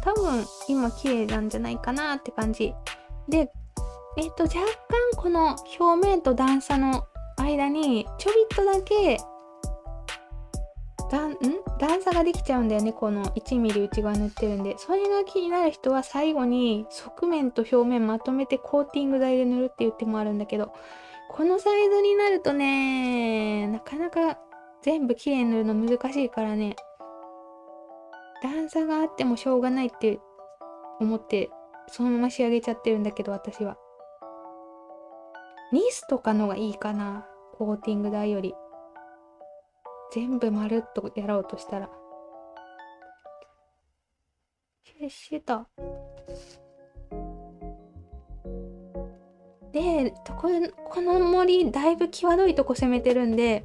多分今綺麗なんじゃないかなって感じで、若干この表面と段差の間にちょびっとだけ段差ができちゃうんだよね。この1ミリ内側塗ってるんで、それが気になる人は最後に側面と表面まとめてコーティング剤で塗るっていう手もあるんだけど、このサイズになるとね、なかなか全部綺麗に塗るの難しいからね、段差があってもしょうがないって思ってそのまま仕上げちゃってるんだけど、私はニスとかのがいいかな、コーティング剤より。全部まるっとやろうとしたら。シュッシュと。で、この森だいぶ際どいとこ攻めてるんで、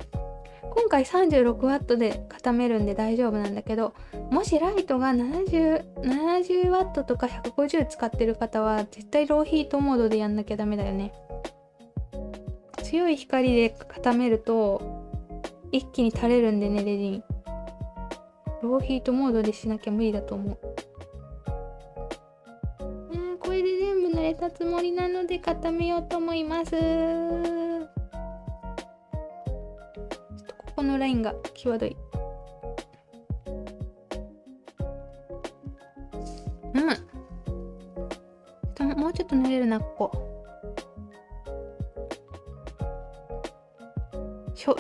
今回 36W で固めるんで大丈夫なんだけど、もしライトが 70W とか150使ってる方は絶対ローヒートモードでやんなきゃダメだよね。強い光で固めると一気に垂れるんでね、レジン。ローヒートモードでしなきゃ無理だと思う。これで全部塗れたつもりなので固めようと思います。ちょっとここのラインが際どい。もうちょっと塗れるな、ここ。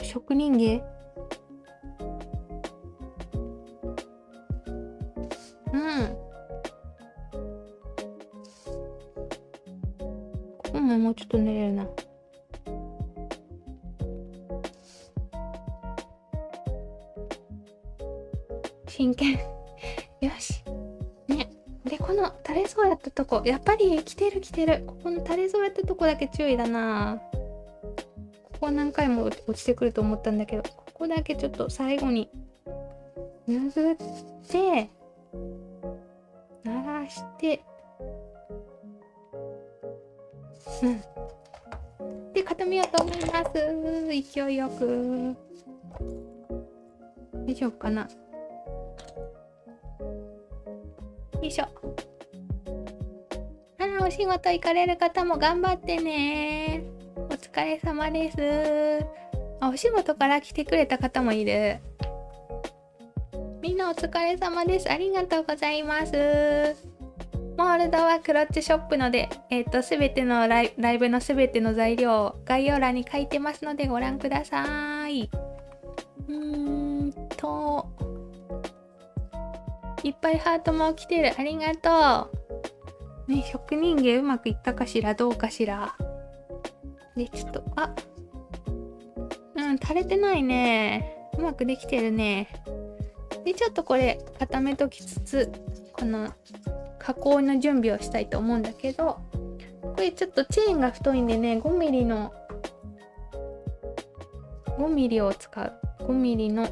職人芸。ここももうちょっと塗れるな。真剣。よし。ね。で、この垂れそうやったとこ、やっぱり来てる。ここの垂れそうやったとこだけ注意だな。ここ何回も落ちてくると思ったんだけど、ここだけちょっと最後に拭って鳴らして、で固めようと思います。勢いよく。大丈夫かな。よいしょ。お仕事行かれる方も頑張ってね。お疲れ様です。お仕事から来てくれた方もいる。みんなお疲れ様です。ありがとうございます。モールドはクロッチショップので、すべてのライブのすべての材料、概要欄に書いてますのでご覧ください。いっぱいハートも来てる。ありがとう。ね、職人芸うまくいったかしら、どうかしら。で、ちょっと、垂れてないね。うまくできてるね。で、ちょっとこれ固めときつつ、この加工の準備をしたいと思うんだけど、これちょっとチェーンが太いんでね、5ミリを使う。5ミリの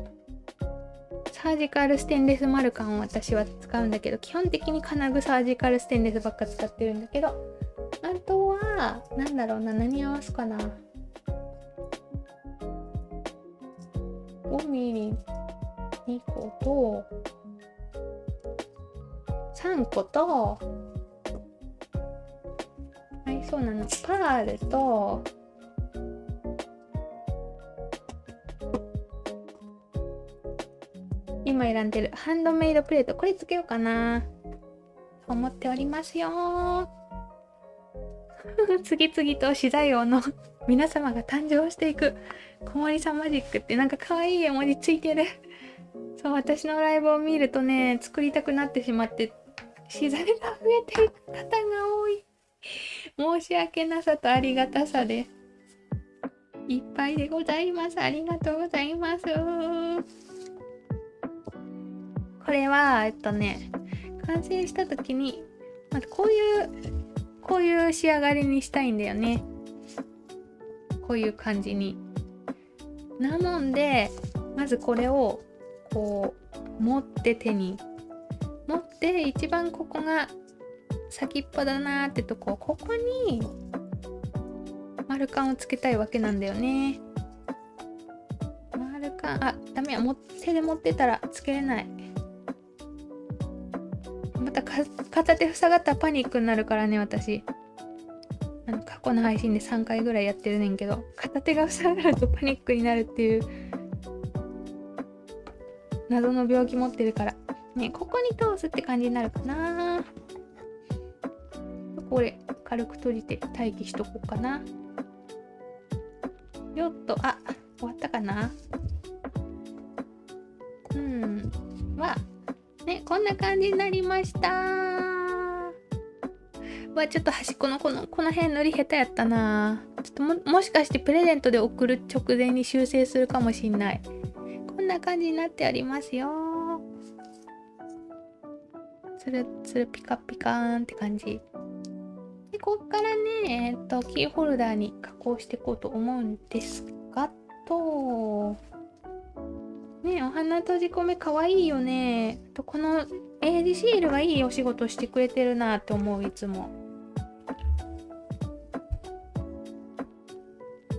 サージカルステンレスマルカンを私は使うんだけど、基本的に金具サージカルステンレスばっか使ってるんだけど、あとはなんだろうな、何合わすかな。5ミリ2個と3個と、はい、そうなの、パールと今選んでるハンドメイドプレート、これつけようかなと思っておりますよ。次々と資材王の皆様が誕生していく小森さんマジックって、なんか可愛い絵文字ついてる。そう、私のライブを見るとね、作りたくなってしまって、資材が増えていく方が多い。申し訳なさとありがたさでいっぱいでございます。ありがとうございます。これは完成した時にまずこういう仕上がりにしたいんだよね。こういう感じに。なのでまずこれをこう持って手に持って、一番ここが先っぽだなーってとこ、ここに丸カンをつけたいわけなんだよね。丸カン、ダメや、手で持ってたらつけれない。また片手塞がったらパニックになるからね、私。過去の配信で3回ぐらいやってるねんけど、片手が塞がるとパニックになるっていう謎の病気持ってるからね。ここに通すって感じになるかな。これ軽く閉じて待機しとこうかな。よっと、あ、終わったかな。まあね、こんな感じになりました。ちょっと端っこのこの辺塗り下手やったな。ちょっともしかしてプレゼントで送る直前に修正するかもしんない。こんな感じになっておりますよ。つるつるピカピカーンって感じで、こっからねキーホルダーに加工していこうと思うんですがね、お花閉じ込めかわいいよね。この英字シールがいいお仕事してくれてるなって思う、いつも。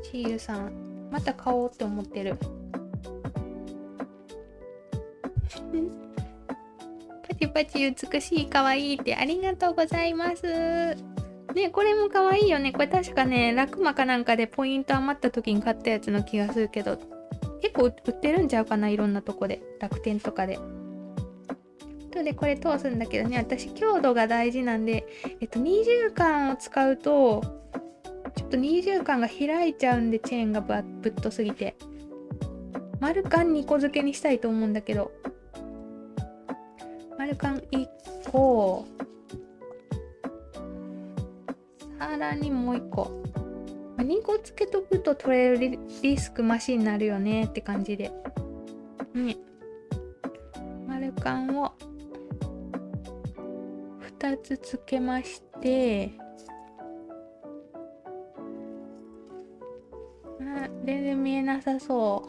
シールさんまた買おうって思ってる。パチパチ美しいかわいいってありがとうございますね。これもかわいいよね。これ確かねラクマかなんかでポイント余った時に買ったやつの気がするけど、結構売ってるんちゃうかな、いろんなとこで、楽天とかで。でこれ通すんだけどね、私強度が大事なんで、二重間を使うとちょっと二重間が開いちゃうんで、チェーンがぶっとすぎて丸缶2個付けにしたいと思うんだけど、丸缶1個、さらにもう1個、2個つけとくと取れるリスクマシになるよねって感じでね。丸缶を2つつけまして、全然見えなさそう。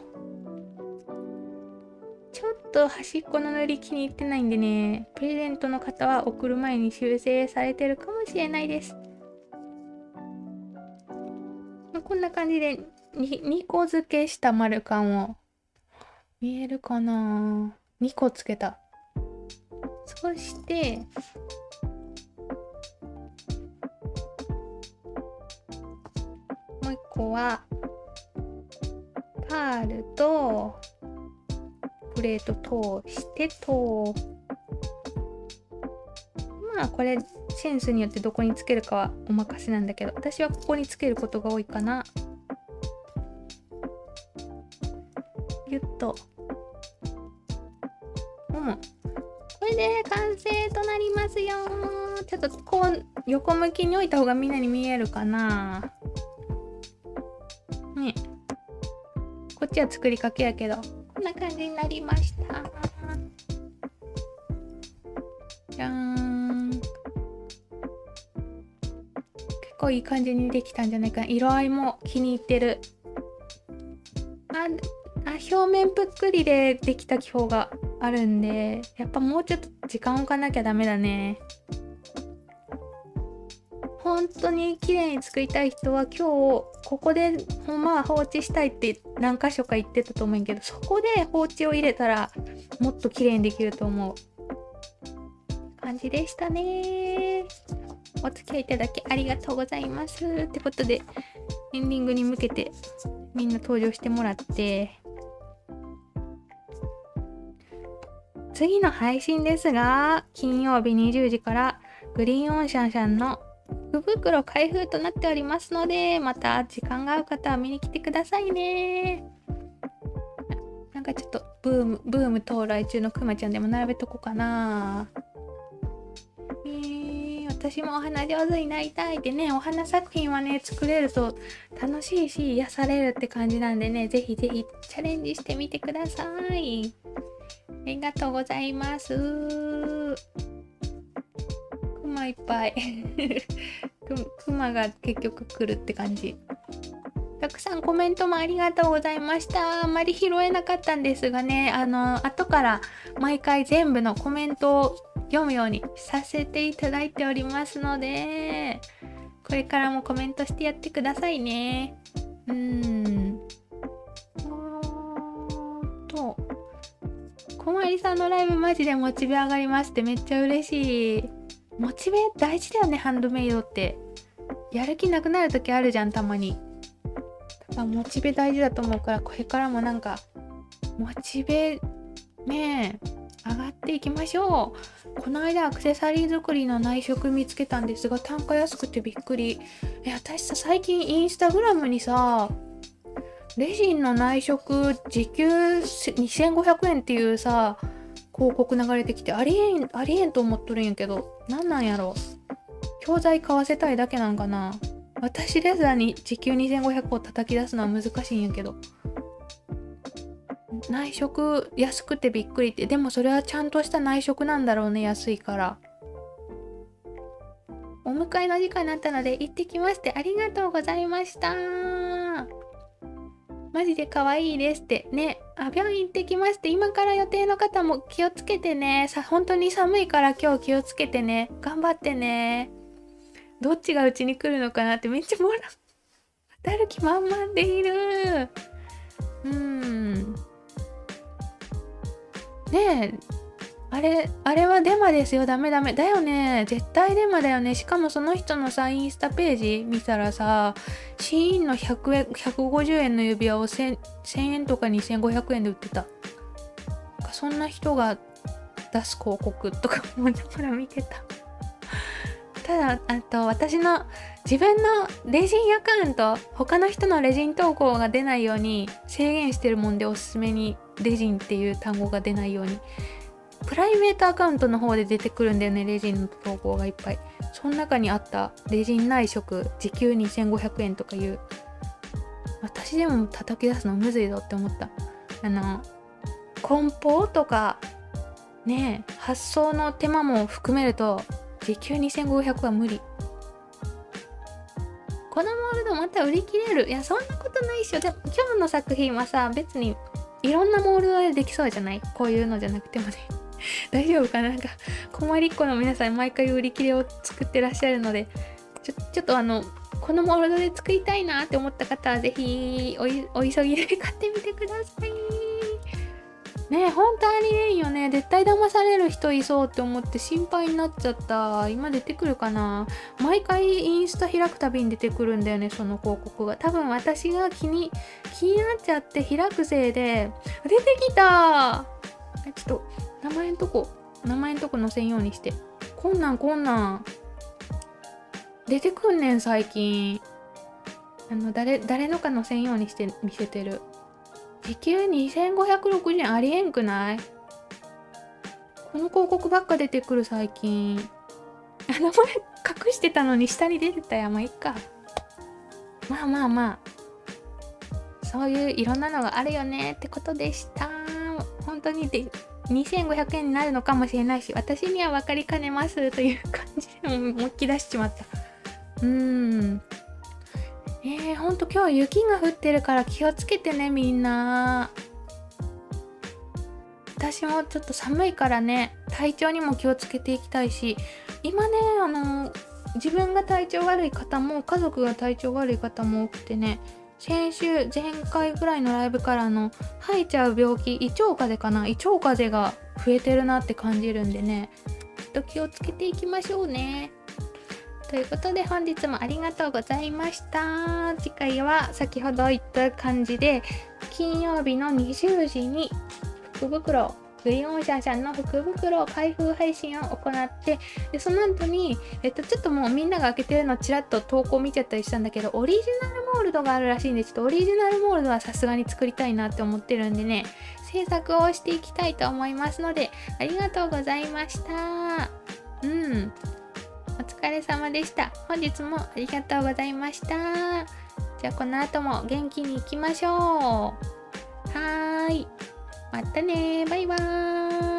ちょっと端っこの塗り気に入ってないんでね、プレゼントの方は送る前に修正されてるかもしれないです。こんな感じで 2個付けした丸缶を、見えるかな、2個つけた。そしてもう1個はパールとプレート通してと、まあこれセンスによってどこにつけるかはお任せなんだけど、私はここにつけることが多いかな。ギュッと、これで完成となりますよ。ちょっとこう横向きに置いた方がみんなに見えるかなね。こっちは作りかけやけど、こんな感じになりました。じゃーん。結構いい感じにできたんじゃないかな。色合いも気に入ってる。表面ぷっくりでできた気泡があるんで、やっぱもうちょっと時間置かなきゃダメだね。本当に綺麗に作りたい人は今日ここでほんまは放置したいって何箇所か言ってたと思うけど、そこで放置を入れたらもっと綺麗にできると思う感じでしたね。お付き合いいただきありがとうございますってことで、エンディングに向けてみんな登場してもらって、次の配信ですが金曜日20時からグリーンオンシャンさんの福袋開封となっておりますので、また時間が合う方は見に来てくださいね。なんかちょっとブーム到来中のくまちゃんでも並べとこうかな。私もお花上手になりたいってね、お花作品はね作れると楽しいし癒されるって感じなんでね、ぜひぜひチャレンジしてみてください。ありがとうございます。クマいっぱいクマが結局来るって感じ。たくさんコメントもありがとうございました。あまり拾えなかったんですがね、後から毎回全部のコメントを読むようにさせていただいておりますので、これからもコメントしてやってくださいね。こまりさんのライブマジでモチベ上がりますってめっちゃ嬉しい。モチベ大事だよね、ハンドメイドって。やる気なくなる時あるじゃん、たまに。だからモチベ大事だと思うから、これからもなんかモチベね上がっていきましょう。この間アクセサリー作りの内職見つけたんですが、単価安くてびっくり。私さ、最近インスタグラムにさ、レジンの内職時給2500円っていうさ広告流れてきて、ありえんと思っとるんやけど、なんなんやろ。教材買わせたいだけなんかな。私レザーに時給2500を叩き出すのは難しいんやけど、内職安くてびっくりって。でもそれはちゃんとした内職なんだろうね、安いから。お迎えの時間になったので行ってきますって。ありがとうございました。マジで可愛いですってね。病院行ってきますって。今から予定の方も気をつけてね。本当に寒いから今日気をつけてね。頑張ってね。どっちがうちに来るのかなってめっちゃ当たる気満々でいる。ねえ、あれはデマですよ。ダメだよね。絶対デマだよね。しかもその人のさ、インスタページ見たらさ、シーインの100円、150円の指輪を1000円とか2500円で売ってた。そんな人が出す広告とかもだから見てた。ただ、私の自分のレジンアカウント、他の人のレジン投稿が出ないように制限してるもんで、おすすめにレジンっていう単語が出ないように。プライベートアカウントの方で出てくるんだよね、レジンの投稿がいっぱい。その中にあったレジン内職時給2500円とかいう、私でも叩き出すのむずいぞって思った。梱包とかね、発送の手間も含めると時給2500は無理。このモールドまた売り切れる。いや、そんなことないっしょ。でも今日の作品はさ、別にいろんなモールドでできそうじゃない？こういうのじゃなくてもね。大丈夫かな。なんか困りっ子の皆さん毎回売り切れを作ってらっしゃるので、ちょっとこのモールドで作りたいなって思った方はぜひお急ぎで買ってみてくださいね。本当ありえんよね。絶対騙される人いそうって思って心配になっちゃった。今出てくるかな。毎回インスタ開くたびに出てくるんだよね、その広告が。多分私が気になっちゃって開くせいで出てきた。ちょっと名前んとこ載せんようにして。こんなん出てくんねん最近。誰のか載せんようにして見せてる。時給2560円ありえんくない？この広告ばっか出てくる最近。名前隠してたのに下に出てたや。まあいっか。まあそういういろんなのがあるよねってことでした。本当に2500円になるのかもしれないし、私には分かりかねますという感じでも思いっきり出しちまった。ほんと今日雪が降ってるから気をつけてね、みんな。私もちょっと寒いからね、体調にも気をつけていきたいし、今ね、自分が体調悪い方も家族が体調悪い方も多くてね、前回ぐらいのライブから吐いちゃう病気、胃腸風が増えてるなって感じるんでね、ちょっと気をつけていきましょうね。ということで本日もありがとうございました。次回は先ほど言った感じで金曜日の20時にグリーンオーシャンさんの福袋開封配信を行って、でその後に、ちょっともうみんなが開けてるのちらっと投稿見ちゃったりしたんだけど、オリジナルモールドがあるらしいんで、ちょっとオリジナルモールドはさすがに作りたいなって思ってるんでね、制作をしていきたいと思いますので、ありがとうございました。お疲れ様でした。本日もありがとうございました。じゃあこの後も元気にいきましょう。はーい。またね。バイバーイ。